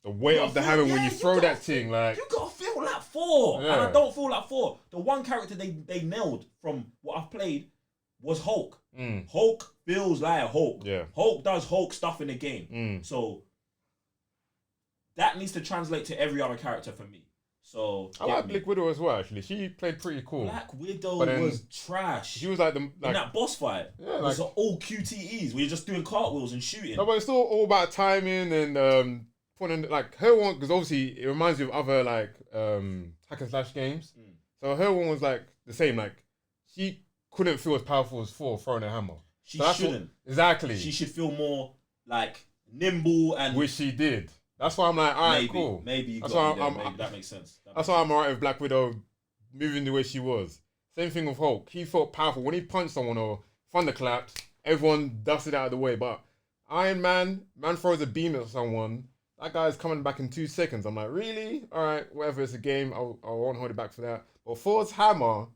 The weight of the hammer when you throw that thing, like... You got to feel like 4. Yeah. And I don't feel like 4. The one character they nailed from what I've played was Hulk. Hulk feels like Hulk. Yeah. Hulk does Hulk stuff in the game. So that needs to translate to every other character for me. So I like Black Widow as well, actually. She played pretty cool. Black Widow was trash. She was like in that boss fight. Yeah, it was all QTEs where you're just doing cartwheels and shooting. No, but it's still all about timing and putting like her one, because obviously it reminds you of other like hack and slash games. So her one was like the same. Like she couldn't feel as powerful as 4 throwing a hammer. She shouldn't. Exactly. She should feel more like nimble and... Which she did. That's why I'm like, all right, cool. Maybe maybe that makes sense. That's why I'm alright with Black Widow moving the way she was. Same thing with Hulk. He felt powerful. When he punched someone or thunderclapped, everyone dusted out of the way. But Iron Man throws a beam at someone, that guy's coming back in 2 seconds. I'm like, really? Alright, whatever, it's a game. I won't hold it back for that. But Thor's hammer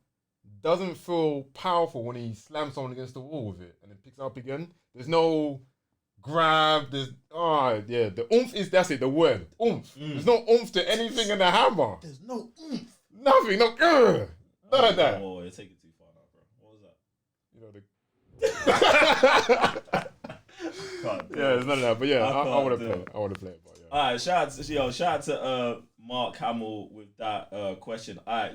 doesn't feel powerful when he slams someone against the wall with it and it picks it up again. There's no grab, the oomph is, that's it, the word, oomph. There's no oomph to anything in the hammer. There's no oomph. Nothing, none of that. Oh, you're taking it too far now, bro. What was that? There's none of that, but yeah, I want to play it. But yeah. Alright, shout out to Mark Hamill with that question. Alright,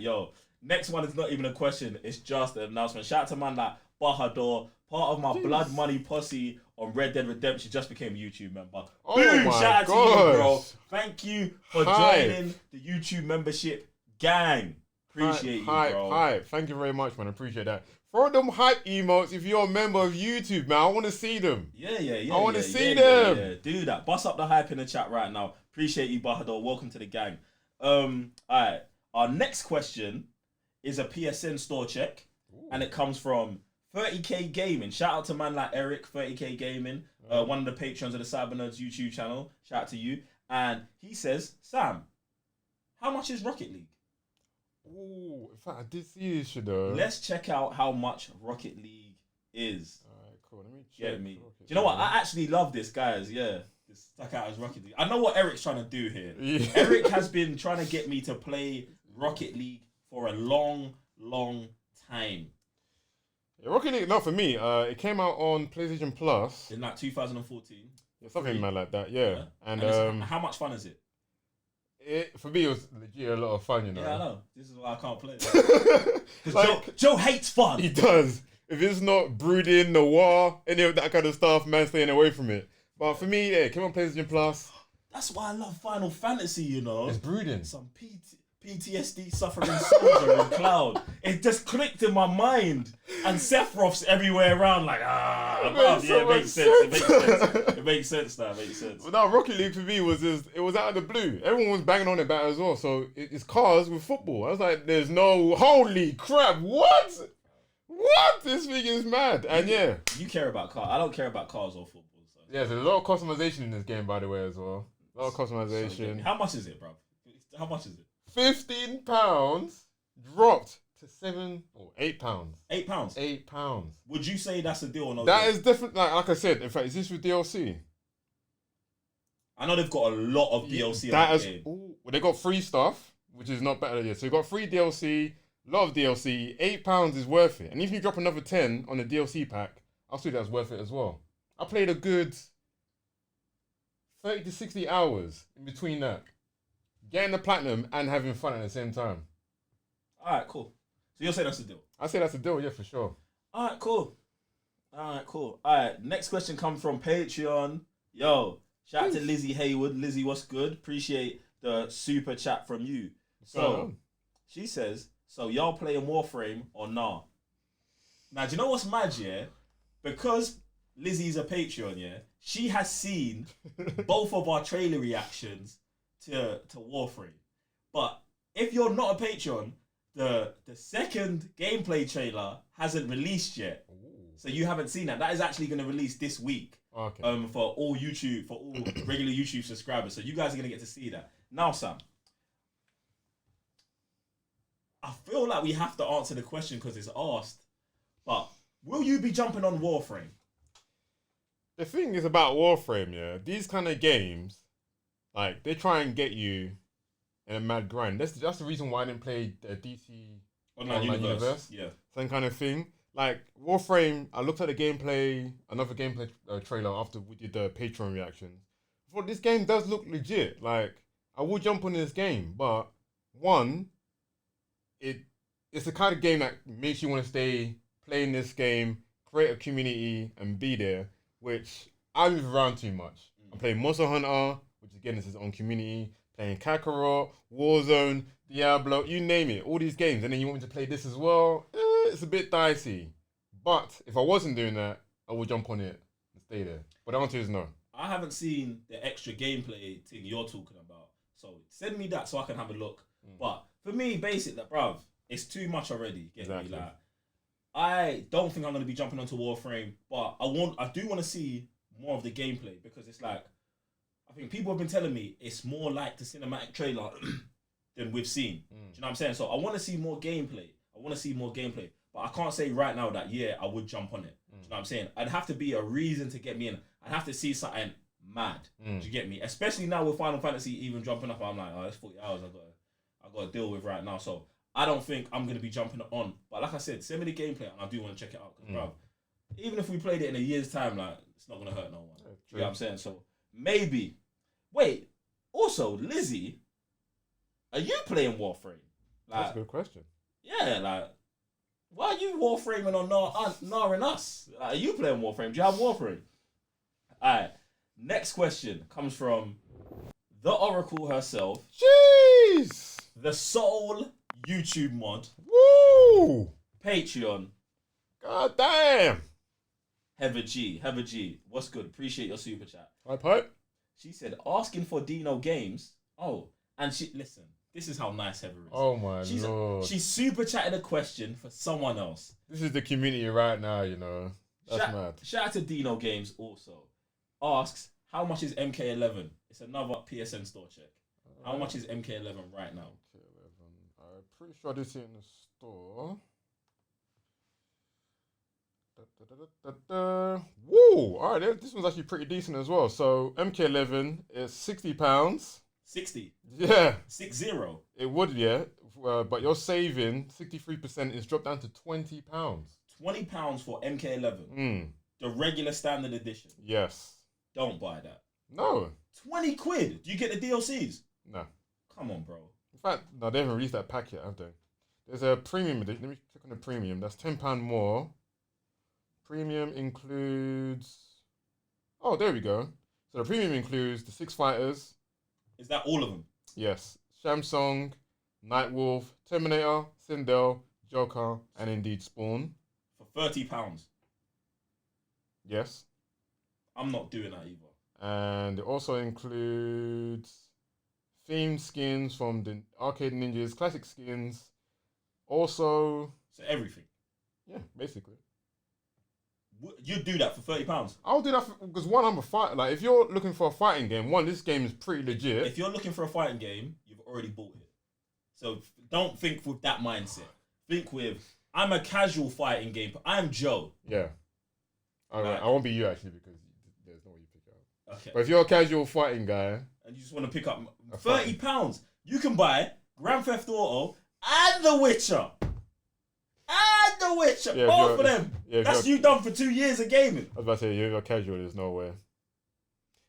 next one is not even a question, it's just an announcement. Shout out to man like Bahador, part of my Blood Money posse on Red Dead Redemption, just became a YouTube member. Oh Boom! My Shout out gosh. to you, bro. Thank you for joining the YouTube membership gang. Appreciate you, bro. Hype. Thank you very much, man. I appreciate that. Throw them hype emotes if you're a member of YouTube, man. I want to see them. Yeah. I want to see them. Yeah. Do that. Bust up the hype in the chat right now. Appreciate you, Bahador. Welcome to the gang. Alright. Our next question is a PSN store check. Ooh. And it comes from 30k Gaming. Shout out to man like Eric, 30k Gaming, one of the patrons of the Cybernerds YouTube channel. Shout out to you. And he says, Sam, how much is Rocket League? Ooh, in fact, I did see this shit though. Let's check out how much Rocket League is. Alright, cool. Let me check. Get me. Do you know what? I actually love this, guys. Yeah. This stuck out as Rocket League. I know what Eric's trying to do here. Yeah. Eric has been trying to get me to play Rocket League for a long time. Yeah, Rocket League, not for me. It came out on PlayStation Plus in like 2014. Yeah, something mad like that. Yeah. And how much fun is it? For me, it was legit a lot of fun, you know. Yeah, I know. This is why I can't play it. Because Joe hates fun. He does. If it's not brooding, noir, any of that kind of stuff, man, staying away from it. But for me, yeah, it came on PlayStation Plus. That's why I love Final Fantasy, you know. It's brooding. Some PTSD suffering soldier in Cloud. It just clicked in my mind. And Sephiroth's everywhere around like, it makes sense. It makes sense now. It makes sense. But now Rocket League for me was just, it was out of the blue. Everyone was banging on it back as well. So it's cars with football. I was like, there's no, holy crap, what? What? This thing is mad. And yeah. You care about cars. I don't care about cars or football. So. Yeah, there's a lot of customization in this game, by the way, as well. A lot of customization. How much is it, bro? How much is it? £15 dropped to £7 or £8. £8? £8. Would you say that's a deal or not? That is different. Like I said, in fact, is this with DLC? I know they've got a lot of DLC on the game. Well, they got free stuff, which is not better yet. So you got free DLC, a lot of DLC. £8 is worth it. And if you drop another 10 on the DLC pack, I'll say that's worth it as well. I played a good 30 to 60 hours in between that. Getting the platinum and having fun at the same time. Alright, cool. So you'll say that's a deal? I say that's a deal, yeah, for sure. Alright, cool. Alright, next question comes from Patreon. Yo, Shout out to Lizzie Haywood. Lizzie, what's good? Appreciate the super chat from you. So, she says, so y'all playing Warframe or nah? Now, do you know what's mad, yeah? Because Lizzie's a Patreon, yeah? She has seen both of our trailer reactions to Warframe. But if you're not a Patreon, the second gameplay trailer hasn't released yet. Ooh. So you haven't seen that. That is actually going to release this week. Okay. For all regular YouTube subscribers. So you guys are going to get to see that. Now, Sam, I feel like we have to answer the question because it's asked. But will you be jumping on Warframe? The thing is about Warframe, yeah, these kind of games, like, they try and get you in a mad grind. That's the reason why I didn't play the DC Online Universe. Yeah. Same kind of thing. Like, Warframe, I looked at the gameplay, another gameplay trailer after we did the Patreon reactions. I thought this game does look legit. Like, I will jump on this game, but one, it's the kind of game that makes you want to stay playing this game, create a community, and be there, which I move around too much. I'm playing Monster Hunter, which again is its own community, playing Kakarot, Warzone, Diablo, you name it, all these games, and then you want me to play this as well? It's a bit dicey. But if I wasn't doing that, I would jump on it and stay there. But the answer is no. I haven't seen the extra gameplay thing you're talking about, so send me that so I can have a look. But for me, basically, bruv, it's too much already. Get me? Like, I don't think I'm going to be jumping onto Warframe, but I do want to see more of the gameplay because it's like, I think people have been telling me it's more like the cinematic trailer than we've seen. Do you know what I'm saying? So I want to see more gameplay. But I can't say right now that, yeah, I would jump on it. Do you know what I'm saying? I'd have to be a reason to get me in. I'd have to see something mad. Do you get me? Especially now with Final Fantasy even jumping up, I'm like, oh, that's 40 hours I got to deal with right now. So I don't think I'm going to be jumping on. But like I said, send me the gameplay and I do want to check it out. Because, bro, even if we played it in a year's time, like, it's not going to hurt no one. You know what I'm saying? So maybe. Wait, also, Lizzie, are you playing Warframe? Like, that's a good question. Yeah, like, why are you Warframing on Nar and us? Like, are you playing Warframe? Do you have Warframe? Alright, next question comes from the Oracle herself. Jeez! The Soul YouTube mod. Woo! Patreon. God damn! Heather G. What's good? Appreciate your super chat. Pipe. She said, asking for Dino Games. Oh, and listen, this is how nice Heather is. Oh my Lord. She super chatted a question for someone else. This is the community right now, you know. That's mad. Shout out to Dino Games also. Asks, how much is MK11? It's another PSN store check. How much is MK11 right now? MK11. I'm pretty sure I did see it in the store. Woo! Alright, this one's actually pretty decent as well. So MK11 is £60. 60? Yeah. 60? It would, yeah. But you're saving 63%. It's dropped down to £20. £20 for MK11? The regular standard edition? Yes. Don't buy that. No. 20 quid? Do you get the DLCs? No. Come on, bro. In fact, no, they haven't released that pack yet, have they? There's a premium edition. Let me click on the premium. That's £10 more. Premium includes... Oh, there we go. So the premium includes the 6 fighters. Is that all of them? Yes. Samsung, Nightwolf, Terminator, Sindel, Joker, and indeed Spawn. For £30? Yes. I'm not doing that either. And it also includes themed skins from the Arcade Ninjas, classic skins. Also... So everything? Yeah, basically. You'd do that for £30? I'll do that because one, I'm a fighter. Like, if you're looking for a fighting game, one, this game is pretty legit. If you're looking for a fighting game, you've already bought it. So don't think with that mindset. Think with, I'm a casual fighting game. I'm Joe. Yeah. Like, I won't be you actually because there's no way you pick it up. Okay. But if you're a casual fighting guy and you just want to pick up £30, you can buy Grand Theft Auto and The Witcher. And The Witcher. Yeah, both of them. Yeah, that's you done for 2 years of gaming. I was about to say, you're casual, there's no way.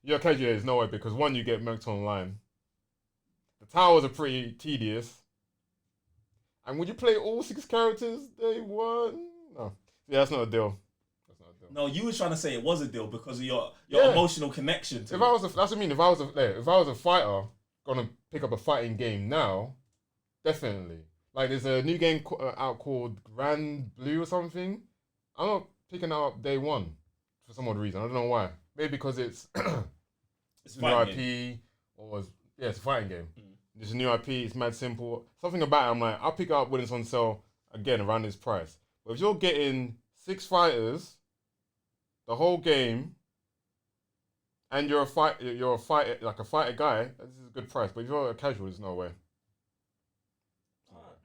You're casual, there's no way because one, you get murked online. The towers are pretty tedious. And would you play all 6 characters day one? No. Yeah, that's not a deal. deal. No, you were trying to say it was a deal because of your Yeah. emotional connection to If it. I was that's what I mean. If I was a fighter, gonna pick up a fighting game now, definitely. Like there's a new game out called Grand Blue or something. I'm not picking that up day one for some odd reason. I don't know why. Maybe because it's It's a a new fighting IP or it's a fighting game. Mm. There's a new IP. It's mad simple. Something about it, I'm like, I'll pick it up when it's on sale again around this price. But if you're getting 6 fighters, the whole game, and you're a fighter like a fighter guy, this is a good price. But if you're a casual, there's no way. Alright.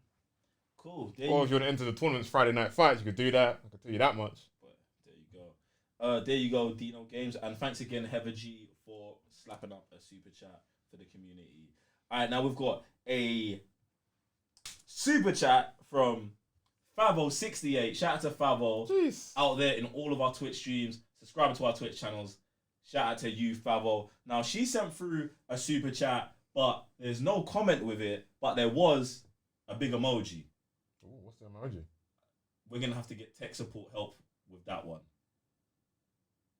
Cool. Or if you want to enter the tournaments Friday night fights, you could do that. I can tell you that much. But there you go. There you go, Dino Games, and thanks again, Heather G, for slapping up a super chat for the community. All right, now we've got a super chat from Favo68. Shout out to Favo. Jeez. Out there in all of our Twitch streams, subscribing to our Twitch channels. Shout out to you, Favo. Now, she sent through a super chat, but there's no comment with it, but there was a big emoji. Ooh, what's the emoji? We're going to have to get tech support help with that one.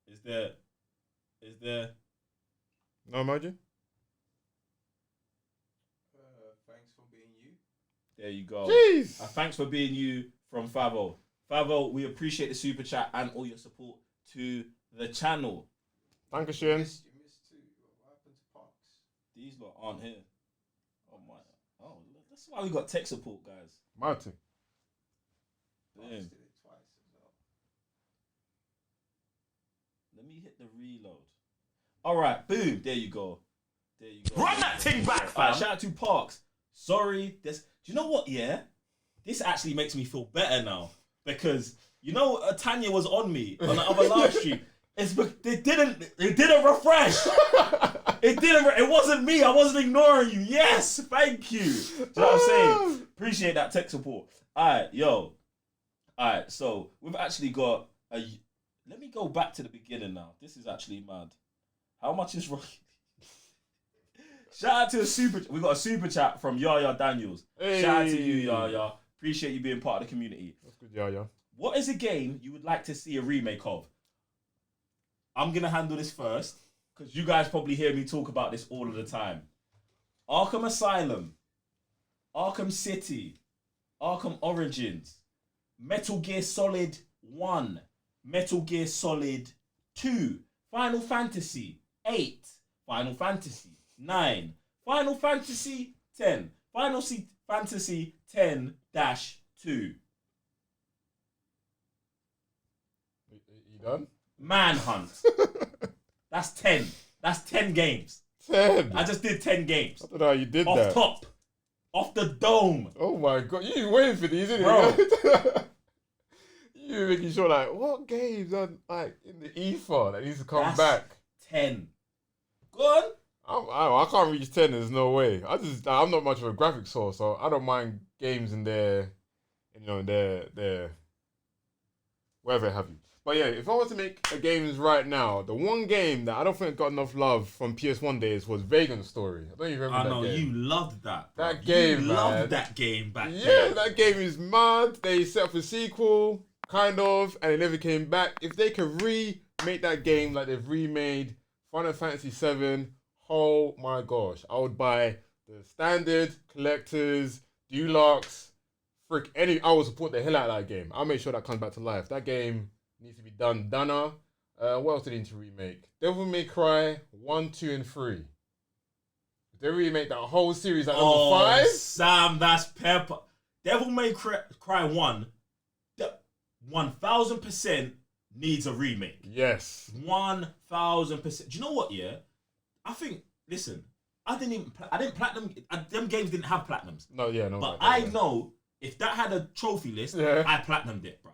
Is there... No emoji? Thanks for being you. There you go. Jeez. Thanks for being you from Favo. Favo, we appreciate the super chat and all your support to the channel. Dankeschön. You missed too. What happened to Parks? These lot aren't here. Oh my. Oh, that's why we got tech support, guys. Martin. Damn. Parks did it twice as well. Let me hit the reload. All right, boom. There you go. There you go. Run that thing back, fam. Shout out to Parks. Sorry. Do you know what? Yeah, this actually makes me feel better now because you know Tanya was on me on the other live stream. It didn't refresh. It wasn't me. I wasn't ignoring you. Yes, thank you. Do you know what I'm saying? Appreciate that tech support. All right, yo. All right, so we've actually got a. Let me go back to the beginning now. This is actually mad. How much is Rocky? Shout out to a super. We got a super chat from Yaya Daniels. Hey. Shout out to you, Yaya. Appreciate you being part of the community. That's good, yeah. What is a game you would like to see a remake of? I'm gonna handle this first because you guys probably hear me talk about this all of the time. Arkham Asylum, Arkham City, Arkham Origins, Metal Gear Solid 1, Metal Gear Solid 2, Final Fantasy 8, Final Fantasy 9, Final Fantasy 10, Final Fantasy 10-2. You done? Manhunt. That's 10. That's 10 games. 10. I just did 10 games. I don't know how you did Off that. top. Off the dome. Oh my god, you waiting for these, isn't Bro. it? You making sure like what games are like in the ether that needs to come That's back. 10. Go on. I can't reach 10. There's no way. I'm not much of a graphics source, so I don't mind games in their, their wherever have you. But yeah, if I was to make a games right now, the one game that I don't think got enough love from PS1 days was Vagrant Story. I don't even remember I know, that game. you loved that. Bro. That game, you man. loved that game back Yeah, then. that game is mad. They set up a sequel, kind of, and it never came back. If they could remake that game like they've remade Final Fantasy VII, oh my gosh, I would buy the standard, collectors, deluxe, I would support the hell out of that game. I'll make sure that comes back to life. That game needs to be done. What else do they need to remake? Devil May Cry 1, 2, and 3. If they remake that whole series at number 5. Sam, that's pepper. Devil May Cry 1, 1000% needs a remake. Yes. 1000%. Do you know what, yeah? I think, listen, I didn't platinum, them games didn't have platinums. No, yeah, no. But I know if that had a trophy list, Yeah. I platinumed it, bro.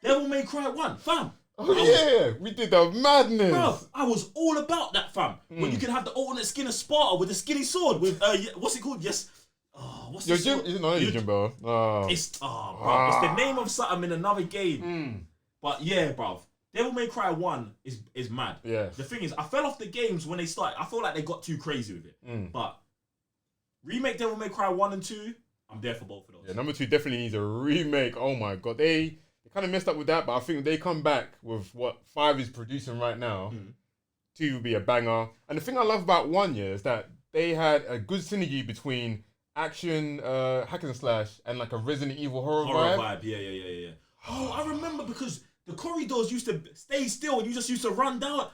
Devil May Cry 1, fam. Oh yeah, we did the madness. Bro, I was all about that, fam. When you could have the alternate skin of Sparta with the skinny sword with what's it called? Yes. Oh, what's Your the Jim, sword? you know, your Jimbo. Oh. It's it's the name of something in another game. But yeah, bro. Devil May Cry 1 is mad. Yeah. The thing is, I fell off the games when they started. I feel like they got too crazy with it. But remake Devil May Cry 1 and 2, I'm there for both of those. Yeah, number 2 definitely needs a remake. Oh my god, they kind of messed up with that, but I think they come back with what 5 is producing right now. 2 would be a banger. And the thing I love about 1 year is that they had a good synergy between action, hack and slash, and like a Resident Evil horror vibe. Yeah. Oh, I remember because the corridors used to stay still and you just used to run down.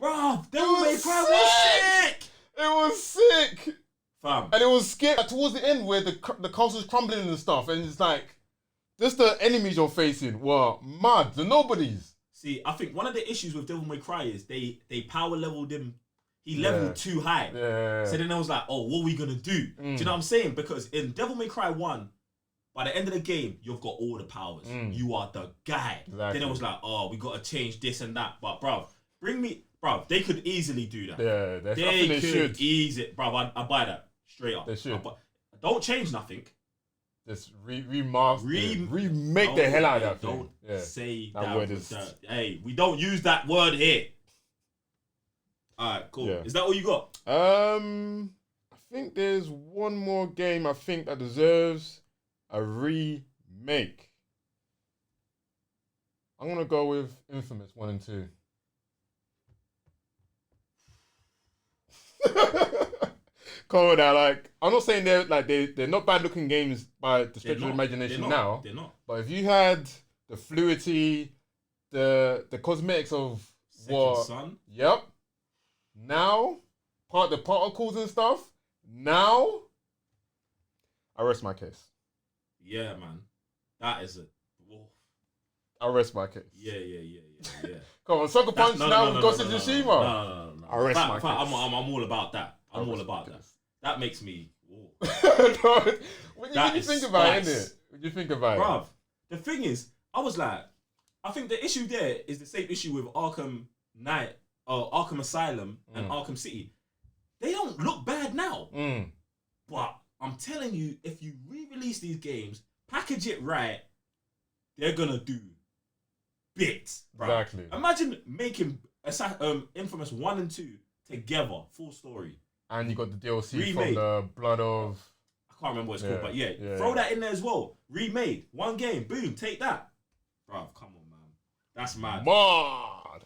Bruv, Devil May Cry was sick! It was sick! Fam. And it was scary towards the end where the castle's crumbling and stuff, and it's like, just the enemies you're facing were mad, the nobodies. See, I think one of the issues with Devil May Cry is they power leveled him. He leveled too high. Yeah. So then I was like, oh, what are we going to do? Do you know what I'm saying? Because in Devil May Cry 1, by the end of the game, you've got all the powers. You are the guy. Exactly. Then it was like, oh, we got to change this and that. But, bruv, they could easily do that. Yeah, they should. easily, bruv, I buy that straight up. They should. Don't change nothing. Just remake the hell out of that thing. Don't say that word is... Hey, we don't use that word here. Alright, cool. Yeah. Is that all you got? I think there's one more game I think that deserves a remake. I'm gonna go with Infamous 1 and 2. Come on now, like I'm not saying they're not bad looking games by the stretch of imagination now. They're not. But if you had the fluidity, the cosmetics of Second Son. Yep. Now, the particles and stuff. Now, I rest my case. Yeah, man. That is it. I rest my case. Yeah. Come on, Sucker Punch now with Ghost of Tsushima. No. I rest my case. I'm all about that. I'm all about that. That makes me. When you think about it, innit? When you think about it. Bruv, the thing is, I was like, I think the issue there is the same issue with Arkham Knight, or Arkham Asylum and Arkham City. They don't look bad now. But I'm telling you, if you re-release these games, package it right, they're gonna do bits. Bruv. Exactly. Imagine making Infamous 1 and 2 together, full story. And you got the DLC Remade. from the Blood of... I can't remember what it's called, but yeah, throw that in there as well. Remade. One game. Boom. Take that. Bruv, come on, man. That's mad.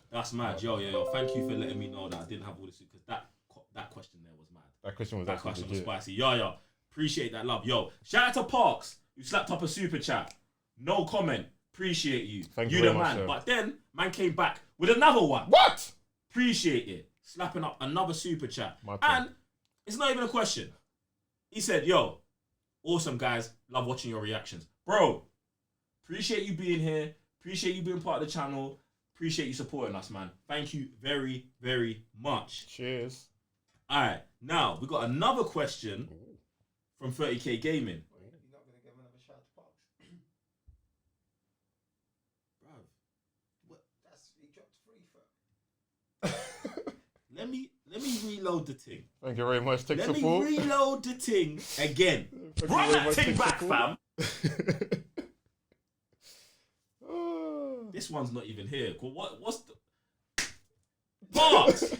That's mad. Yo. Thank you for letting me know that I didn't have all this, because that question there was mad. That question was spicy. Yo. Appreciate that love. Yo. Shout out to Parks, who slapped up a super chat. No comment. Appreciate you. Thank you very the much, man. sir. But then, man came back with another one. What? Appreciate it. Slapping up another super chat. And it's not even a question. He said, yo, awesome guys, love watching your reactions. Bro, appreciate you being here. Appreciate you being part of the channel. Appreciate you supporting us, man. Thank you very, very much. Cheers. Alright, now we got another question from 30k Gaming. You're not going to give another shout to Pops. Bro, He dropped 3 for. let me reload the thing. Thank you very much. Let me reload the thing again. Run that thing back, fam. This one's not even here. What's the... Parks!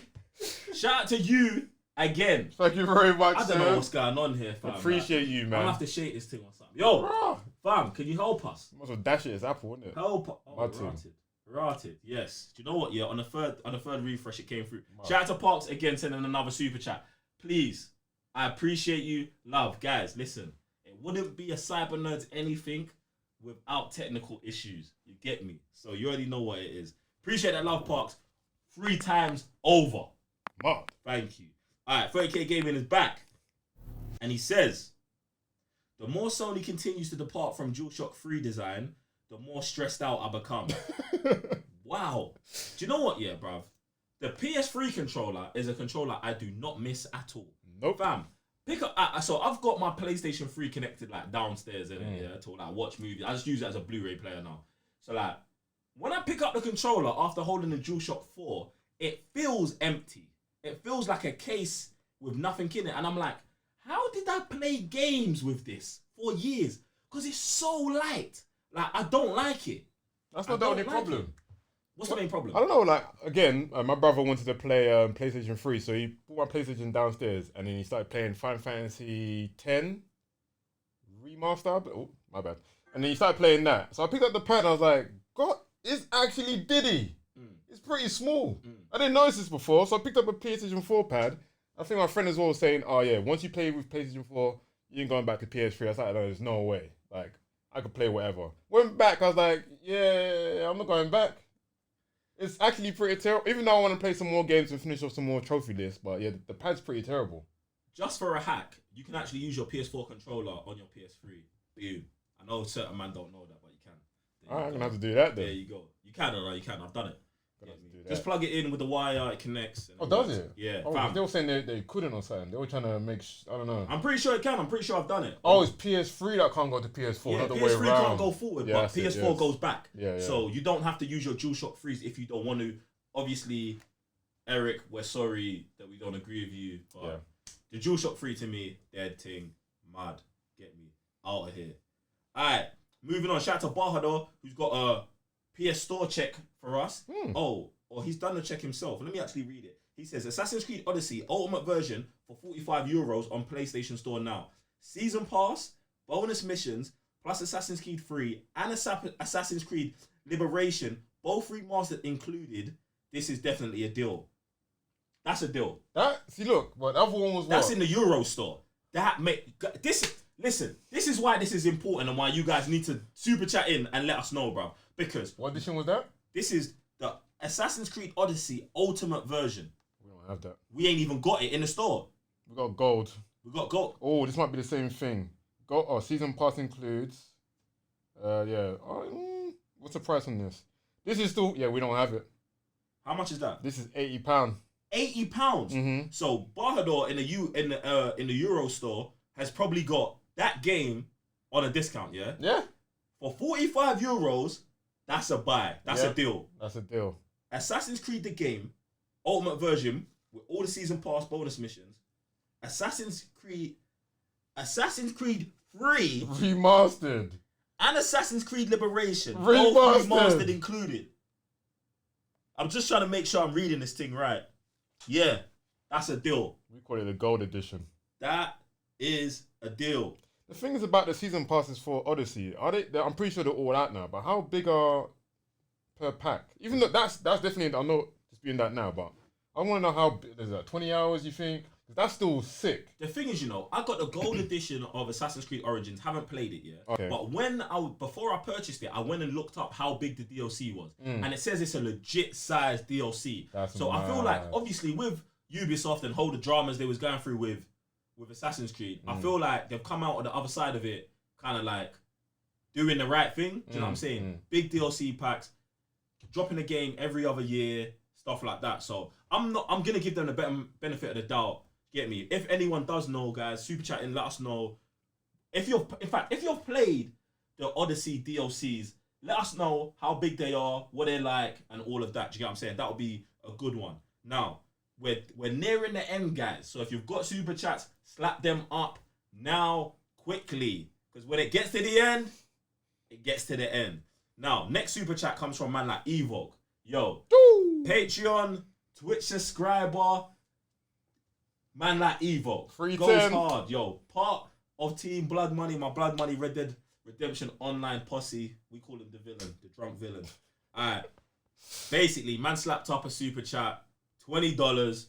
Shout out to you again. Thank you very much, I don't know what's going on here, fam. Appreciate you, man. I'm going to have to shake this thing or something. Yo, fam, can you help us? Might as well dash it as Apple, wouldn't it? Help. Oh, Rotted. Yes. Do you know what? Yeah, on the third refresh, it came through. Shout out to Parks again, sending another super chat. Please, I appreciate you. Love, guys. Listen, it wouldn't be a Cyber Nerds anything without technical issues. You get me? So you already know what it is. Appreciate that, love, Parks. 3 times over. Mad. Thank you. All right, 30k Gaming is back, and he says, the more Sony continues to depart from DualShock 3 design, the more stressed out I become. Wow. Do you know what, yeah, bruv? The PS3 controller is a controller I do not miss at all. Nope. Fam, pick up. So I've got my PlayStation 3 connected like downstairs in it, yeah, to like watch movies. I just use it as a Blu-ray player now. So like, when I pick up the controller after holding the DualShock 4, it feels empty. It feels like a case with nothing in it, and I'm like, how did I play games with this for years? Because it's so light. Like, I don't like it. That's not the only problem. What's the main problem? I don't know, like, again, my brother wanted to play PlayStation 3, so he brought my PlayStation downstairs, and then he started playing Final Fantasy X Remaster. Oh, my bad. And then you start playing that. So I picked up the pad and I was like, God, it's actually Diddy. It's pretty small. I didn't notice this before, so I picked up a PlayStation 4 pad. I think my friend as well was saying, oh yeah, once you play with PlayStation 4, you ain't going back to PS3. I was like, no, there's no way. Like, I could play whatever. Went back, I was like, yeah, I'm not going back. It's actually pretty terrible. Even though I want to play some more games and finish off some more trophy lists, but yeah, the pad's pretty terrible. Just for a hack, you can actually use your PS4 controller on your PS3. Boom. I know certain man don't know that, but you can. Alright, I'm going to have to do that then. There you go. You can, alright, you can. I've done it. Do Just plug it in with the wire, it connects. Oh, does it? Yeah. Oh, they were saying they couldn't or something. They were trying to make, I don't know. I'm pretty sure it can. I'm pretty sure I've done it. Oh, it's PS3 that can't go to PS4, yeah, not the PS3 way around. can't go forward, Yeah, but PS4 goes back. Yeah. So you don't have to use your DualShock 3s if you don't want to. Obviously, Eric, we're sorry that we don't agree with you, but the DualShock 3 to me, dead ting, mad. Get me out of here. Alright, moving on. Shout out to Bahador, who's got a PS Store check for us. Oh, or he's done the check himself. Let me actually read it. He says, Assassin's Creed Odyssey Ultimate Version for €45 on PlayStation Store now. Season Pass, bonus missions, plus Assassin's Creed 3 and Assassin's Creed Liberation, both remastered included. This is definitely a deal. That's a deal. See, look, but the other one was That's what? in the Euro Store. Listen, this is why this is important and why you guys need to super chat in and let us know, bro. Because What edition was that? this is the Assassin's Creed Odyssey Ultimate Version. We don't have that. We ain't even got it in the store. We got gold. We got gold. Oh, this might be the same thing. Season pass includes. What's the price on this? This is still, we don't have it. How much is that? This is £80. £80. Mm-hmm. So Bahador in the Euro Store has probably got that game on a discount. Yeah. Yeah. For €45, that's a buy. That's a deal. That's a deal. Assassin's Creed the game, Ultimate Version with all the season pass bonus missions. Assassin's Creed 3 Remastered. and Assassin's Creed Liberation, Remastered. both remastered included. I'm just trying to make sure I'm reading this thing right. Yeah, that's a deal. We call it the gold edition. That is a deal. The thing is about the season passes for Odyssey, I'm pretty sure they're all out now, but how big are per pack? Even though that's definitely, I'm not disputing that now, but I want to know how big is that, 20 hours you think? 'Cause that's still sick. The thing is, I got the gold edition of Assassin's Creed Origins. Haven't played it yet. Okay. But before I purchased it, I went and looked up how big the DLC was, and it says it's a legit sized DLC. So I feel like, obviously, with Ubisoft and all the dramas they was going through with Assassin's Creed, I feel like they've come out on the other side of it, kind of like doing the right thing. Do you know what I'm saying? Big DLC packs, dropping a game every other year, stuff like that. So I'm gonna give them the benefit of the doubt. Get me? If anyone does know, guys, super chat in, let us know. If you've played the Odyssey DLCs, let us know how big they are, what they're like, and all of that. Do you get what I'm saying? That would be a good one. Now, we're nearing the end, guys. So if you've got super chats, slap them up now, quickly. Because when it gets to the end, it gets to the end. Now, next super chat comes from man like Evoke. Yo, Patreon, Twitch subscriber, man like Evo. Goes hard. Yo, part of Team Blood Money, my Blood Money Red Dead Redemption online posse. We call him the villain, the drunk villain. Alright. Basically, man slapped up a super chat. $20.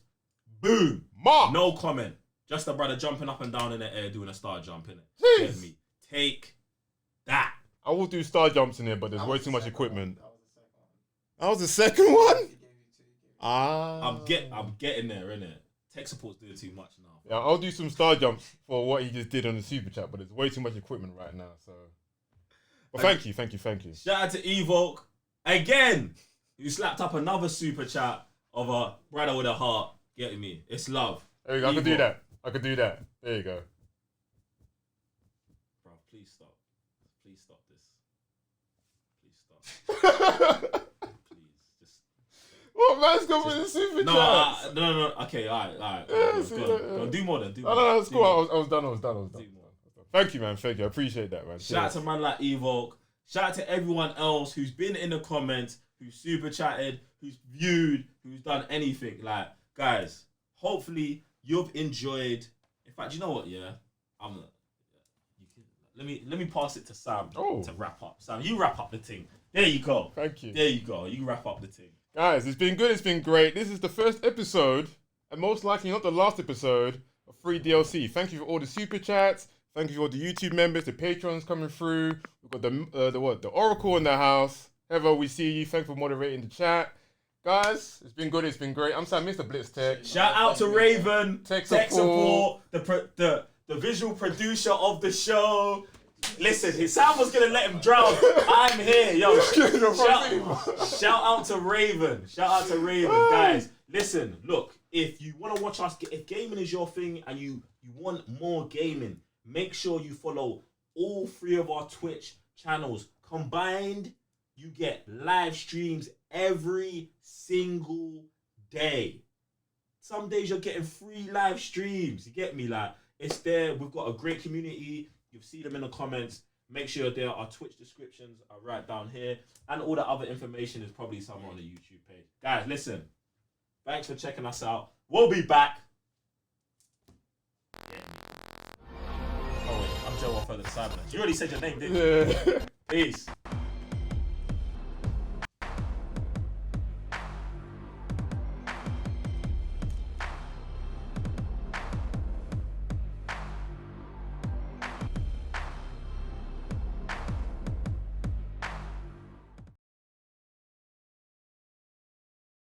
Boom. No comment. Just a brother jumping up and down in the air doing a star jump in it. Get me. Take that. I will do star jumps in here, but there's way too much equipment. That was the second one? I'm getting there, innit? Tech support's doing too much now. Yeah, I'll do some star jumps for what he just did on the super chat, but there's way too much equipment right now, so. But thank you. Shout out to Evoke again, who slapped up another super chat of a brother with a heart. Getting me? It's love. There you go. I could do that. There you go. Bro, please stop. Please stop this. Please stop. What man's going with the super chat? No. Okay, alright. Go. Do more then. No, it's cool. I was done. Thank you, man. Thank you. I appreciate that, man. Shout out to man like Evoke. Shout out to everyone else who's been in the comments, who's super chatted, who's viewed, who's done anything. Like, guys, hopefully you've enjoyed. In fact, you know what? Yeah, let me pass it to Sam Oh. to wrap up. Sam, you wrap up the thing. There you go. Thank you. There you go. You wrap up the thing. Guys, it's been good. It's been great. This is the first episode, and most likely not the last episode, of free DLC. Thank you for all the super chats. Thank you for all the YouTube members, the patrons coming through. We've got the Oracle in the house. Heather, we see you. Thank you for moderating the chat. Guys, it's been good. It's been great. I'm Sam, Mr. Blitz Tech. Shout out to Raven, Tech support, the visual producer of the show. Listen, Sam was gonna let him drown. I'm here, yo. Shout out to Raven. Shout out to Raven, guys. Listen, look, if you want to watch us, if gaming is your thing and you want more gaming, make sure you follow all 3 of our Twitch channels. Combined, you get live streams every single day. Some days you're getting free live streams. You get me? Like, it's there. We've got a great community. You'll see them in the comments. Make sure there. Our Twitch descriptions are right down here. And all the other information is probably somewhere on the YouTube page. Guys, listen. Thanks for checking us out. We'll be back. Yeah. Oh, wait. I'm Joe off further side. You already said your name, didn't you? Yeah. Peace.